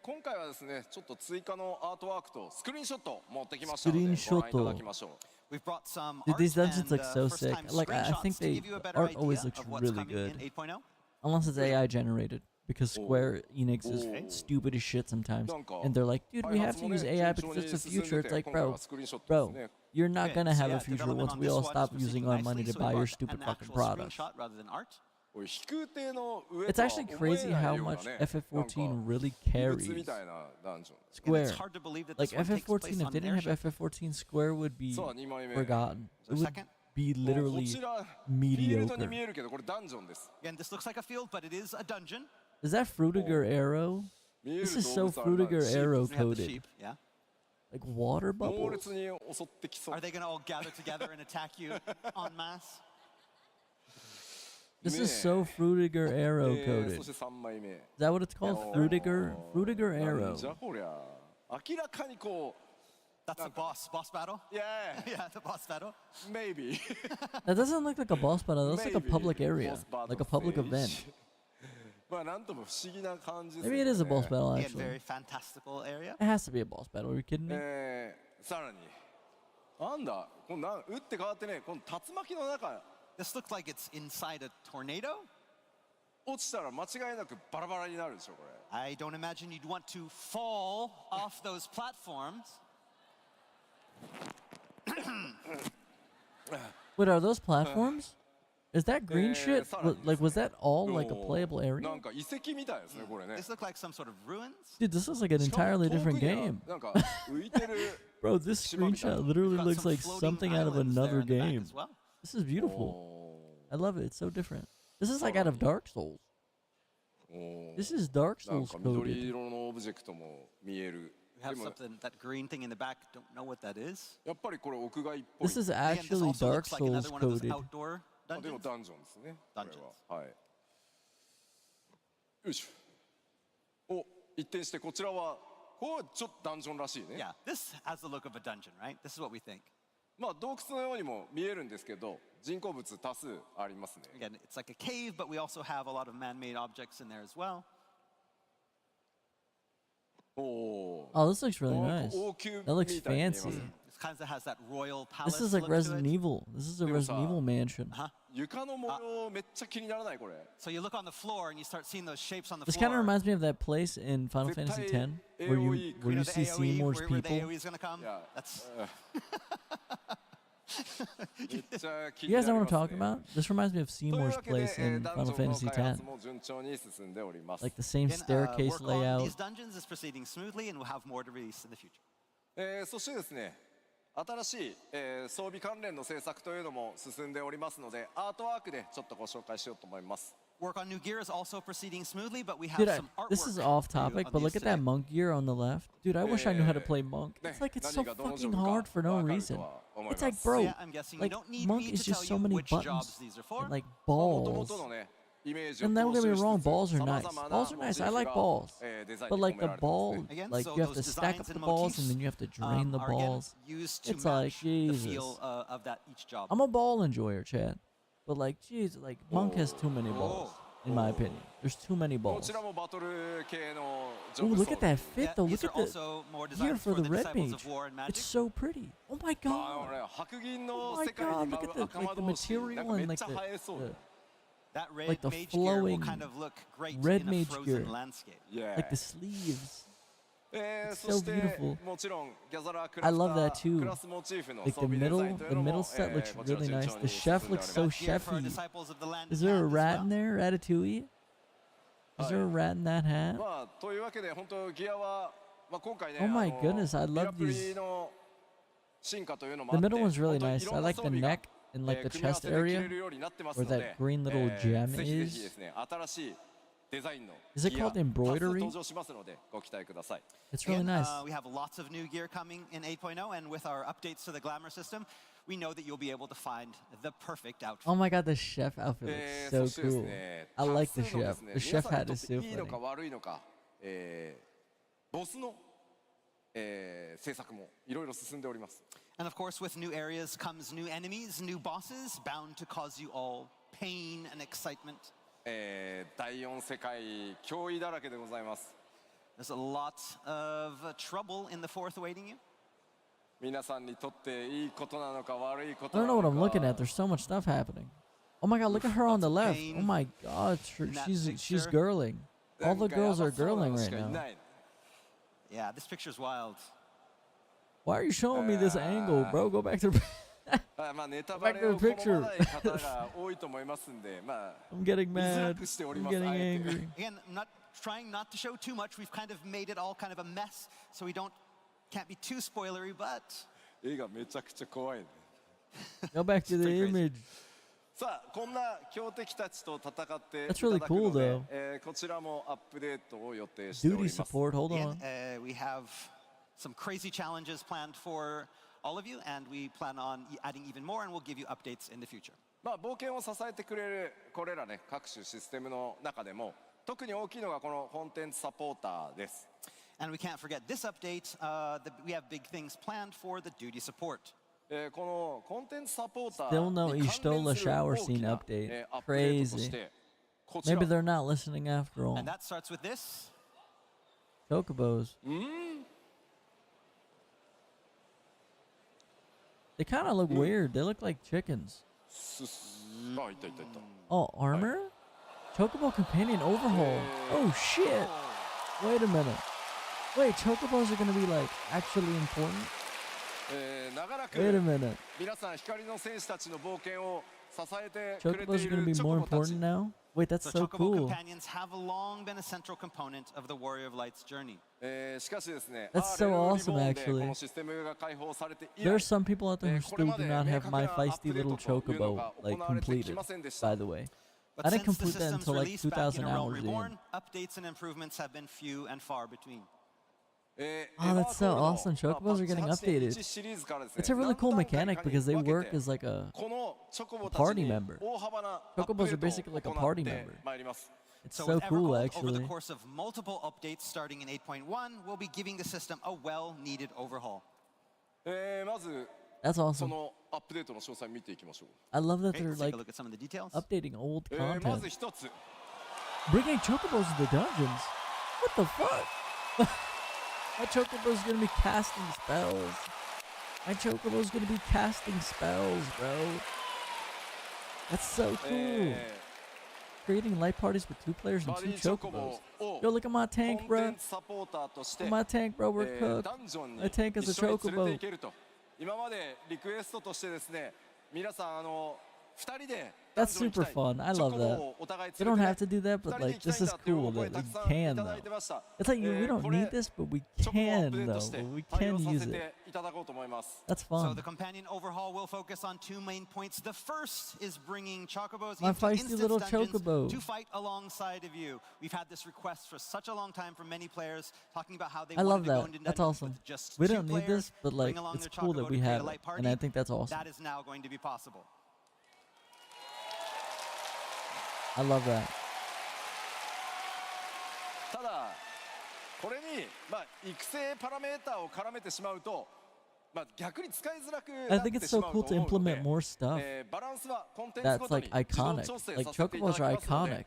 今回はですね、ちょっと追加のアートワークとスクリーンショット持ってきましたのでスクリーンショットご覧いただきましょう。 We've brought some Dude, art these dungeons and look so first-time sick. Like, I think screenshots to they- give you a better art idea always looks of what's really coming good. in 8.0. Unless it's AI generated, because Square Enix is Oh. stupid as shit sometimes, なんか and they're like, dude, we 開 have 発 to もね use AI 順調 because に it's the 進んで future. て It's like, 今回 bro, はスクリーンショット bro, ですね。 you're not Okay, gonna so have yeah, a future development once on we this all one stop is using proceeding our money nicely, to so we buy your brought stupid an fucking actual products. screenshot rather than art. これ飛空艇の上 It's とは actually 思え crazy ない how ような much ね、 FF14 really 異物 carries みたいなダンジョン。 Square. It's hard to believe that Like this one takes place FF14, if on they an didn't have airship. FF14, Square would be さあ2枚目。 forgotten. It So would second, be こ literally ちらフィールドに mediocre. 見えるけどこれダンジョンです。 again, this looks like a field, but it is a dungeon. Is that Frutiger Arrow? 見える This is 動 so 物あれだ Frutiger シープ Arrow We have the coded. sheep. Yeah. Like water 猛 bubbles? 烈に襲ってきそう Are。they going to all gather together and attack you en masse? This is so Frutiger Arrow そ coded. して3枚目。 Is that what it's called? Frutiger? Frutiger なん Arrow. じゃこりゃ。明らかにこ That's the boss battle? う、yeah, Yeah, the boss battle. maybe. That doesn't look like a boss battle. That looks like a Maybe public area. boss battle Like a public stage. event. まあなんとも不思議な感じです Maybe よ it is a ね boss battle, Again, actually. very fantastical area. It has to be a boss battle. Are you kidding me? さらになんだこの打って変わってねこの竜巻の中 This looks like it's inside a tornado. 落ちたら間違いなくバラバラになるでしょこれ I don't imagine you'd want to fall off those platforms. Wait, are those platforms? Is that green shit? Like, was that all like a おー playable な area? んか遺跡みたいですねこれね This looks like some sort of ruins. Dude, this looks like an しかも entirely 遠く different には game. なんか浮いてる Bro, this screenshot literally We've got looks some like floating something out of islands there another in the back game. as well. This is beautiful. お I love it. It's so different. This is like out of Dark Souls. ーおー This is Dark なん Souls か緑 coded. 色のオブジェクトも見える We have でも something, that green thing in the back, don't know what that is. やっぱりこれ屋外っぽい This is Again, this actually also Dark looks like another Souls one of those coded. outdoor あでも dungeons. ダンジョンですねこれははいよいしょお一転してこちらはこうちょっとダンジョンらしいね。 Yeah, this has the look of a dungeon, right? This is what we think. まあ洞窟のようにも見えるんですけど、人工物多数ありますね。 Again, it's like a cave, but we also have a lot of man-made objects in there as well. おお。 Oh, this looks really nice. 王宮 That looks みたいに見えます fancy.ね。 It kind of has that royal palace This is like look to Resident it. Evil. This is a Resident Evil mansion. 床の模様めっちゃ気にならないこれ。 So you look on the floor and you start seeing those shapes on the This kind of floor. reminds me of that place in Final Fantasy X where you AOE, where you know, the see AOE, Seymour's where the people. AOE is going to come. Yeah. That's めっちゃ気 You にな guys り know ます what I'm talking ね。 about? This reminds me of という Seymour's わけで place in ダン Final ジョンの Fantasy 開 X. 発も順調に進んでおります。 Like the same again, staircase work on layout. these dungeons is proceeding smoothly, and we'll have more to release in the future. そしてですね、新しい、装備関連の制作というのも進んでおりますので、アートワークでちょっとご紹介しようと思います。 Work on new gear is also proceeding smoothly, but we have Dude, some artwork. this is off to do topic, on but these look at today. that monk gear on the left. Dude, I wish I knew how to play monk. Ne, It's like it's so 何がどの fucking ジョブか hard for no わかると reason. は思い It's like, ます。 bro, Yeah, I'm guessing like you don't need monk me is to just tell so you many which buttons jobs these are for. and like 元 balls. 々のね、イメージを And don't 踏 get me 襲し wrong, つつ balls are 様 nice. 々な Balls are nice. I モチー like フが balls. デザイン But に like 込め the られてます ball, ね。 Again, like so you have to those stack up designs the and balls and motifs, then you have to drain the are again balls. used to It's like, match the Jesus. feel of that each job. I'm a ball enjoyer, Chad. But like, jeez, like monk has too many balls, in my opinion. There's too many こ balls. ちらもバトル系のジョ Ooh, ブ look 装 at 備。 that fit Yeah, though. these Look are at the also more gear designed for for the the red disciples mage. of war and It's magic. so pretty. Oh my あ god. 俺白銀 Oh の my 世界に god. 舞 Look う at the 仲間 like the 同士なん material かめ and っ like ちゃ映えそう the That red like the mage gear will flowing kind of look great red in a mage frozen gear. landscape. Yeah. like the sleeves. そして beautiful. もちろんギャザラークラ I フタ love that ー too. クラスモチーフの Like 装 the 備デザ middle, インという the のも middle set looks こちら really 順 nice. 調 The に進ん chef でおりま looks す so Gear for our chefy. disciples of the land Is there a can as rat well. in there, Ratatouille? Is there a rat in that hat? まあというわけで本当ギアはまあ今回ね Oh my goodness, I ミラ love プリ these. の進化というのも The あって middle one's really 本当に nice. いろ I んな like 装 the 備が neck and like the 組み合わ chest せで着れ area るようになってます where ので that green little gem ぜひぜひ is. ですね新しいデザインの Is it ギア called 多数 embroidery? 登場しますのでご期待ください。 It's really Again, nice. we have lots of new gear coming in 8.0, and with our updates to the glamour system, we know that you'll be able to find the perfect outfit. Oh my god, the chef outfit そ looks して so です cool. ね I like the 多数ので chef. すね The 皆 chef さんに hat と is って so いいのか funny. 悪いのか、ボスの、制作もいろいろ進んでおります。 And of course, with new areas comes new enemies, new bosses, bound to cause you all pain and excitement. 第4世界脅威だらけでございます。 There's a lot of trouble in the fourth awaiting you. 皆さんにとっていいことなのか悪いこ I とな don't の know か。 what I'm looking at. There's so much stuff happening. Oh my god, look at her on the Lots of left. pain Oh my god, in that she's picture. girling. All the なんか girls や are ばそうな girling のし right かい now. ない。 Yeah, this picture's wild. Why are you showing me this angle, bro? Go back to. まあネタバレを Back to the 好まない方が多いと思いますんで、まあ I'm getting 見づら mad. くしており I'm ます。 getting あえて angry. Again, I'm not trying not to show too much. We've kind of made it all kind of a mess, so we can't be too spoilery, but 映画めちゃくちゃ怖いね。 Go back to the Pretty crazy. image. さあこんな強敵たちと戦ってい That's た really だくの cool, で、こちらもアップデートを予定しており Duty ます。 support. Hold again, on. we have some crazy challenges planned for all of you, and we plan on adding even more, and we'll give you updates in the future. まあ冒険を支えてくれるこれらね各種システムの中でも特に大きいのがこのコンテンツサポーターです。 And we can't forget this update. We have big things planned for the duty support. このコンテンツサポーター Still no に関連 Ishtola する shower 大き scene な update. アップデートと Crazy. してこちら Maybe they're not listening after all. And that starts with this. Chocobos. They kind of look weird. They look like chickens. あいたいたいた。 Oh, armor? Chocobo companion overhaul. Oh shit. Wait a minute. Wait, chocobos are gonna be like actually important? 長らく Wait a minute. 皆さん光の戦士たちの冒険を支えてくれて Chocobos い are gonna る be チョ more コボたち important。now? Wait, that's So so Chocobo cool. companions have long been a central component of the Warrior of Light's journey. しかしですね、 That's so awesome, リボンで actually. このシステムが開放されて以 There 来 are some people out there who これ still ま do で not 明 have 確 my なアッ feisty プデー little トというの chocobo が like 行われてき completed, ませんでした。 by the way. But I didn't since the complete that system's until like release back in 2,000 A Realm hours in. Reborn, updates and improvements have been few and far between. Oh, that's so awesome. Chocobos are getting updated. It's a really cool mechanic because they work as like a party member. Chocobos are basically like a party member. It's So so with cool, Evergold, over actually. the course of multiple updates starting in 8.1, we'll be giving the system a well-needed overhaul. まず That's そ awesome. のアップデートの詳細見ていきましょう。 I love that Okay, they're let's take like a look at some of the details. updating old ま content. ず一つ Bringing chocobos to the dungeons. What the fuck? My chocobo's gonna be casting spells. My chocobo's gonna be casting spells, bro. That's so cool. Creating light parties with 2 players and バ 2 ディチョコボ chocobos. を Yo, look at my コ tank, ンテ bro. ンツサポーターとして My tank, bro. We're cooked. ダンジョンに My tank is a 一緒に連れ chocobo. ていけると。今までリクエストとしてですね、皆さん2人でダン That's ジョンに行 super きたい。 fun. I チョ love コボ that. をお互い You 連 don't れ have て to do that, 2 but 人で like 行きた this いん is だっていう cool お声 that た like く you さんい can ただ though. いてました。 It's like we don't これ need this, but we チョコボのアッ can プデート though. して But we 対 can 応さ use せ it. ていただこうと思います。 That's So fun. the companion overhaul will focus on 2 main points. The first is bringing chocobos My into feisty instance little dungeons chocobo. to fight alongside of you. We've had this request for such a long time from many players talking about how they I love wanted to go that. into That's dungeons awesome. with just We 2 don't need players, this, but like bring along it's their cool that chocobo we to create have a it, light party. and I think that's awesome. That is now going to be possible. I love that. ただこれに育成パラメーターを絡めてしまうと逆に使いづらく I なっ think て it's し so まう cool と to 思うの implement で more stuff バランスはコンテンツご that's とに like 自動 iconic. 調整 Like させていただ chocobos き are ますので iconic.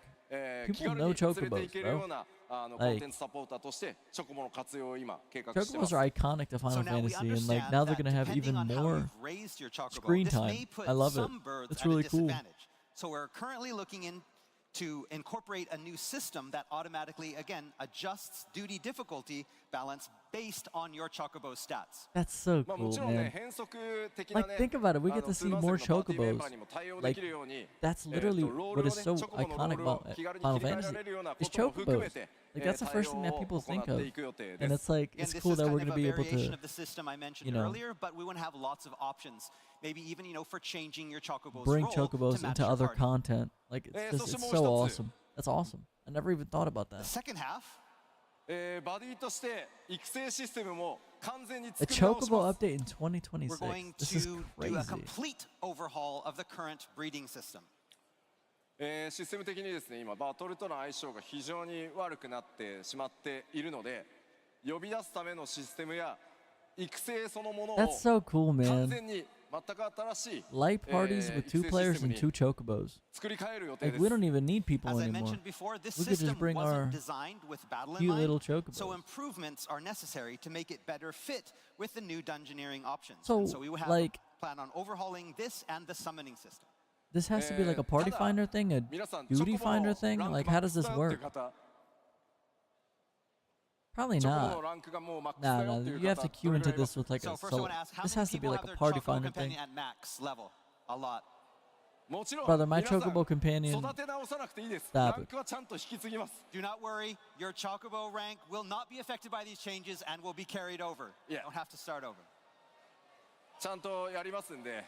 気 People 軽 know に連れてい chocobos, けるようなコ Like- ンテンツサポーターとしてチョコボの活用を今計画してま Chocobos す are iconic to Final So now we Fantasy, and like understand now they're that gonna have depending even on how more. you've raised your chocobo, screen this time. may put I love it. some birds It's at really a cool. disadvantage. So we're currently looking to incorporate a new system that automatically, again, adjusts duty difficulty balance based on your chocobo stats. That's so も cool, ちろんね man. 変則的な Like ね think about it. We get to ツー see マンセル more のパーティーメン chocobos. バーにも対応で Like きるように that's literally ロー what ルを is ね so チョコボのロー iconic ルを about 気軽に Final 切り替えら Fantasy. れるようなこ It's とも含め chocobos. て Like that's the 対 first 応 thing that を people 行 think って of, いく予定 and です it's like Again, it's this cool is that kind we're of gonna a be able variation to. of the system I mentioned you know, earlier, but we want to have lots of options. Maybe even, for changing your chocobo's Bring role chocobos to match into your other party. content. Like it's Eh, just so it's more so stuff. awesome. That's awesome. I never even thought about The that. second half, バディとして育成システムも完全に A 作り直し chocobo ます update in we're 2026. going This is to do crazy. a complete overhaul of the current breeding system. システム的にですね今バトルとの相性が非常に悪くなってしまっているので呼び出すためのシステムや育成そのものを That's so cool, 完 man. 全に全く新しい Light parties with 2 players and 2 chocobos. 作り変える予定 Like です we don't even need people As I anymore. mentioned before, this We could just system bring our wasn't designed with battle in cute mind, little so chocobos. improvements are necessary to make it better fit with the new dungeoneering options. So, And so we will have like- plan on overhauling this and the summoning system. This has to be like a party ただ finder thing, a 皆さんチョ duty コボ finder の thing. ランク Like マ how ック does ス this だっていう work? 方 Probably チョコボの not. ランクがもうマックスだ No, よっ no. ていう You have 方 to ど queue れぐ into らいいます this with like So a first I solo. want to ask, how This many has to be people like have a their party chocobo finder thing. companion at max level? A lot. もちろん Brother, my 皆さん chocobo companion. 育て直さなくていいです Stop ラ it. ンクはちゃんと引き継ぎます Do not worry, your chocobo rank will not be affected by these changes and will be carried over. You Yeah. don't have to start over. ちゃんとやりますんで、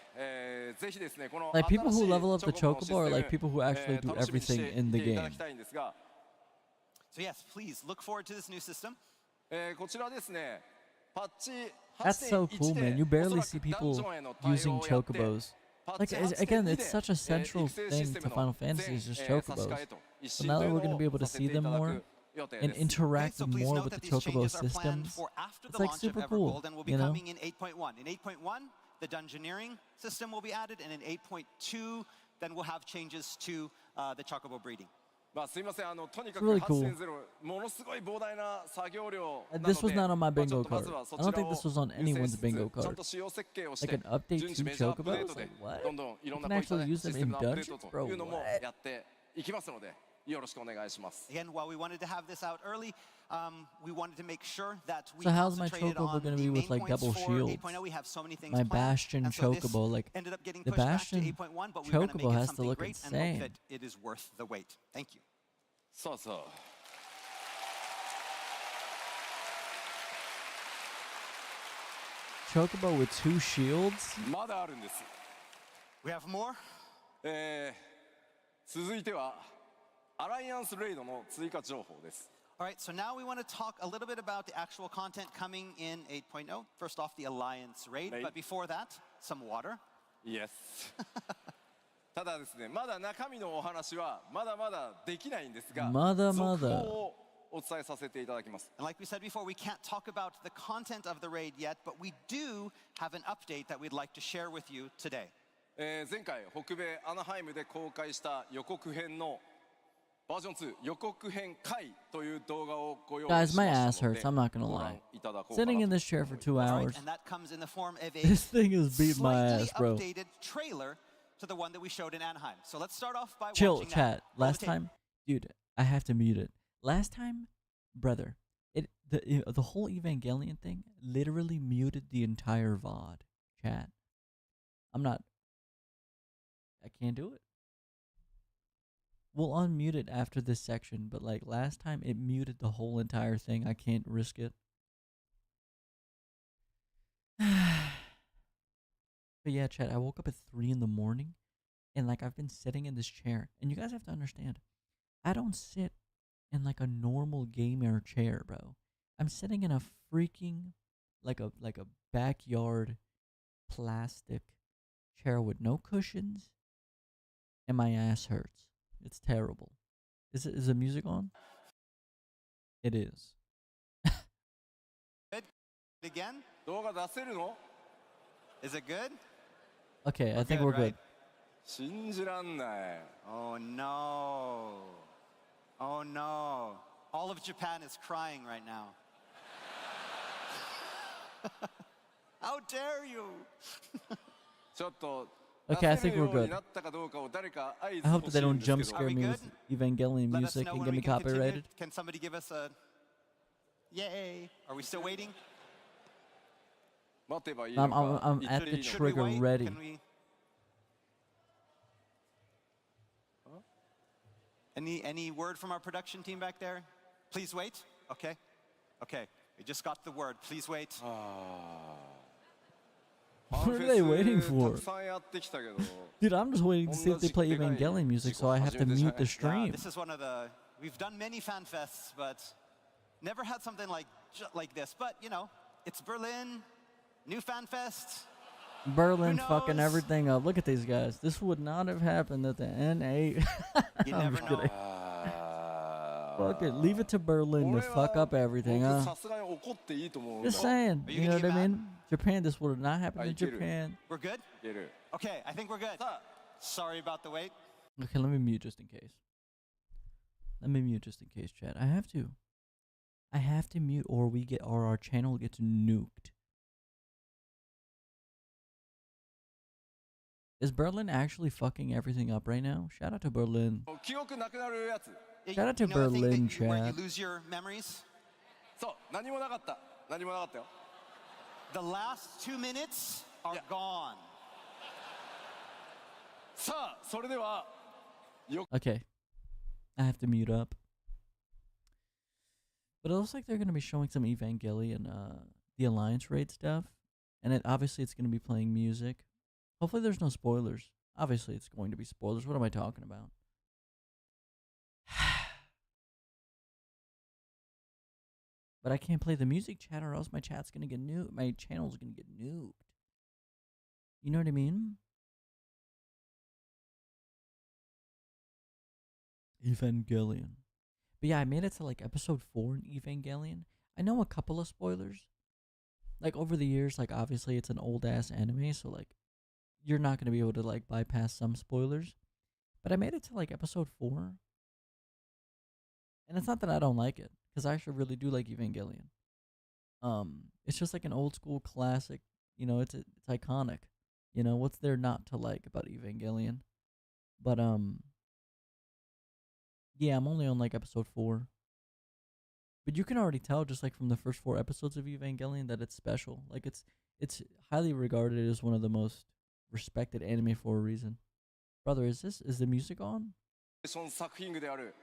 ぜひですねこの Like people who 新しい level up the チョコボのシステ chocobo ム are like people who actually do 楽しみにして everything in い the ていただ game. きたいんですが、 So yes, please look forward to this new system. こちらですねパッチ That's so cool, 8.1 man. で You おそ barely ら see くダン people ジョンへの対応 using をやって chocobos. パッ Like チ again, 8.2 it's such a で central 育成シ thing ステ to ムの Final Fantasy is just 全差し chocobos. 替えと一 So 新 now とい that う we're の gonna be を able to させて see いた them だ more く予定 and です。 Okay, interact so please more note with that the these chocobo changes are planned systems. for after It's the like launch of super cool, Evergold and will be you know? coming in 8.1. In 8.1, the dungeoneering system will be added, and in 8.2, then we'll have changes to the chocobo breeding. まあすいませんとにか It's く really cool. 8.0ものすごい膨大な作業量なの This was で not on my まあちょ bingo っとま card. ずはそ I ち don't ら think を this was on 優先 anyone's しつつ bingo ちゃん card. と仕様設計をして Like an update 順次 to メジャーアップデー chocobos? トで Like what? どんどんいろんな You こ can ういった actually ね use シ them ステム in のアップデー dungeons? ト Bro, というのも what? やっていきますのでよろしくお願いします Again, while we wanted to have this out early, we wanted to make sure that we So how's my concentrated chocobo on gonna the be with, main like, points double for shields? 8.0. We have so many things My planned, Bastion and so this chocobo, like ended up getting the pushed back to Bastion 8.1, but we were going to chocobo make it has to something look great and hope insane. that it is worth the wait. Thank you. そうそう chocobo with 2 shields? まだあるんです We have more. 続いてはアライアンスレイドの追加情報です All right, so now we want to talk a little bit about the actual content coming in 8.0. First off, the Alliance raid, Raid. but before that, some water. Yes ただですね、まだ中身のお話はまだまだできないんですが、まだまだ続報をお伝えさせていただきます。 And like we said before, we can't talk about the content of the raid yet, but we do have an update that we'd like to share with you today. 前回北米アナハイムで公開した予告編のバージョン2予告編回という動画をご用意しま Guys, し my た ass ので hurts. I'm not gonna ご lie. 覧いただこうかな Sitting in と this chair for 2 All right, hours. and that comes in the form of a This thing has beat my slightly ass, bro. updated trailer to the one that we showed in Anaheim. So let's start off by Chill, watching chat. that. Roll Last the tape. time, dude, I have to mute it. Last time, brother, the whole Evangelion thing literally muted the entire VOD. Chat. I can't do it. We'll unmute it after this section, but like last time, it muted the whole entire thing. I can't risk it. But yeah, chat, I woke up at 3 in the morning, and like I've been sitting in this chair, and you guys have to understand, I don't sit in like a normal gamer chair, bro. I'm sitting in a freaking like a backyard plastic chair with no cushions, and my ass hurts. It's terrible. Is the music on? It is. Good? Again? 動画出せるの？ Is it good? Okay, I think we're good. right? 信じらんない。 Oh no. Oh no. All of Japan is crying right now. How dare you? ちょっと Okay, I 出せ think る we're ように good. なったかどうかを誰か合図 I hope 欲 that し they いん don't ですけ jump ど。 scare we me good? with Evangelion Let us music know and when get we me can continue. copyrighted. Can somebody give us a yay? Are we still waiting? 待てばいいの I'm か I'm 言 at って the いいのか Should we trigger wait? ready. Can we? Any word from our production team back there? Please wait. Okay. Okay. We just got the word. Please wait. What are they waiting た for? くさんやってきたけど Dude, I'm just waiting to see if they play こんなでかい Evangelion music, so I have to mute the Yeah, stream. this is one of the. We've done many fan fests, but never had something like this. But you know, it's Berlin, new fan fest. Berlin Who fucking knows? everything up. Look at these guys. This would not have happened at the N8. You I'm never just know. kidding. Fuck it. Leave it to Berlin to fuck up everything, 僕 huh? さすがに怒っていいと思うんだ Just saying. Are you You know gonna what I get mean? Japan, this would have not happened in I get it. Japan. We're good. いける Okay, I think we're good. さあ Sorry about the wait. Okay, let me mute just in case. Let me mute just in case, chat. I have to. I have to mute or our channel gets nuked. Is Berlin actually fucking everything up right now? Shout out to Berlin. 記憶なくなるやつ Yeah, Shout out to the thing Berlin, that where you chat. lose your memories. そう何もなかった何もなかったよ The last 2 minutes are Yeah. gone. さあそれでは Okay. I have to mute up. But it looks like they're going to be showing some Evangelion, the Alliance raid stuff. And obviously it's going to be playing music. Hopefully there's no spoilers. Obviously it's going to be spoilers. What am I talking about? But I can't play the music, chat, or else my chat's going to get nuked. My channel's going to get nuked. You know what I mean? Evangelion. But yeah, I made it to like episode 4 in Evangelion. I know a couple of spoilers. Like over the years, like obviously it's an old ass anime, so like you're not gonna be able to like bypass some spoilers. But I made it to like episode 4. And it's not that I don't like it, because I actually really do like Evangelion. It's just like an old school classic, you know, it's iconic. You know, what's there not to like about Evangelion? But yeah, I'm only on like episode 4. But you can already tell just like from the first 4 episodes of Evangelion that it's special. Like it's highly regarded as one of the most respected anime for a reason. Brother, is the music on? 作品である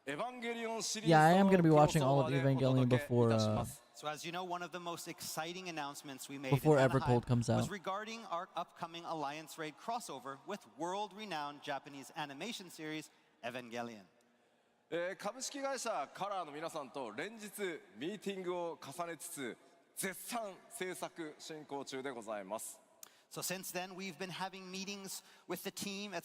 エヴァンゲリオンシリーズ Yeah, I am の going to be クロ watching ス all オー of バーでお Evangelion 届けいたします So as you know, one of the most exciting announcements we made Before in Anaheim Evercold comes out. was regarding our upcoming Alliance Raid crossover with world-renowned Japanese animation series Evangelion. 株式会社カラーの皆さんと連日ミーティングを重ねつつ絶賛制作進行中でございます。So since then, we've been having meetings with the team at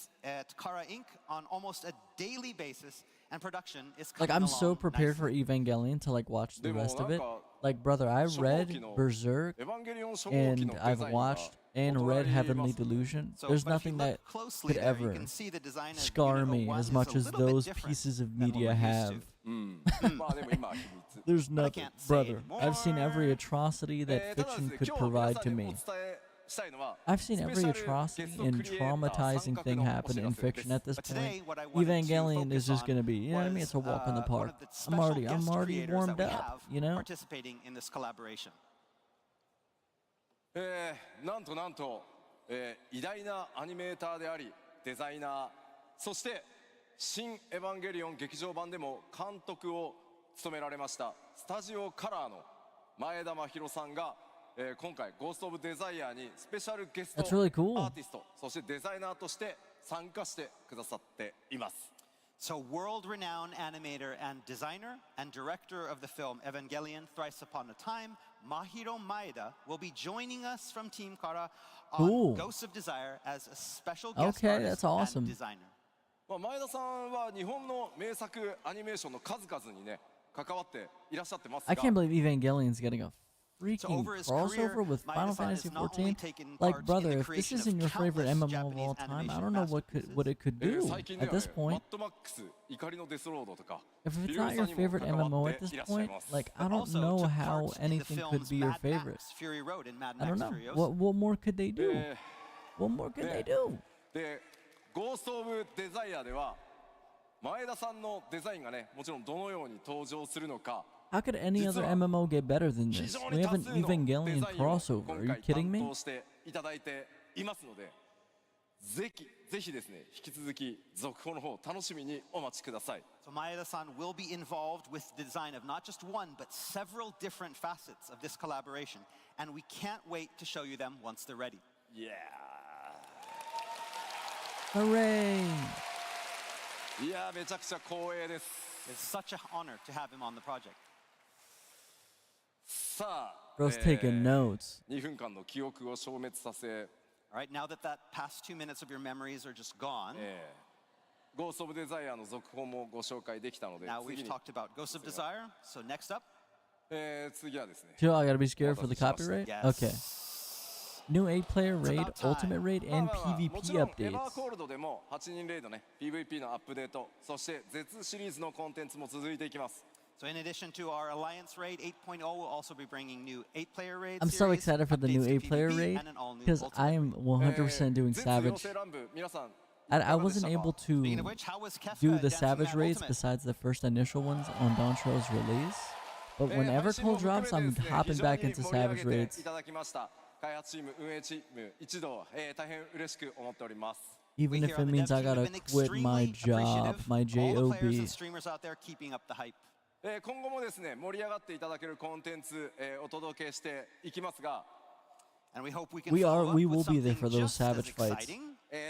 Kara Inc. on almost a daily basis, and production is coming Like, I'm so along prepared for nicely. Evangelion to like watch the でも rest of it. なんか Like, brother, I 初号 read 機の Berserk エヴァンゲリオン初号機 and のデ I've ザインが watched and 異 read なります Heavenly ね。 Delusion. So, There's but if you nothing look that closely could there, you ever can see the design of scar Unit me 01 as is much a as little bit those different pieces of than what media we're used have. to. うん。まあでも今は秘密。 There's I nothing, can't say brother. anymore. I've seen every atrocity た that だです fiction ね、 could 今日皆 provide さ to んにお me. 伝えしたいのは、 I've seen スペ every シャルゲ atrocity スト and クリエイター traumatizing 参画 thing のお happen 知 in らせで fiction す。 at this But point. today, what I wanted to Evangelion is focus just on gonna be, you know what I mean? was, It's a walk in the one park. of the I'm special already guest creators that warmed we up, have you know? participating in this collaboration. なんとなんと、偉大なアニメーターでありデザイナー、そして新エヴァンゲリオン劇場版でも監督を務められましたスタジオカラーの前田真宏さんが、今回ゴースト・オブ・デザイアにスペシャルゲスト That's really cool. アーティスト、そしてデザイナーとして参加してくださっています。 So world-renowned animator and designer and director of the film Evangelion Thrice Upon a Time, Mahiro Maeda, will be joining us from Team Kara on Cool. Ghosts of Desire as a special guest Okay, artist that's awesome. and designer. 前田さんは日本の名作アニメーションの数々にね関わっていらっしゃってますが I can't believe Evangelion's getting a freaking over his career, crossover with Final Maeda-san has Fantasy not only XIV. taken Like, part in brother, the if this creation of isn't your favorite countless MMO of all Japanese time, I animation don't know what it could do 最近で at は this ね、マ point. ッドマックス怒りのデスロードとか If ビ it's ル not ー your さんにも favorite 関わ MMO っ at て this いらっしゃい point, ます like, I But don't also know took how part in the anything could films be your Mad favorite. Max, Fury Road and Mad I don't Max know. Furiosa. What more could they do? え What more could they ね do? でゴースト・オブ・デザイアでは前田さんのデザインがねもちろんどのように登場するのか How could any other 実は MMO get better than 非 this? 常 We に have 多 an 数のデ Evangelion ザインを crossover. 今 Are you 回 kidding 担 me? 当していただいていますのでぜひですね引き続き続報の方楽しみにお待ちください。 So Maeda-san will be involved with the design of not just one, but several different facets of this collaboration. And we can't wait to show you them once they're ready. いや Hooray! いやめちゃくちゃ光栄です。 It's such an honor to have him on the project. さあ、Bro's taking notes. 2分間の記憶を消滅させ、All right, now that past 2 minutes of your memories are just gone, ゴースト・オブ・デザイアの続報もご紹介できたので、 now we've 次に、 talked about Ghost of Desire. So next up, 次はですね、 Chill, I gotta be scared for the copyright? yes. Okay. New 8-player raid, about time. ultimate raid, まあ and まあまあも PvP ちろんエバー updates. コールドでも8人レイドね PVP のアップデートそして絶シリーズのコンテンツも続いていきます So in addition to our Alliance raid 8.0, we'll also be bringing new 8-player raid I'm so series, excited for the new updates to 8-player PvP, raid and an all-new because ultimate. I am 100% doing 全強 Savage. 制乱舞皆さん I wasn't able Speaking to of which, how was Kefka do the dancing Savage that raids ultimate? besides the first initial ones on Dontro's release. But whenever 配信も Cole 含め drops, て I'm ですね hopping 非常 back に into 盛り上 Savage げて raids. いただきました開発チーム運営チーム一同、大変嬉しく思っております Even We if here it on the means dev I team have gotta been quit my extremely job, appreciative my of all the players JOB. and streamers out there keeping up the hype. 今後もですね盛り上がっていただけるコンテンツ、お届けしていきますが And we hope we can We follow up will with be there something for those just as Savage fights. exciting.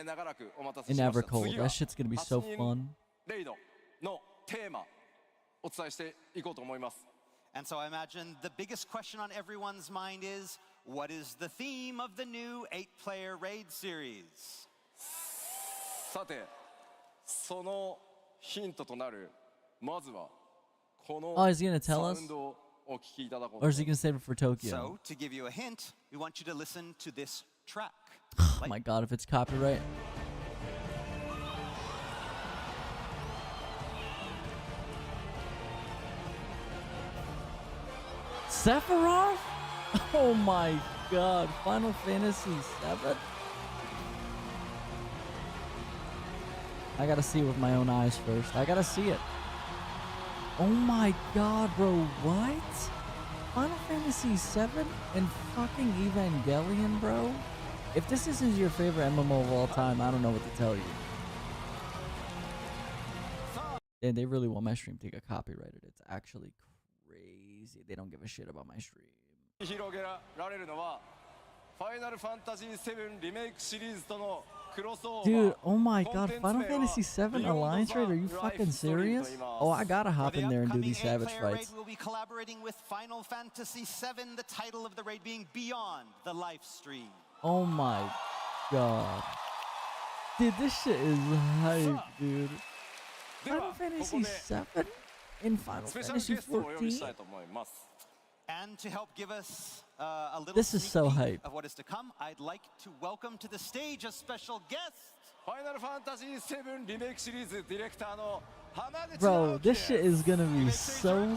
長らくお待たせ In しました Evercold. 次は That shit's gonna be so 8人 fun. レイドのテーマお伝えしていこうと思います And so I imagine the biggest question on everyone's mind is, what is the theme of the new 8-player raid series? さてそのヒントとなるまずはこの Oh, is he gonna サ tell ウ us? ンドをお聞きいただこうと Or is he gonna save it for Tokyo? So, to give you a hint, we want you to listen to this track. Oh my god, if it's copyright. Sephiroth? Oh my god, Final Fantasy VII? I gotta see it with my own eyes first. I gotta see it. Oh my god, bro, what? Final Fantasy VII and fucking Evangelion, bro? If this isn't your favorite MMO of all time, I don't know what to tell you. And they really want my stream to get copyrighted. It's actually crazy. They don't give a shit about my stream. 広げられるのはファイナルファンタジー7リメイクシリーズとのクロスオーバー Dude, oh my god, Final Fantasy VII Alliance Raid? Are you fucking serious? Oh, I gotta hop For the in there and do upcoming these Savage 8-player raid, fights. we'll be collaborating with Final Fantasy VII, the title of the raid being Beyond the Life Stream. Oh my god. Dude, this shit is hype, dude. Final Fantasy 7 and Final スペシャル Fantasy ゲストをお呼びしたい 14. と思います。 And to help give us a little This is sneak so peek hype. of what is to come, I'd like to welcome to the stage a special guest. ファイナルファンタジー7リメイクシリーズディレクターの浜口 Bro, 直樹で this す。 shit is gonna be so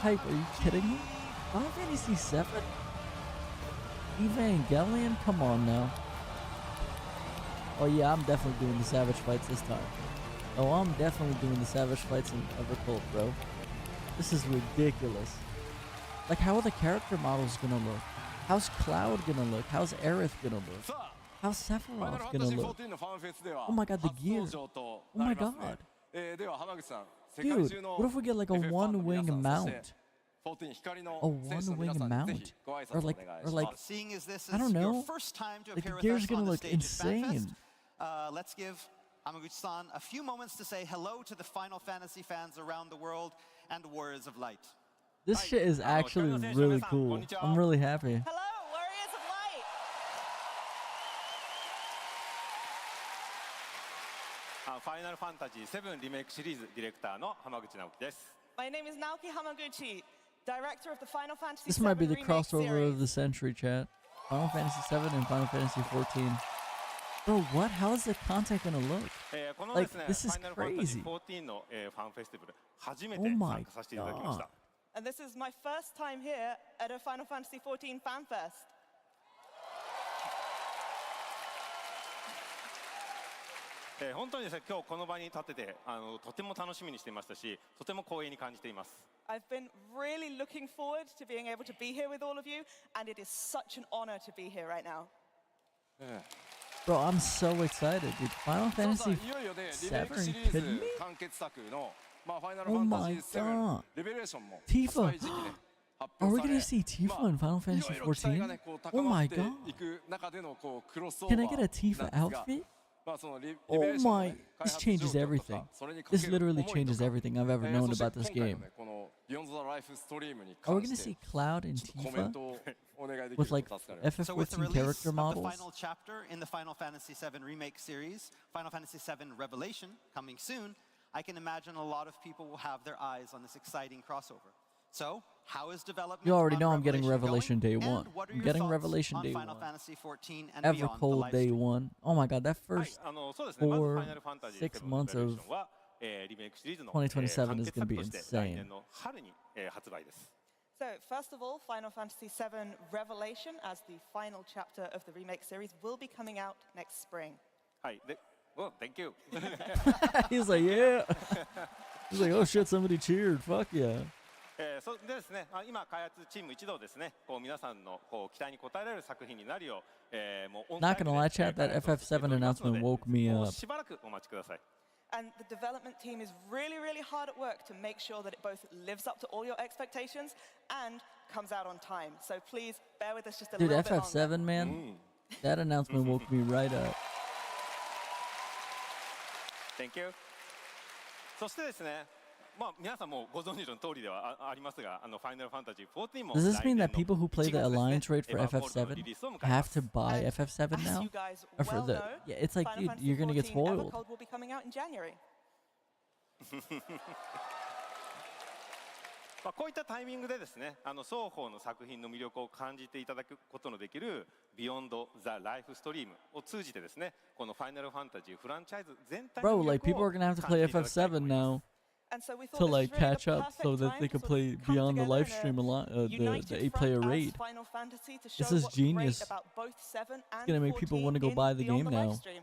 hype. Are you kidding me? Final Fantasy 7? Evangelion? Come on now. Oh yeah, I'm definitely doing the Savage Fights this time. Oh, I'm definitely doing the Savage Fights in Evercult, bro. This is ridiculous. Like, how are the character models gonna look? How's Cloud gonna look? How's Aerith gonna look? さあ How's ファイナル Sephiroth ファンタ gonna ジー look? 14のファンフェスでは Oh my god, the 初 gear. 登場と Oh な my りますね god. では浜口さん世界 Dude, 中の what if we get like a FF ファンの皆 one-wing さんそして mount? 14光の A 選手の皆 one-wing さんにぜ mount? ひご挨拶 Or お願 like, い or し like, ます Seeing as this I don't is your know. first time to Like, appear the with gear's us gonna on the look stage at FanFest, insane. let's give Hamaguchi-san a few moments to say hello to the Final Fantasy fans around the world and Warriors of Light. This shit is actually really cool. I'm really happy. Hello, Warriors of Light. ファイナルファンタジー7リメイクシリーズディレクターの浜口直樹です。 My name is Naoki Hamaguchi, director of the Final Fantasy This VII might be the remake crossover of series. the century, chat. Final Fantasy 7 and Final Fantasy 14. Bro, what? How is the content gonna look? この Like, ですね、 this is ファイナルファンタジ crazy. ー14の、ファンフェスティバル初め Oh て my 参加させていただきました。 And this is my first time here at a Final Fantasy XIV fan fest. 本当にですね、今日この場に立っててとても楽しみにしていましたし、とても光栄に感じています。 I've been really looking forward to being able to be here with all of you, and it is such an honor to be here right now. Bro, I'm so excited, dude. Final さあさあ Fantasy いよいよねリメイ 7? ク Are シ you リー kidding ズ me? 完結作のファイナル Oh ファンタ my ジー7 god. レベレーションも Tifa. 発売時期で発 Are we 表され gonna see Tifa in Final い Fantasy ろいろ期待がね 14? こう Oh 高ま my って god. いく中でのこうクロスオー Can バ I ー get a Tifa なんですが outfit? そのリベ Oh レーションの my. ね開 This 発 changes 状況と everything. かそれにか This ける literally 思いと changes か everything I've ever known そして about this 今回の game. ねこの Beyond the Life Stream に Are we 関 gonna して see Cloud and コメン Tifa トをお願いできる with と like 助かります So with the FF14 release character of the models? final chapter in the Final Fantasy VII Remake series, Final Fantasy VII Revelation, coming soon, I can imagine a lot of people will have their eyes on this exciting crossover. So, how is development You already on know I'm getting Revelation going? day And one. what are I'm your getting thoughts Revelation on day Final one. Fantasy XIV and beyond the Evercold live day stream? one. Oh my god, that はい first そうですね、まずフ 4, ァイナルファンタジー 6 7 months レベレー of ションは、リメイクシリーズの、 2027完 is 結 gonna be 作として insane. 来年の春に、発売です。 So, first of all, Final Fantasy VII Revelation, as the final chapter of the remake series, will be coming out next spring. はい、で、Thank you He's like, yeah. He's like, oh shit, somebody cheered. Fuck yeah. そでですね、今開発チーム一同ですね、こう皆さんのこう期待に応えられる作品になるよう、もう Not gonna lie, chat, that FF7 announcement woke me もう up. しばらくお待ちください。 And the development team is really, really hard at work to make sure that it both lives up to all your expectations and comes out on time. So please bear with us just a Dude, little bit longer. FF7, man, that announcement woke me right up. Thank you そしてですね、皆さんもご存知の通りではありますが、ファイナルファンタジー14も Does this mean 来年 that people who play の the 1 Alliance 月です raid ね for エヴァポールのリ FF7 リースを迎えま have す to buy And FF7 As now? you guys Or for well the know, yeah, it's like Final dude, you're gonna get Fantasy spoiled. Evercold will be coming out in January. こういったタイミングでですね、双方の作品の魅力を感じていただくことのできる Beyond the Life Stream を通じてですね、このファイナルファンタジーフランチャイズ全体 Bro, の魅 like 力 people を are gonna have to 感 play じていただきたいと FF7 思います。 now And so we thought to this like was really catch the up so perfect that time they to could sort of play come beyond the together live in a stream a lot, the united 8-player front as raid. Final Fantasy to show This is what's genius. great about both 7 and gonna make people 14 wanna go in buy the Beyond game the Live now. Stream.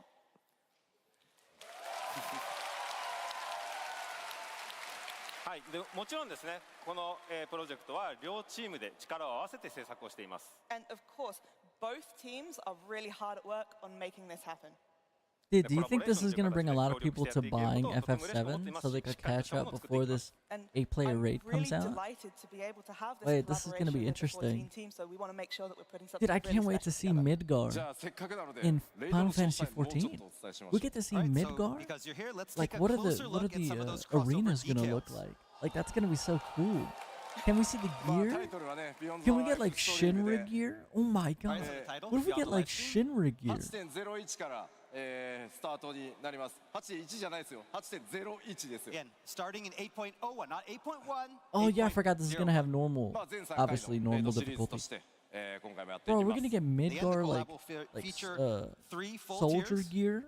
はい、でもちろんですね、この、プロジェクトは両チームで力を合わせて制作をしています。 And of course, both teams are really hard at work on making this happen. Dude, do you think this is gonna bring a lot of people to buying FF7 so they could catch up before this And 8-player I'm raid really comes out? delighted to be able to have this Wait, this is gonna be collaboration with interesting. the 14 team, so we want to make sure that we're putting something Dude, I really can't wait to special see together. Midgar じゃあせっかくなので in レイド Final の詳 Fantasy 細もうちょっ 14. とお伝えしま We しょ get to see All right, so Midgar. because you're here, let's Like, take a what are closer the look at some of those crossover arenas gonna look details. like? Like, that's gonna be so cool. Can we see the まあ gear? タイトルはね、Beyond Can the we get Life like Story Shinra で gear? Oh my god. Title, What if we Beyond get the like Life Stream? Shinra gear? 8.01 から、スタートになります。8.1じゃないですよ。8.01 ですよ。 Again, starting in 8.01, not 8.1. Oh yeah, I forgot this is gonna have normal. まあ全3回の Obviously normal シリーズと difficulty. して、今回もやってい Bro, き we're ます gonna get The end Midgar collab like will like feature 3 full soldier tiers. gear.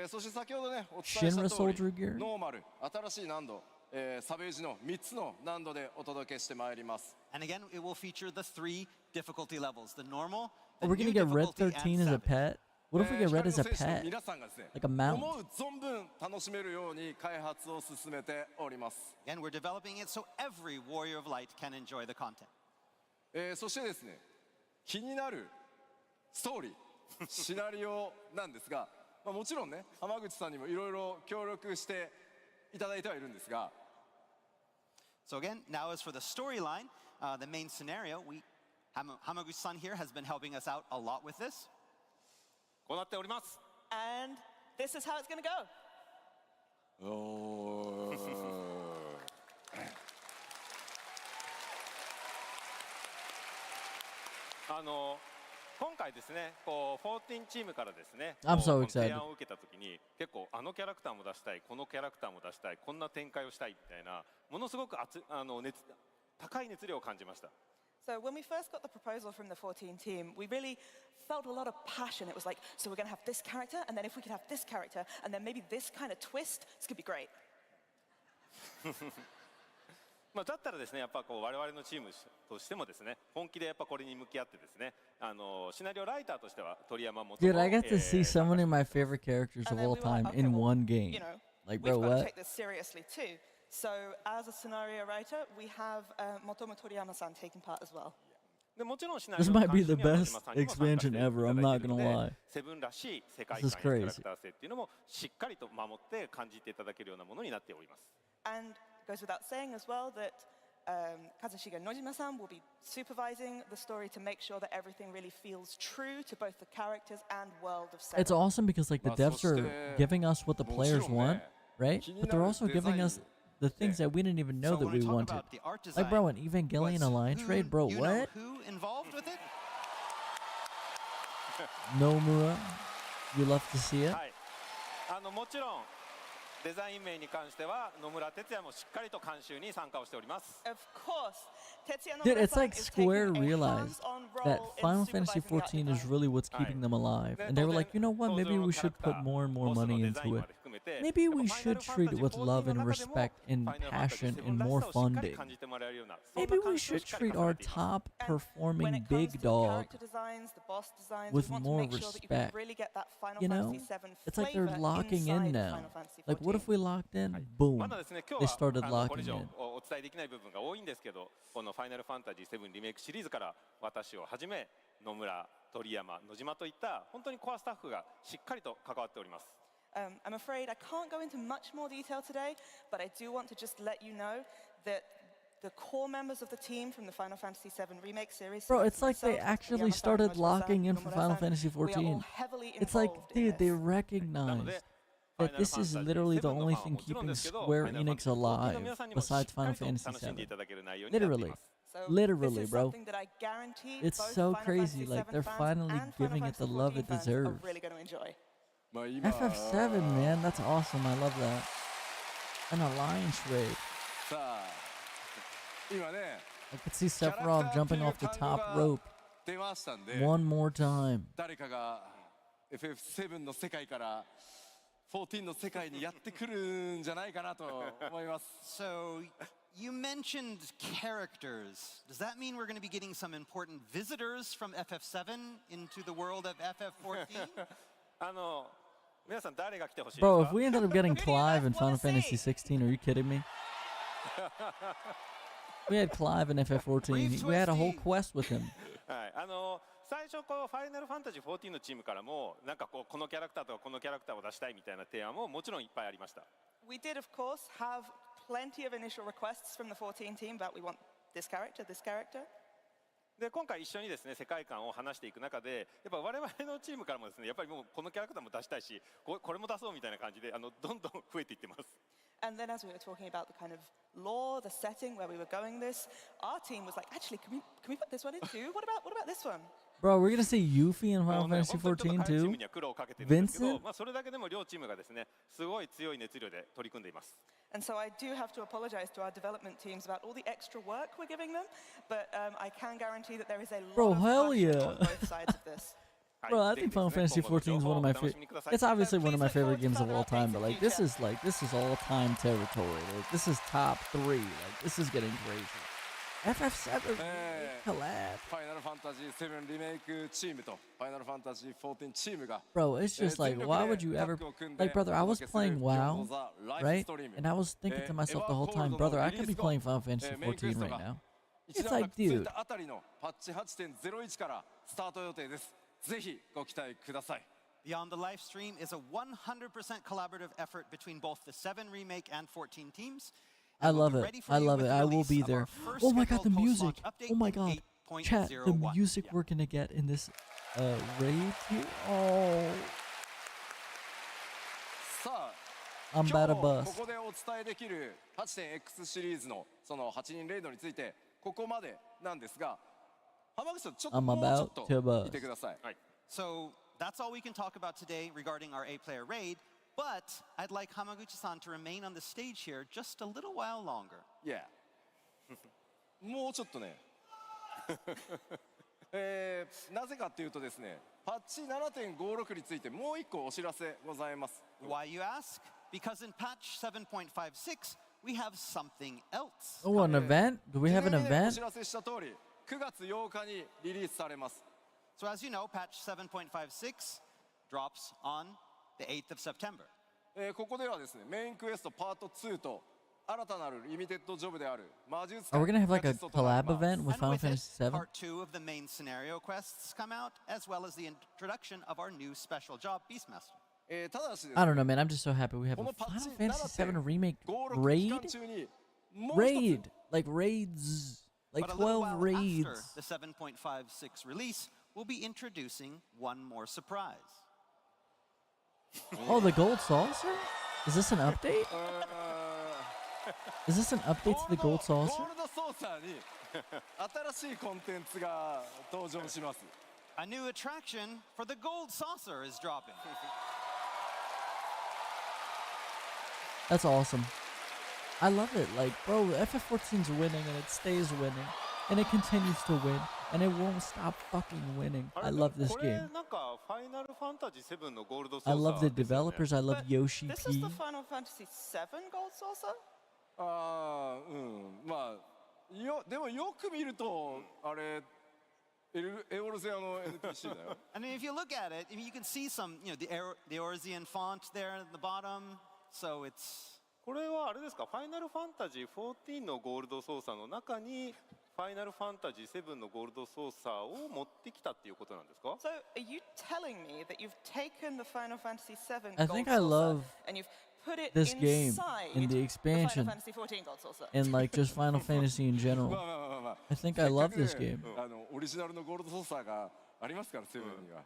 そして先ほどねお伝えした Shinra 通 soldier り gear. ノーマル新しい難度、サベージの3つの難度でお届けしてまいります And again, it will feature the 3 difficulty levels: the normal, Oh, the we're gonna new get Red difficulty, 13 as and a savage. pet. What if we get Red as a 光の戦士の pet? 皆さんがですね Like a mount. 思う存分楽しめるように開発を進めております、And we're developing it so every warrior of light can enjoy the content. そしてですね気になるストーリーシナリオなんですが、まあ、もちろんね浜口さんにもいろいろ協力していただいてはいるんですが So again, now as for the storyline, the main scenario, Hamaguchi-san here has been helping us out a lot with this. こうなっております。 And this is how it's going to go. おー今回ですね、こう14チームからですね、 I'm so この excited. 提案を受けたときに、結構あのキャラクターも出したい、このキャラクターも出したい、こんな展開をしたいみたいな、ものすごく高い熱量を感じました。 So when we first got the proposal from the 14 team, we really felt a lot of passion. It was like, so we're going to have this character, and then if we could have this character, and then maybe this kind of twist, it's going to be great. まあだったらですね、やっぱこう我々のチームとしてもですね、本気でやっぱこれに向き合ってですね、シナリオライターとしては鳥山元 Dude, I got to see so many of my favorite characters of And then all we were like, time okay, in well, one game. You know, Like, we've bro, got to what? take this seriously too. So as a scenario writer, we have Motomo Toriyama-san taking part as well. でもちろんシナリオ This の might be 監 the 修には野 best 島さんにも参加して expansion いただい ever. て I'm い not る gonna ので lie. セブンらしい世界 This is 観やキャラ crazy. クター性っていうのもしっかりと守って感じていただけるようなものになっております。 And it goes without saying as well that Kazushige Nojima-san will be supervising the story to make sure that everything really feels true to both the characters and world of Seven. It's awesome because like the devs are giving us what the players want, right? But they're also giving us the things that we didn't even know So that when we we talk wanted. about the art design, Like, bro, an Evangelion what's Alliance who- raid, bro, you know what? who involved with it? Nomura, you love to see it. はい、もちろんデザイン面に関しては野村哲也もしっかりと監修に参加をしております Of course, Tetsuya Dude, Nomura-san it's like is Square taking a realized hands-on that role in Final Fantasy supervising the art XIV is design. really what's keeping them alive. And they were like, you know what, maybe we should put more and more money into it. Maybe we should treat it with love and respect and passion and more funding. Maybe we should treat our top And when performing it comes big to the dog character designs, the boss designs, with we want more to make sure that you can respect. really get that Final You know, Fantasy VII it's like they're flavor locking inside in now. Final Fantasy Like, what if XIV. we locked in? Boom. まだですね、今 They 日 started はこれ locking 以上 in. お伝えできない部分が多いんですけど、このファイナルファンタジー7リメイクシリーズから私をはじめ野村、鳥山、野島といった本当にコアスタッフがしっかりと関わっております。I'm afraid I can't go into much more detail today, but I do want to just let you know that the core members of the team from the Final Fantasy VII Remake series. Bro, so it's like they myself, actually Toriyama-san, started Nojima-san, locking in for Nomura-san, Final Fantasy we are all XIV. heavily It's like, involved in dude, they this. recognized that this is literally the only thing keeping Square Enix alive besides Final Fantasy VII. Literally. So Literally, this is bro. something that I guarantee It's both so Final crazy, Fantasy like, VII they're fans finally and giving Final it the Fantasy love 14 it fans deserves. are really going to enjoy. まあ今 FF7, man, that's awesome. I love that. An alliance raid. さあ今ね I could see Sephiroth jumping off the top rope 出ましたんで one more time. 誰かが FF7 の世界から14の世界にやってくるんじゃないかなと思います So you mentioned characters. Does that mean we're going to be getting some important visitors from FF7 into the world of FF14? 皆さん誰が来てほしいです Bro, か if we ended up getting Clive in Final Fantasy 16, are you kidding me? We had Clive in FF14. We had a whole quest with him. はい、最初こうファイナルファンタジー14のチームからもなんかこのキャラクターとかこのキャラクターを出したいみたいな提案ももちろんいっぱいありました。 We did, of course, have plenty of initial requests from the 14 team about we want this character, this character. で今回一緒にですね世界観を話していく中でやっぱ我々のチームからもですねやっぱりもうこのキャラクターも出したいしこれも出そうみたいな感じでどんどん増えていってます。And then as we were talking about the kind of lore, the setting where we were going this, our team was like, actually, can we put this one in too? What about this one? Bro, we're gonna see Yuffie in あ Final のね Fantasy 本当にちょっと 14 各チーム too. には苦労をかけてるんですけど、 Vincent? それだけでも両チームがですね、すごい強い熱量で取り組んでいます。 And so I do have to apologize to our development teams about all the extra work we're giving them, but I can guarantee that there is a lot Bro, of hell passion yeah. on both sides of this. Bro, I ぜ think ひです Final ね Fantasy 今後の 14 is 情報 one を of my お楽し favorite. みにください。 It's obviously one of my Please look favorite forward to games of further all time, updates but in like future. this is all time territory. Like this is top 3. Like this is getting crazy. FF7 collab. ファイナルファンタジー7リメイクチームとファイナルファンタジー14チームが Bro, it's just like, why would you ever... Like, brother, I was playing WoW, right? And I was thinking to myself the whole time, brother, I could be playing Final Fantasy 14 right now. 一 It's 段 like, 落つい dude. たあたりのパッチ8.01からスタート予定です。ぜひご期待ください。 Beyond the live stream is a 100% collaborative effort between both the 7 remake and 14 teams. I And we'll love be it. ready for I you love with it. the I will release be of there. our first Oh my god, the scheduled music. post-launch update Oh my in god. 8.01. Chat, the music Yeah. we're gonna get in this raid here. Oh, さあ、 I'm 今 about 日 to こ bust. こでお伝えできる 8.X シリーズのその8人レイドについてここまでなんですが、浜口さんちょっと I'm もうちょ about っと to bust. 見てください。 So that's all we can talk about today regarding our 8-player raid. But I'd like Hamaguchi-san to remain on the stage here just a little while longer. Yeah. もうちょっとね。なぜかっていうとですね、パッチ 7.56 についてもう一個お知らせございます。 Why, you ask? Because in patch 7.56, we have something else. Oh, an event? Do we have an 事前にねお event? 知らせした通り、9月8日にリリースされます。 So as you know, patch 7.56 drops on the 8th of September. ここではですね、メインクエストパート2と新たなるリミテッドジョブである魔術 Are we 界 gonna have like が a 実装となり collab ます。 event with And Final with it, Fantasy 7? part 2 of the main scenario quests come out, as well as the introduction of our new special job, Beastmaster. ただしですね I don't know, man. I'm just so happy we have こ a のパッ Final チ Fantasy 7 remake 7.56 期 raid. 間中にもう一 Raid, つ like raids, like But a little 12 while raids. after the 7.56 release, we'll be introducing one more surprise. Oh, the gold saucer? Is this an update? あ Is this an update to the ー gold ゴ saucer? ールドソーサーに新しいコンテンツが登場します。 A new attraction for the gold saucer is dropping. That's awesome. I love it. Like, bro, FF14's winning and it stays winning. And it continues to win. And it won't stop fucking winning. あれ I love this これ game. なんかファイナルファンタジー7のゴールドソーサ I ー love the ですよね developers. I love But Yoshi This is P. the Final Fantasy VII Gold Saucer? ああ、うん、まあ、でもよく見ると、あれ、エオルゼアの NPC だよ。 I mean, if you look at it, I mean, you can see some, the Eorzean font there at the bottom. So it's これはあれですか、ファイナルファンタジー14のゴールドソーサーの中にファイナルファンタジー7のゴールドソーサーを持ってきたっていうことなんですか？ So are you telling me that you've taken the Final Fantasy VII I Gold think I Saucer love and you've put it this game inside in the the expansion Final Fantasy XIV Gold Saucer? and like just Final Fantasy in まあ general. まあまあまあ。 I think I love this game. オリジナルのゴールドソーサーがありますから、セブンには。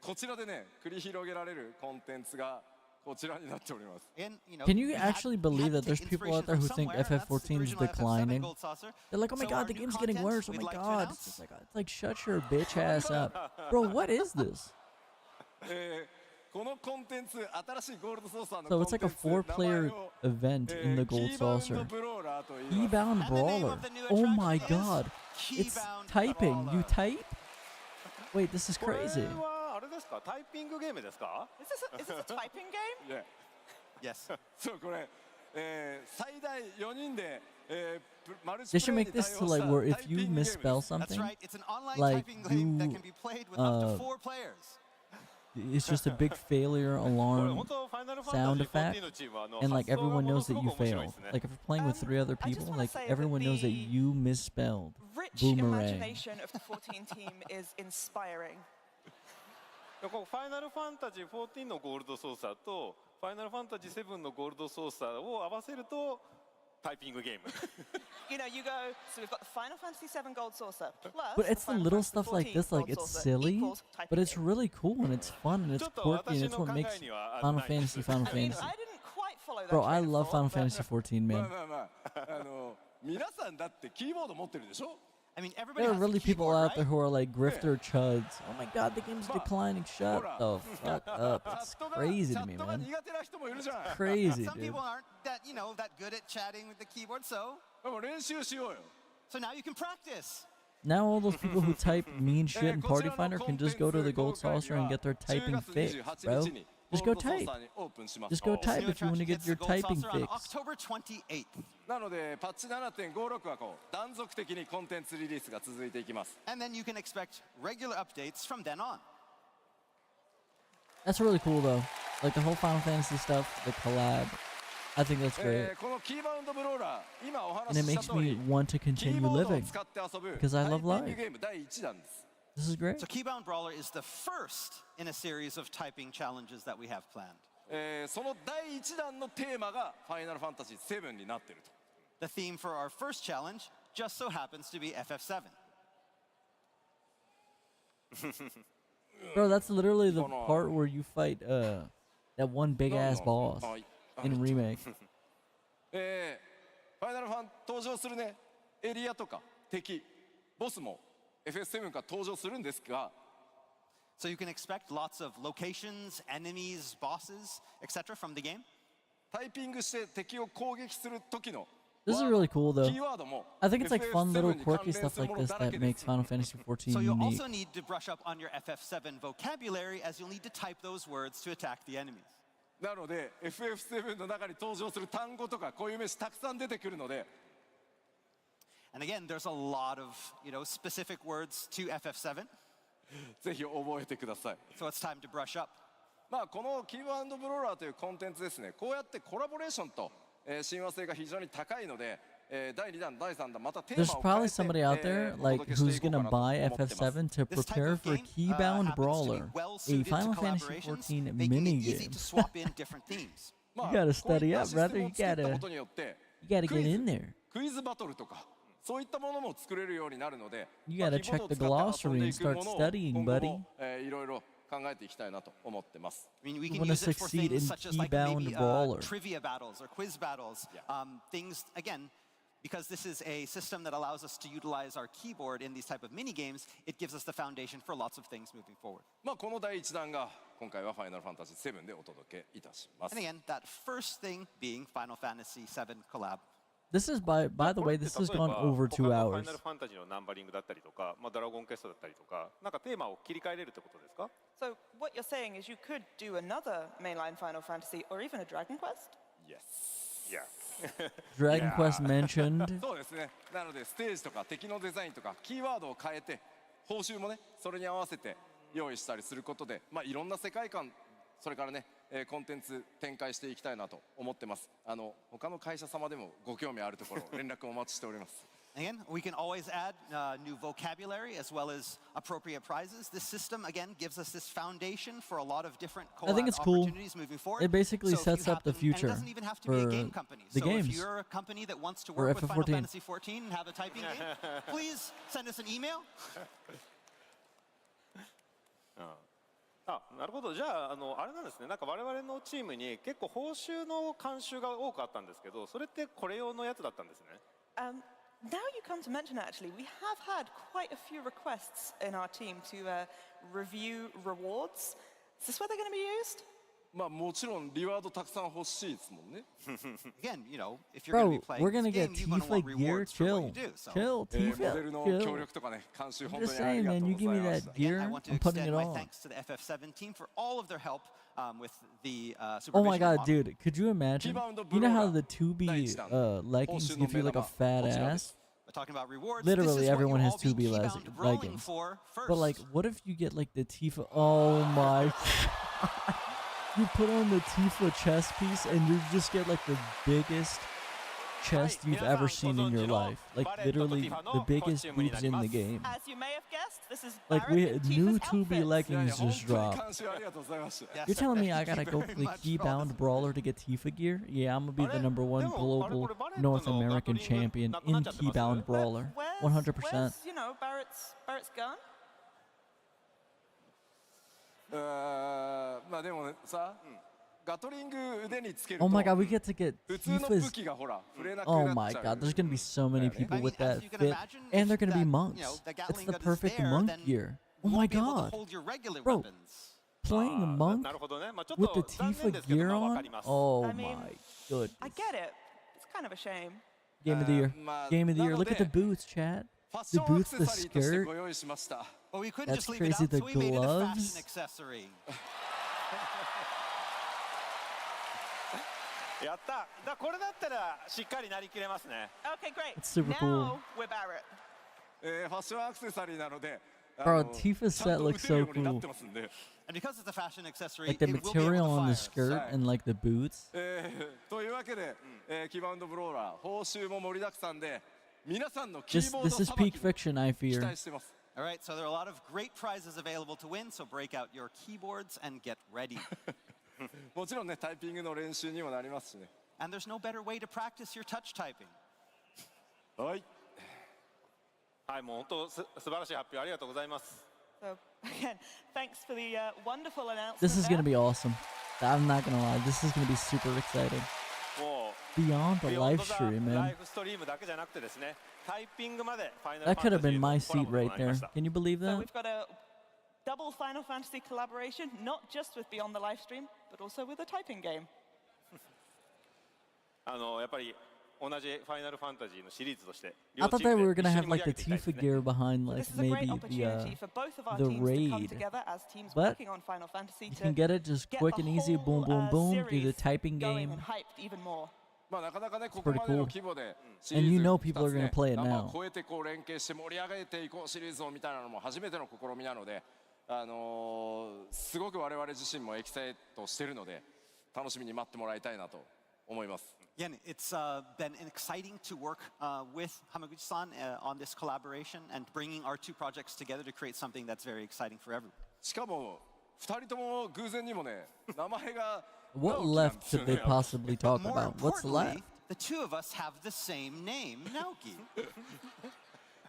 こちらでね、繰り広げられるコンテンツがこちらになっております。 in, Can you we actually had believe to that there's take people out there inspiration who from think somewhere, and that's the FF14 is original FF7 declining? Gold Saucer. They're like, oh my So god, our the new game's getting content worse. Oh we'd my like to god. announce. It's just like, it's like, shut your bitch ass up. Bro, what is this? このコンテンツ、新しいゴールドソーサーの So コン it's テ like ン a ツ、名前 4-player を event in the キ gold ーバウン saucer. ドブローラーと言います。 Keybound And the name brawler. of the new Oh attraction my is god. It's Keybound typing. You Brawler. type? Wait, this is これ crazy. はあれですか、タイピングゲームですか？ Is this a typing game? いや Yes. そう、これ、最大4人で、マルチ They プ should レイ make に this 対 to 応し like た where タ if イ you ピングゲームです。 misspell That's something, right. It's an online like typing game that you, can be played with up to 4 players. it's just a big failure これ alarm 本当ファイナルファ sound ンタジ effect, ー14のチームは and like 発想が everyone もの knows す that ご you く面白い failed. ですね。 Like if you're playing with 3 other I just people, wanna like say that everyone knows that the you misspelled Rich boomerang. imagination of the 14 team is inspiring. こうファイナルファンタジー14のゴールドソーサーとファイナルファンタジー7のゴールドソーサーを合わせるとタイピングゲーム。You know, you go, so we've got the Final Fantasy VII Gold Saucer plus But it's the Final little Fantasy stuff like 14 this, like Gold it's Saucer silly, equals typing but it's game. really cool and it's fun and it's ちょっと quirky and 私 it's の what 考 makes えには Final ないです。 Fantasy Final I mean, Fantasy. I didn't quite follow that Bro, I train of love thought, Final but- Fantasy 14, まあ man. まあまあ皆さんだってキーボード持ってるでしょ I mean, everybody There are has really a people keyboard, out there right? who are like grifter chuds. Oh my god, the game's declining. Shut the fuck up. チャ It's ットが crazy チ to ャ me, ットが man. 苦手な人もいるじゃん Crazy, Some dude. people aren't that, that good at chatting with the keyboard, so でも練習しようよ now you can practice. Now all those people who type mean shit in Party Finder can just go to the Gold Saucer and get their typing fixed, bro. Just go type. Just go type if you want to get your typing on fixed. October 28th. なのでパッチ 7.56 はこう断続的にコンテンツリリースが続いていきます And then you can expect regular updates from then on. That's really cool though. Like the whole Final Fantasy stuff, the collab. I think that's great. このキーバウンドブローラー今お And 話 it しした makes 通 me り want to キー continue ボードを living. 使って遊ぶ Because I タイ love ピング life. ゲーム第1弾です This is great. So Keybound Brawler is the first in a series of typing challenges that we have planned. その第1弾のテーマがファイナルファンタジー7になっていると The theme for our first challenge just so happens to be FF7. Bro, that's literally the Hold on. part where you fight that one big ass boss はい in remake. ファイナルファン登場するねエリアとか敵ボスも FF7 から登場するんですが So you can expect lots of locations, enemies, bosses, etc. from the game. タイピングして敵を攻撃する時の This is really cool though. キーワードも I think it's like fun little FF7 に quirky 関連 stuff する like もの this だら that けです makes Final Fantasy 14 So you'll unique. also need to brush up on your FF7 vocabulary as you'll need to type those words to attack the enemies. なので FF7 の中に登場する単語とか固有名詞たくさん出てくるので And again, there's a lot of, specific words to FF7. ぜひ覚えてください So it's time to brush up. まあこのキーワードブローラーというコンテンツですねこうやってコラボレーションと、親和性が非常に高いので、第2弾第3弾またテー There's マを変え probably て、 somebody out there お like 届けして who's いこうか gonna なと思 buy ってます FF7 to This type prepare of for game Keybound happens to be Brawler, well a suited to Final Fantasy collaborations, 14 making it easy minigame. to swap in different themes. まあ You gotta study こういった up, システ brother. ム You を作ったこ gotta とによって you gotta ク get イズ in there. クイズバトルとかそういったものも作れるようになるので You まあ gotta キーボー check ドを the 使って遊んで glossary い and くも start のを studying, 今後 buddy. も、いろいろ考えていきたいなと思ってます I mean, we You can wanna use it for succeed things in such as like Keybound maybe Brawler. trivia battles or quiz battles. Things, again, because this is a system that allows us to utilize our keyboard in these type of mini games, it gives us the foundation for lots of things moving forward. まあこの第1弾が今回はファイナルファンタジー7でお届けいたします And again, that first thing being Final Fantasy VII collab. This is by the way, this has gone over 2 ファイ hours. ナルファンタジーのナンバリングだったりとか、ドラゴンクエストだったりとか、なんかテーマを切り替えれるってことですか？ So what you're saying is you could do another mainline Final Fantasy or even a Dragon Quest? Yes いや、 Dragon Quest mentioned. そうですねなのでステージとか敵のデザインとかキーワードを変えて報酬もねそれに合わせて用意したりすることでまあいろんな世界観それからね、コンテンツ展開していきたいなと思ってます他の会社様でもご興味あるところ連絡お待ちしております Again, we can always add new vocabulary as well as appropriate prizes. This system, again, gives us this foundation for a lot of different I think collab it's cool. opportunities moving forward. It basically So if you sets up the happen- and future it doesn't even have to be a for game company. the So games. if you're a company that wants to For work with Final FF14. Fantasy 14 and have a typing game, please send us an email. あ、なるほど。じゃあ、あれなんですね。なんか我々のチームに結構報酬の慣習が多くあったんですけど、それってこれ用のやつだったんですね。Now you come to mention it, actually, we have had quite a few requests in our team to review rewards. Is this where they're going to be used? まあもちろんリワードたくさん欲しいですもんね Again, if you're going to be Bro, playing we're this gonna get game, you're going to Tifa want gear. rewards for what you Chill. do. So Chill, モデ Tifa. ルの協 Chill. 力とかね監修 I'm 本当 just にあり saying, がと man. う You ご give ざ me いま that した gear. I want to I'm putting extend it my on. thanks to the FF7 team for all of their help with the supervision. Oh my god, model. dude. Could you imagine? You know how the 2B leggings give you like a fat ass? We're talking about rewards. Literally, This is what everyone you'll has all be 2B keybound rolling leggings. for first. But like, what if you get like the Tifa? Oh my god. You put on the Tifa chest piece and you just get like the biggest chest you've ever seen in your life. Like literally the biggest boobs in the game. As you may have guessed, this is Like Barrett and new Tifa's 2B outfits. いやい leggings や本 just 当に dropped. 監修ありがとうございました Yes, You're telling me I thank you gotta go very play much for all Keybound this. Brawler to get Tifa gear? Yeah, I'm gonna be the number one global North American champion in Keybound Brawler. Where's, 100%. where's, Barrett's gun? まあでもねさ、ガトリング腕につける Oh と my god, we get to get 普通の武 Tifa's. 器がほら触れなく Oh なっ my ちゃう god, there's gonna be so many people I mean, with as that you can fit. imagine, And if they're gonna be that, monks. the It's Gatling the gun is perfect there, monk then gear. Oh you my won't be able to god. hold your regular Bro, weapons. Playing a あー monk なるほどね。まあちょっ with the と残念 Tifa ですけど、 gear まあわか on? ります。 Oh I mean, my goodness. I get it. It's kind of a shame. Game of the year. まあ Game of the year. なの Look at the で boots, chat. ファッシ The ョンアク boots, セ the サリーとして skirt. ご用意しました Well, we couldn't That's just leave it crazy, out, the so we made it a gloves. fashion accessory. やった。だこれだったらしっかりなりきれますね。 Okay, great. It's super now we're Barrett. ファッションアクセサリーなので Bro, Tifa's ちゃん set と looks 打てるよ so うになっ cool. てますんで And because it's a fashion accessory, Like the it will be able material to on the fire. skirt and like the boots. というわけで、キーバウンドブローラー報酬も盛りだくさんで皆さんのキ This ーボード this is さばき peak に fiction, I 期 fear. 待してます All right, so there are a lot of great prizes available to win, so break out your keyboards and get ready. もちろんねタイピングの練習にもなりますしね And there's no better way to practice your touch typing. はいはい、もう本当素晴らしい発表ありがとうございます。 So again, thanks for the wonderful announcement. This is there. gonna be awesome. I'm not gonna lie. This is gonna be super exciting. も Beyond う the ビヨン live ドザ stream, ラ man. イフストリームだけじゃなくてですね、タイピングまでファイナル That ファ could ン have タジ been ー my のコラ seat ボと right なり there. ました。 Can you believe So that? we've got a double Final Fantasy collaboration, not just with Beyond the Livestream, but also with a typing game. やっぱり同じファイナルファンタジーのシリーズとして I thought that we were 両チーム gonna で一緒 have に盛 like り上 the げていきたいです Tifa ね。 gear behind So like this is a great maybe the opportunity for both of our the teams to come raid. together as teams But working on Final Fantasy you to can get it just get quick the and easy. Boom, whole, boom, boom. Do the series typing going game. and hyped even more. まあなかなかねここまでの規模でシ And リ you ーズ know 2 people are つ gonna ね play it 仲間 now. を超えてこう連携して盛り上げていこうシリーズをみたいなのも初めての試みなのですごく我々自身もエキサイトしてるので楽しみに待ってもらいたいなと思います Again, it's been exciting to work with Hamaguchi-san on this collaboration and bringing our two projects together to create something that's very exciting for everyone. しかも2人とも偶然にもね名前が What 直樹なんですよ left ね could they possibly talk More about? What's importantly, left? the two of us have the same name, Naoki.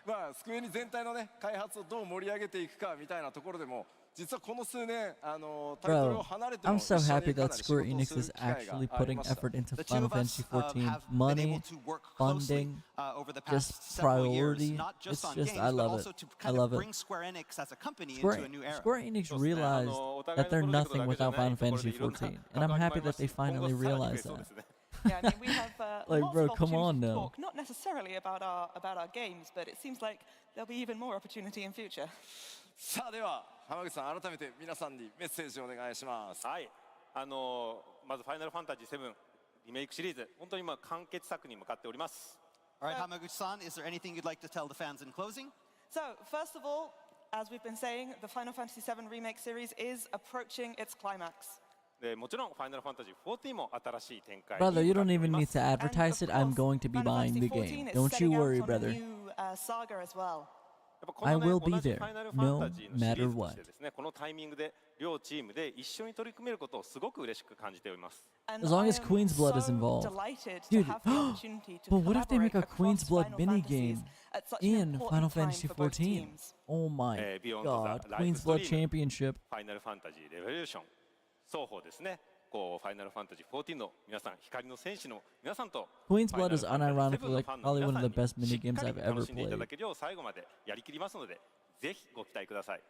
まあスクエニ全体のね開発をどう盛り上げていくかみたいなところでも実はこの数年タイトルを Bro, 離れても I'm 一緒 so に happy かな that り仕 Square 事を Enix する is 機会 actually があり putting ました effort into The two Final of us Fantasy XIV. have been Money, able to work closely funding, over the past just several years, priority. not just It's on just, games, I but love also it. to I kind love of it. bring Square Enix as a company Square, into a new era. Square Enix そうですね realized お互い that の they're プロジェクト nothing だけじゃ without ない Final ところ Fantasy でいろんな XIV. And I'm 関わりも happy ありま that す they し、今後 finally さらに増え realized そう that. ですね。 Yeah, I mean, we have Like, lots bro, of come on opportunities to now. talk, not necessarily about our games, but it seems like there'll be even more opportunity in future. さあでは浜口さん改めて皆さんにメッセージをお願いしますはい、まず「ファイナルファンタジー7」リメイクシリーズ本当に今完結作に向かっております。 All right, Hamaguchi-san, is there anything you'd like to tell the fans in closing? So, first of all, as we've been saying, the Final Fantasy VII Remake series is approaching its climax. でもちろん「ファイナルファンタジー14」も新しい展開 Brother, に you 向かっ don't ており even ま need す。 to advertise it. I'm going to be Final buying the Fantasy game. XIV is Don't you setting out worry, on a brother. new saga as well. やっぱこ I の、ね、 will be 同じ there, ファイナルファンタジーのシリ no ーズ matter と what. してですね、このタイミングで両チームで一緒に取り組めることをすごく嬉しく感じております。 And As long I as am Queen's Blood is so involved. delighted to Dude, have the opportunity to but what if they make a collaborate Queen's across Blood Final minigame Fantasies at such an in Final important time Fantasy for both XIV? teams? Oh my Beyond the god. Live Queen's Blood Stream. Championship. ファイナルファンタジーレボリューション双方ですね、こうファイナルファンタジー14の皆さん、光の戦士の皆さんと Queen's Blood is ファイナルファンタジー7 unironically の like ファンの probably 皆 one さ of ん the best にしっ minigames かり I've 楽 ever しんでいただ played. けるよう最後までやりきりますので、ぜひご期待ください。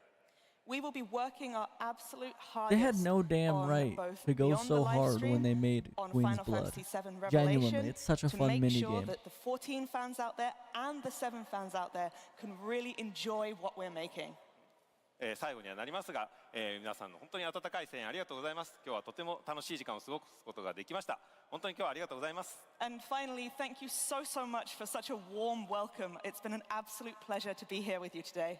We will be working our absolute They had hardest no damn on right both to go Beyond the so hard Livestream, when they made on Queen's Final Blood. Fantasy VII Genuinely, Revelation, it's such a to fun make sure minigame. that the 14 fans out there and the 7 fans out there can really enjoy what we're making. 最後にはなりますが、皆さんの本当に温かい声援ありがとうございます。今日はとても楽しい時間を過ごすことができました。本当に今日はありがとうございます。 And finally, thank you so much for such a warm welcome. It's been an absolute pleasure to be here with you today.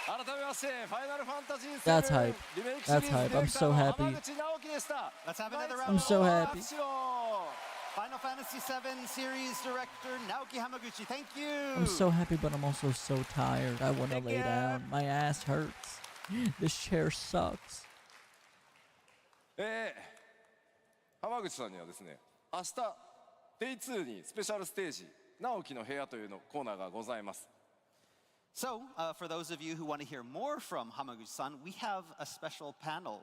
改めましてファイナルファンタジー That's 7 hype. リメイクシリー That's ズ hype. ディレ I'm クター so の happy. 浜口直樹でした Let's have another I'm round. so happy. 拍手を Final Fantasy VII Series Director Naoki Hamaguchi, thank you. I'm so happy, but I'm also so tired. I want to Thank lay you. down. My ass hurts. This chair sucks. 浜口さんにはですね明日 Day2 にスペシャルステージ直樹の部屋というのコーナーがございます So, for those of you who want to hear more from Hamaguchi-san, we have a special panel.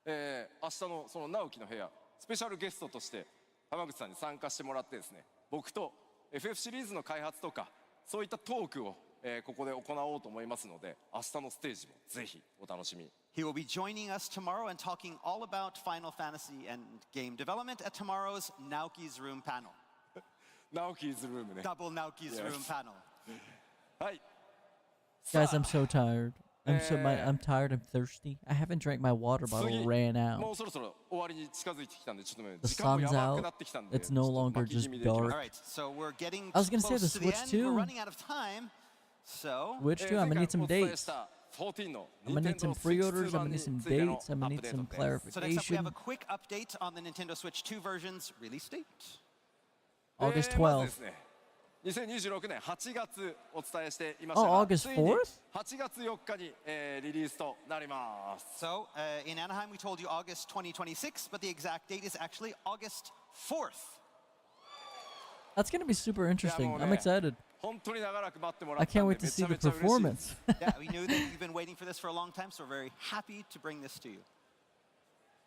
明日のその直樹の部屋スペシャルゲストとして浜口さんに参加してもらってですね、僕と FF シリーズの開発とかそういったトークを、ここで行おうと思いますので、明日のステージもぜひお楽しみに。 He will be joining us tomorrow and talking all about Final Fantasy and game development at tomorrow's Naoki's Room panel. 直樹ズルームね。 Double Naoki's Yes. Room panel. はい。 Guys, さあ I'm so tired. I'm tired. I'm thirsty. I haven't drank my water bottle. 次 Ran も out. うそろそろ終わりに近づいてきたんで、ちょっとね The 時間も sun's やばく out. なってきたんで、 It's no ちょっと longer 巻き気 just 味でいきます dark. All right, so we're getting I was gonna say close the to the Switch end. too. We're running out of time. So, Which too? I'm gonna need some 前回お伝え dates. した 14の I'm gonna need some Nintendo pre-orders. Switch I'm gonna need 2 some 版についての dates. I'm ア gonna ップ need デー some トです so next up we have a clarification. quick update on the Nintendo Switch 2 version's release date. August まず 12th. ですね、2026年8月お伝えしていました Oh, が、 August ついに 4th? 8月4日に、リリースとなります。 So, in Anaheim, we told you August 2026, but the exact date is actually August 4th. That's gonna be super interesting. more I'm there. excited. 本当に長らく待ってもら I ったん can't で wait to めち see ゃ the めちゃ嬉しいです performance. Yeah, we knew that you've been waiting for this for a long time, so we're very happy to bring this to you.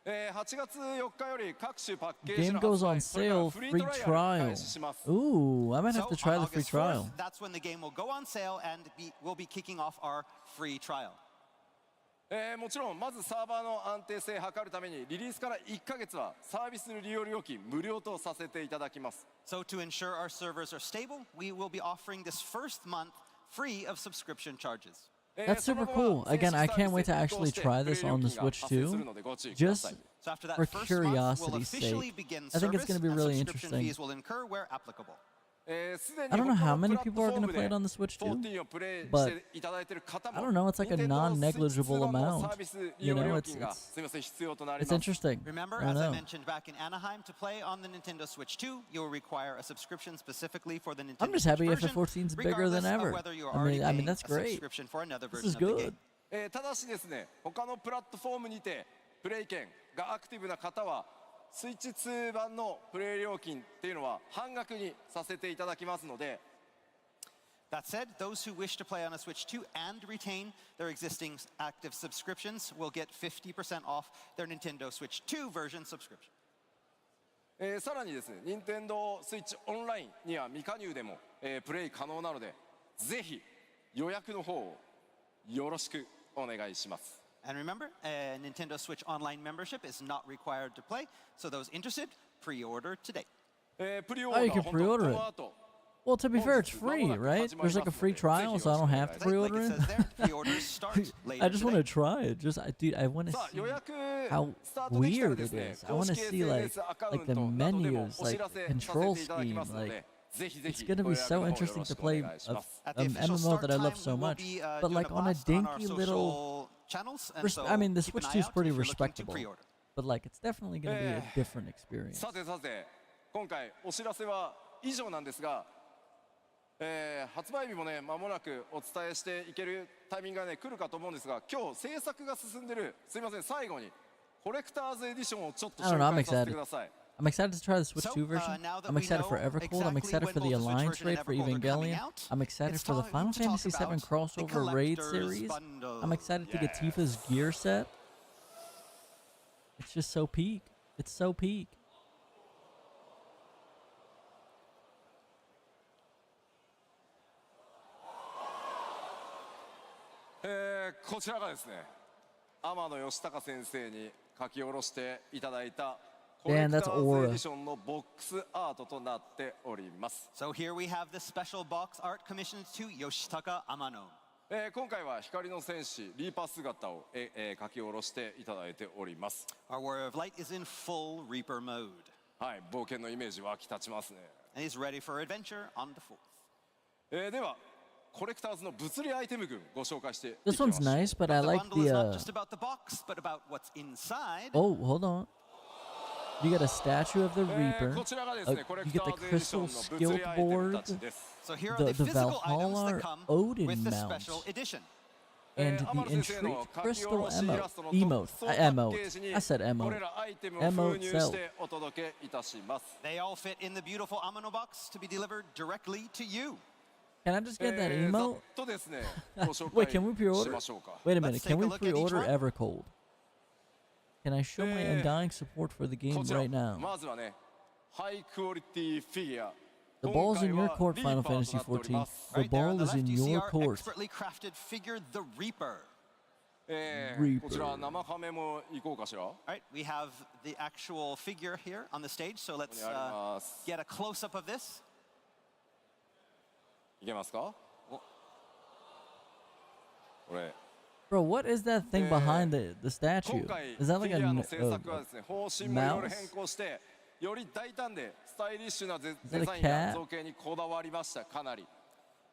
8月4日より各種パッケージ Game の goes 発 on 売、それから sale, フリー free トライアル trial. 開始します。 Ooh, I might So, have to try on the free August trial. 4th, that's when the game will go on sale and we'll be kicking off our free trial. もちろんまずサーバーの安定性を図るためにリリースから1ヶ月はサービス利用料金無料とさせていただきます。 So, to ensure our servers are stable, we will be offering this first month free of subscription charges. That's super cool. Again, I can't wait to actually try this on the Switch too. Just So after that for first month, we'll curiosity's officially sake. begin I think it's service gonna be and really subscription interesting. fees will incur where applicable. I don't know how many people are gonna play it on the Switch too, 14をプレイし but ていただいている方 I も don't know, it's like a Nintendo non-negligible Switch 2版の amount. サービス利 You 用 know, 料 it's 金がすみません必要となり it's ます。 interesting. Remember, I as I know. mentioned back in Anaheim, to play on the Nintendo Switch 2, you'll require a subscription specifically for the Nintendo I'm just Switch happy version, FF14 is bigger than regardless of ever. whether you are I already mean paying that's a great. subscription for another This version is of the good. game. ただしですね、他のプラットフォームにてプレイ券がアクティブな方はスイッチ2版のプレイ料金っていうのは半額にさせていただきますので、 That said, those who wish to play on a Switch 2 and retain their existing active subscriptions will get 50% off their Nintendo Switch 2 version subscription. さらにですね、任天堂スイッチオンラインには未加入でも、プレイ可能なので、ぜひ予約の方をよろしくお願いします。 And remember, Nintendo Switch Online membership is not required to play, so those interested, pre-order today. プリオーダ you ー can 本当 pre-order こ it. の後 Well, to be fair, it's free, right? There's like a free trial, so I don't have to Like pre-order it it. says there, pre-orders start later I just want to today. try it. Dude, I want to さあ see 予約 how スタートできたら weird です it ね、 is. I want 公 to 式 see SNS アカウ like ン the トなどでも menus, お知 like らせ the さ control せていただき scheme. ますの Like で、ぜひぜ it's ひ gonna ご be 予約 so の方よろ interesting し to くお play 願いします。 At the an official MMO start that I love time, so we will much, be but doing like a on a blast on our dinky little. social channels, and so I mean, the keep an Switch eye 2 is out pretty if you're looking to respectable, pre-order. but like it's definitely gonna be a different experience. さてさて、今回お知らせは以上なんですが、発売日もね間もなくお伝えしていけるタイミングがね来るかと思うんですが、今日制作が進んでる、すいません、最後にコレクターズエディションをちょっと I don't 紹 know, I'm 介させて excited. ください。 I'm excited to try the Switch So, 2 version. now that I'm we excited for know Evercold. I'm exactly excited when for the both the Switch Alliance version raid and for Evercold are coming Evangelion. out, I'm excited it's for the time Final to talk Fantasy VII about the crossover raid collector's series. bundle. I'm excited to get Tifa's gear set. It's just so peak. It's so peak. こちらがですね、天野義孝先生に書き下ろしていただいたコレ Man, クタ that's ーズエ aura. ディションのボックスアートとなっております。 So here we have the special box art commissioned to Yoshitaka Amano. 今回は光の戦士リーパー姿を、書き下ろしていただいております。 Our Warrior of Light is in full Reaper mode はい、冒険のイメージ湧き立ちますね。 and is ready for adventure on the 4th. ではコレクターズの物理アイテム群ご紹介していき This ま one's しょう。 nice, but I The like bundle is not the. just about the box, but about what's inside. Oh, hold on. You get a statue of the Reaper. こちらがですね、コレ You クタ get ー the ズエディション crystal の物理 skill アイテムた board. ちです。 So here are the The physical items Valhalla that come Odin with the mount. special edition. And the 天野先生 Intrigue の書き下 Crystal ろしイラストの emote. 特装パッケー Emote. ジに I said こ emote. れらアイテムを封入してお届けいたします。 They all fit in the beautiful Amano box to be delivered directly to you. Can I just get that ざっ emote? とですね、ご紹 Wait, 介 can we し pre-order? ましょうか。 Wait a Let's minute. take Can a we look at each pre-order one. Evercold? Can I show my undying support for the game こちら right now? まずはね、ハイクオリティフィギュア。 The ball's in your 今 court, 回は Final リーパー Fantasy となっており XIV. ます The Right there on ball the is in left, you see your our court. expertly crafted figure, the Reaper. こちら生ハメもいこうかしら。 All right, we have the actual figure here on the stage, so let's ここにあります get a close-up of this. いけますか？おこれ。 Bro, what is that thing behind the statue? 今回 Is that フ like ィギュア a の制作はですね、方針もいろいろ変更してより大胆でスタイリッシュなデ that a デザインや cat? 造形にこだわりました。かなり。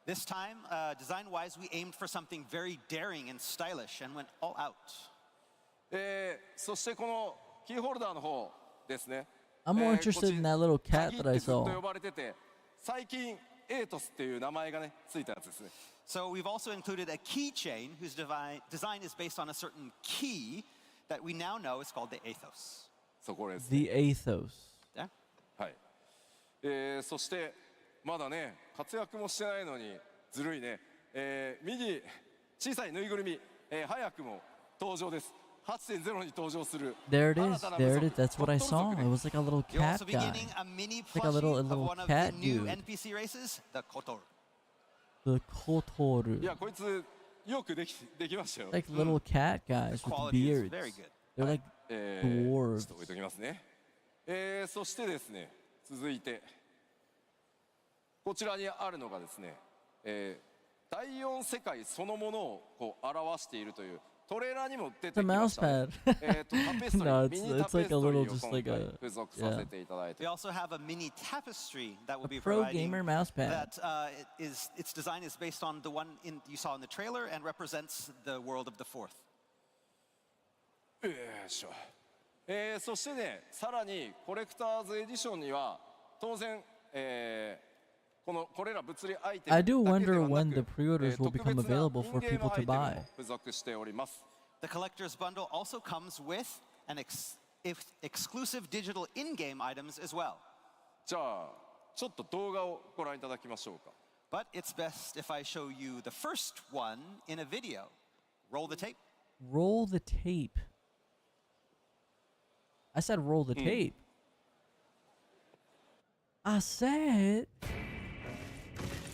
This time, design-wise, we aimed for something very daring and stylish and went all out. そしてこのキーホルダーの方ですね。 I'm more interested in that little cat 鍵 that って I ずっと saw. 呼ばれてて、最近エイトスっていう名前がねついたやつですね。 So we've also included a keychain whose design is based on a certain key that we now know is called the Athos. そうこれですね。 The Athos. Yeah? はい。そしてまだね活躍もしてないのにずるいね。右小さいぬいぐるみ、早くも登場です。 8.0 に登場する There it 新 is. たな There 部 it is. 族 That's what I トットル saw. 族 It ね。 was like a little You're cat also guy. beginning a mini like a plushie little of one of the cat new dude. NPC races, the Kotor. The Kotoru. いやこいつよくできましたよ。 Like little cat guys The with quality is beards. very good. They're like ちょ dwarves. っと置いときますね。そしてですね続いてこちらにあるのがですね、第4世界そのものをこう表しているというトレーラーにも出て It's a きま mouse したね。 pad. タペストリ No, ー、ミニタ it's ペ like ス a トリ little ーを just 今 like 回 a 付属させていただいて We also have a mini tapestry that we'll a be pro providing. gamer mouse pad. That its design is based on the one you saw in the trailer and represents the world of the fourth. よいしょ。そしてねさらにコレクターズエディションには当然、これら物理アイテム I だけで do は wonder な when く the pre-orders will 特 become 別な available イン for ゲーム people ア to イテムも buy. 付属しております。 The collector's bundle also comes with an exclusive digital in-game items as well. じゃあちょっと動画をご覧いただきましょうか。 But it's best if I show you the first one in a video. Roll the tape. Roll the tape. I said roll the tape. I said.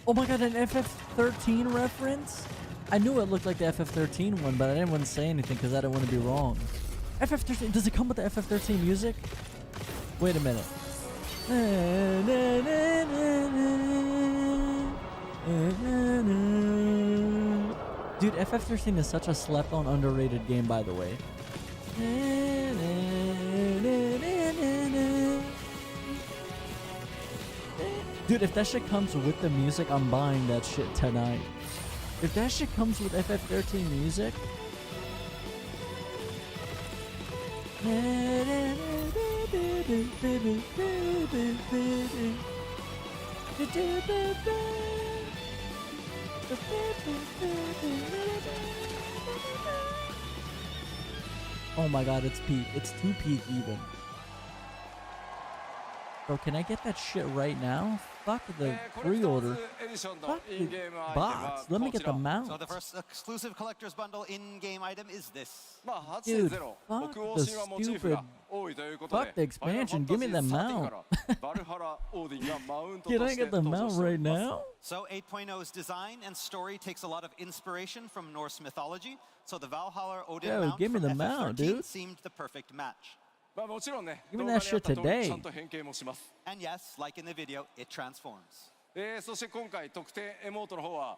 Oh my god, an FF13 reference? I knew it looked like the FF13 one, but I didn't want to say anything because I didn't want to be wrong. FF13, does it come with the FF13 music? Wait a minute. Dude, FF13 is such a slept on, underrated game, by the way. Dude, if that shit comes with the music, I'm buying that shit tonight. If that shit comes with FF13 music. Oh my god, it's peak. It's too peak even. Bro, can I get that shit right now? Fuck the コレクターズ pre-order. エディションの Fuck イン the ゲームアイテムは box. Let me こ get ち the ら。 mount. So the first exclusive collector's bundle in-game item is this. まあ Dude, 8.0 fuck 北欧 the 神話モチーフが多いということで fuck the expansion. Give me the ファイナルファンタジー mount. 13からバルハラオーディンがマウントと Can I して get the 登場 mount しており right ます。 now? So 8.0's design and story takes a lot of inspiration from Norse mythology. So the Valhalla Odin Yo, mount give me from the mount, FF13 dude. seemed the perfect match. まあもちろんね、 Give me 動画にあ that った shit 通り today. ちゃんと変形もします。 And yes, like in the video, it transforms. そして今回特典エモートの方は、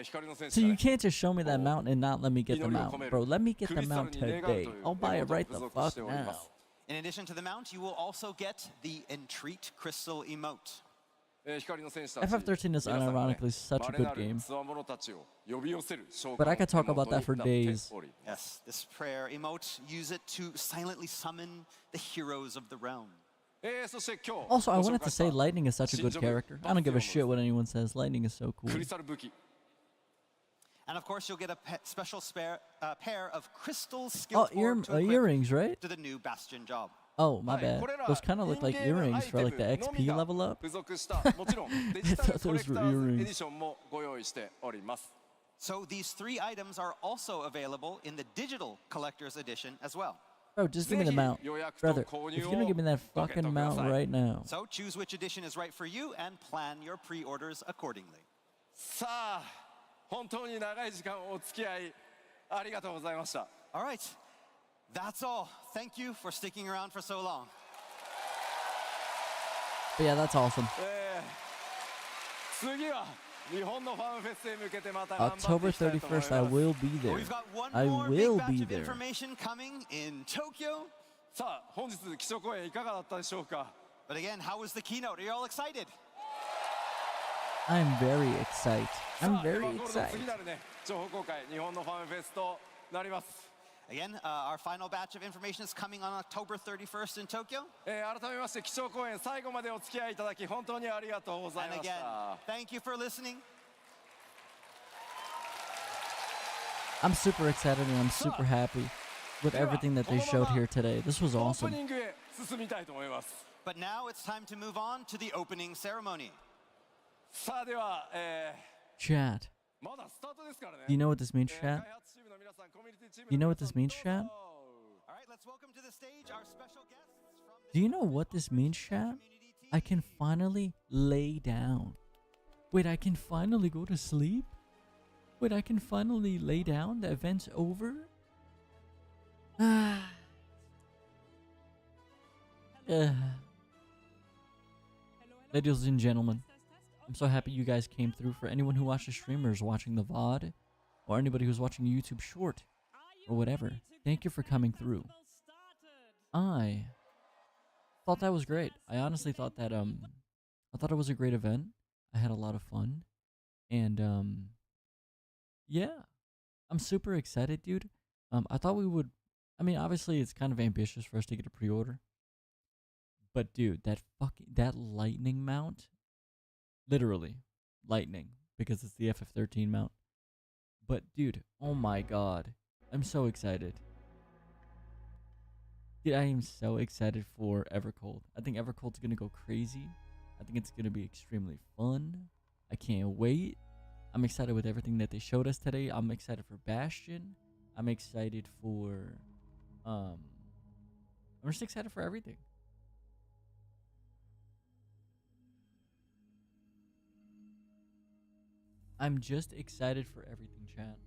光の戦 So 士が you ね can't just show me that mount and not let me get the 祈りを mount. 込める Bro, let me get ク the リスタル mount に願うと today. いう I'll buy エ it モートを right 付 the 属 fuck しておりま now. す。 In addition to the mount, you will also get the Entreat Crystal emote. 光の戦士たち FF13 is 皆さんがね unironically such a 稀 good なる game. 強者たちを呼び寄せる召喚 But I could talk エモー about ト that に for なって days. おり Yes, this prayer emote, use it to silently summon the heroes of the realm. そして今日 Also, I ご紹 wanted 介 to した say Lightning is such a good 新ジョブ character. I don't give a shit what anyone says. Lightning is so ク cool. リスタル武器 And of course, you'll get a special pair of crystal Oh, skill cord to equip earrings, right? to the new Bastion job. Oh, my はい、 bad. これら Those kind of look like インゲーム earrings アイテ for ム like the のみ XP が level up. 付属したもちろんデジタル I thought コレ those クタ were ーズ earrings. エディションもご用意しております。 So these 3 items are also available in the digital collector's edition as well. Bro, just give me the ぜひ mount. 予約と Brother, 購 if 入 you're を gonna give me that ご検 fucking 討くだ mount さい。 right now. So choose which edition is right for you and plan your pre-orders accordingly. さあ、本当に長い時間お付き合いありがとうございました。 All right, that's all. Thank you for sticking around for so long. But yeah, that's awesome. 次は日本のファンフェスへ向けてまた頑張って October いきたいと思います 31st, I will be But there. we've got one I more big will batch be of there. information coming in Tokyo. さあ、本日基礎講演いかがだったでしょうか。 But again, how was the keynote? Are you all excited? I'm very excited. さ I'm あ、 very エヴァンゴールド excited. 次なるね、情報公開、日本のファンフェスとなります。 Again, our final batch of information is coming on October 31st in Tokyo. 改めまして基調講演最後までお付き合いいただき本当にありがとうござい And まし again, た。 thank you for listening. I'm super excited and I'm super happy with everything that they showed here today. This was オープ awesome. ニングへ進みたいと思います。 But now it's time to move on to the opening ceremony. さあでは、 Chat, まだスタートですからね。 do you know what this means, 開 chat? 発チームの皆さん、コミュニティチーム You の know 皆 what さ this ん means, どう chat? ぞ。 All right, let's welcome to the stage our special guests from Do you know what this means, chat? I can finally lay down. Wait, I can finally go to sleep? Wait, I can finally lay down? The event's over? Ladies and gentlemen, I'm so happy you guys came through. For anyone who watched the streamers watching the VOD, or anybody who's watching a YouTube short, or whatever, thank you for coming through. I thought that was great. I honestly thought that I thought it was a great event. I had a lot of fun. And yeah. I'm super excited, dude. I thought we would, I mean, obviously it's kind of ambitious for us to get a pre-order. But dude, that lightning mount, literally lightning, because it's the FF13 mount. But dude, oh my god, I'm so excited. Dude, I am so excited for Evercold. I think Evercold's gonna go crazy. I think it's gonna be extremely fun. I can't wait. I'm excited with everything that they showed us today. I'm excited for Bastion. I'm excited for I'm just excited for everything. I'm just excited for everything, chat.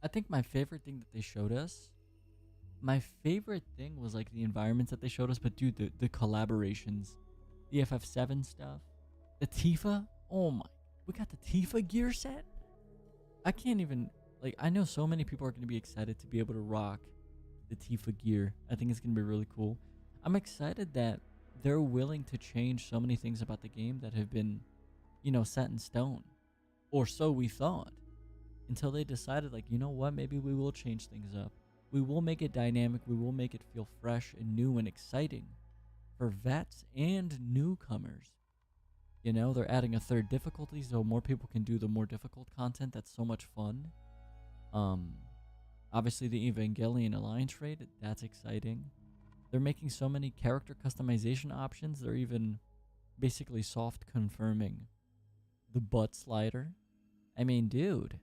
I think my favorite thing that they showed us, my favorite thing was like the environments that they showed us, but dude, the collaborations, the FF7 stuff, the Tifa, oh my, we got the Tifa gear set? I can't even, like, I know so many people are going to be excited to be able to rock the Tifa gear. I think it's going to be really cool. I'm excited that they're willing to change so many things about the game that have been, you know, set in stone. Or so we thought. Until they decided, like, you know what, maybe we will change things up. We will make it dynamic. We will make it feel fresh and new and exciting for vets and newcomers. You know, they're adding a third difficulty so more people can do the more difficult content. That's so much fun. Obviously the Evangelion Alliance raid, that's exciting. They're making so many character customization options. They're even basically soft confirming the butt slider. I mean, dude.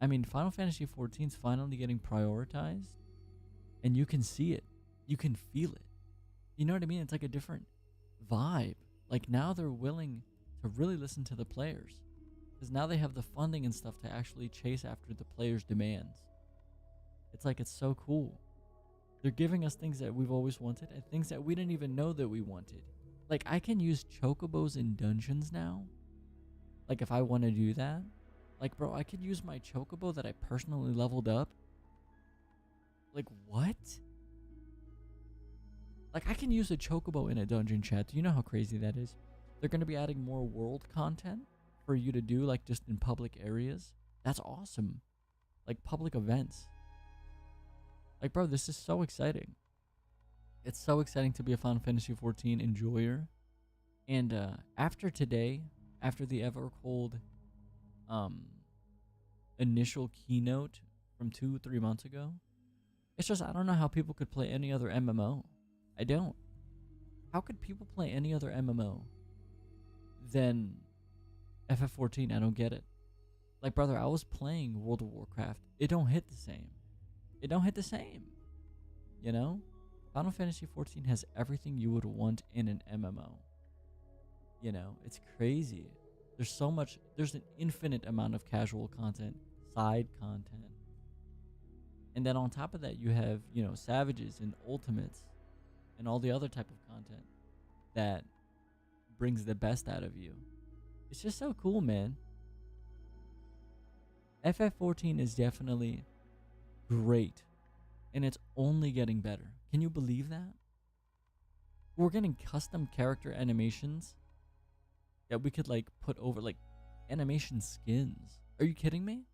I mean, Final Fantasy XIV is finally getting prioritized. And you can see it. You can feel it. You know what I mean? It's like a different vibe. Like, now they're willing to really listen to the players. Because now they have the funding and stuff to actually chase after the players' demands. It's like, it's so cool. They're giving us things that we've always wanted and things that we didn't even know that we wanted. Like, I can use chocobos in dungeons now. Like, if I want to do that. Like, bro, I could use my chocobo that I personally leveled up. Like, what? Like, I can use a chocobo in a dungeon, chat. Do you know how crazy that is? They're going to be adding more world content for you to do, like, just in public areas. That's awesome. Like, public events. Like, bro, this is so exciting. It's so exciting to be a Final Fantasy XIV enjoyer. And after today, after the Evercold initial keynote from 2-3 months ago, It's just, I don't know how people could play any other MMO. I don't. How could people play any other MMO than FF14? I don't get it. Like, brother, I was playing World of Warcraft. It don't hit the same. It don't hit the same. You know? Final Fantasy 14 has everything you would want in an MMO. You know, it's crazy. There's so much, there's an infinite amount of casual content, side content. And then on top of that, you have, you know, Savages and Ultimates and all the other type of content that brings the best out of you. It's just so cool, man. FF14 is definitely great, and it's only getting better. Can you believe that? We're getting custom character animations that we could, like, put over, like, animation skins. Are you kidding me?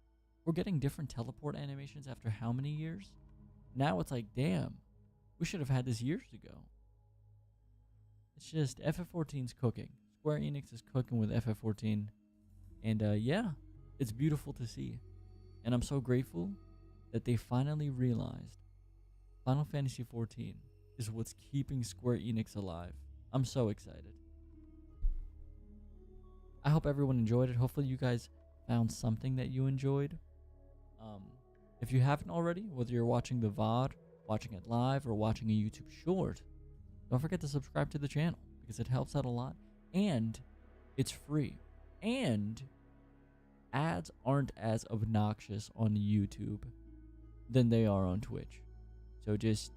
We're getting different teleport animations after how many years? Now it's like, damn, we should have had this years ago. It's just, FF14's cooking. Square Enix is cooking with FF14. And yeah, it's beautiful to see. And I'm so grateful that they finally realized Final Fantasy XIV is what's keeping Square Enix alive. I'm so excited. I hope everyone enjoyed it. Hopefully you guys found something that you enjoyed. If you haven't already, whether you're watching the VOD, watching it live, or watching a YouTube short, don't forget to subscribe to the channel because it helps out a lot. And it's free. And ads aren't as obnoxious on YouTube than they are on Twitch. So just,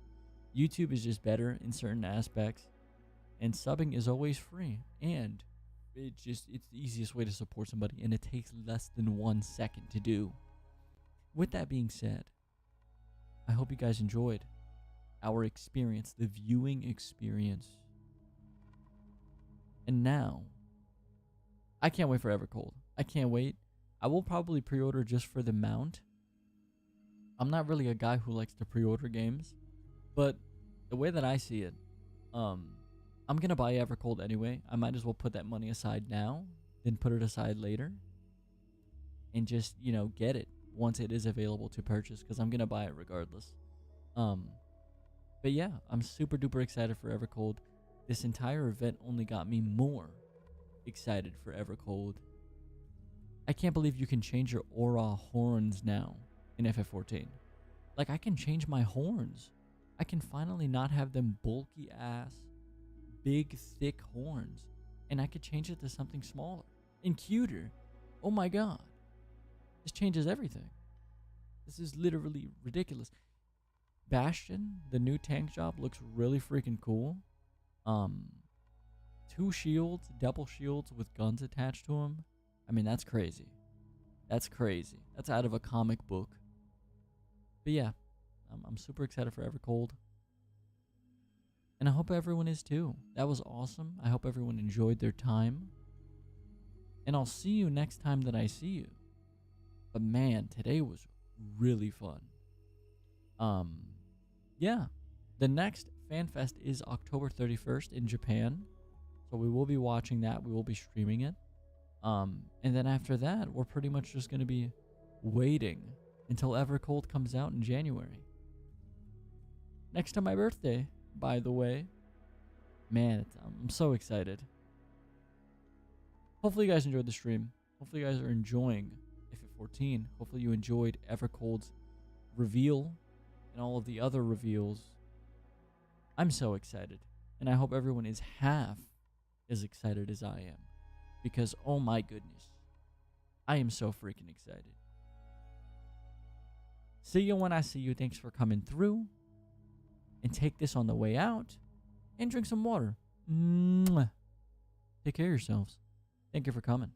YouTube is just better in certain aspects. And subbing is always free. And it's the easiest way to support somebody. And it takes less than 1 second to do. With that being said, I hope you guys enjoyed our experience, the viewing experience. And now, I can't wait for Evercold. I can't wait. I will probably pre-order just for the mount. I'm not really a guy who likes to pre-order games, but the way that I see it, I'm going to buy Evercold anyway. I might as well put that money aside now, then put it aside later, and just, you know, get it once it is available to purchase, because I'm going to buy it regardless. But yeah, I'm super duper excited for Evercold. This entire event only got me more excited for Evercold. I can't believe you can change your aura horns now in FF14. Like, I can change my horns. I can finally not have them bulky ass, big, thick horns. And I could change it to something smaller and cuter. Oh my god. This changes everything. This is literally ridiculous. Bastion, the new tank job, looks really freaking cool. 2 shields, double shields with guns attached to them. I mean, that's crazy. That's crazy. That's out of a comic book. But yeah, I'm super excited for Evercold. And I hope everyone is too. That was awesome. I hope everyone enjoyed their time. And I'll see you next time that I see you. But man, today was really fun. Yeah. The next FanFest is October 31st in Japan. So we will be watching that. We will be streaming it. And then after that, we're pretty much just going to be waiting until Evercold comes out in January. Next to my birthday, by the way. Man, I'm so excited. Hopefully you guys enjoyed the stream. Hopefully you guys are enjoying FF14. Hopefully you enjoyed Evercold's reveal and all of the other reveals. I'm so excited. And I hope everyone is half as excited as I am. Because, oh my goodness, I am so freaking excited. See you when I see you. Thanks for coming through. And take this on the way out. And drink some water. Mwah. Take care of yourselves. Thank you for coming.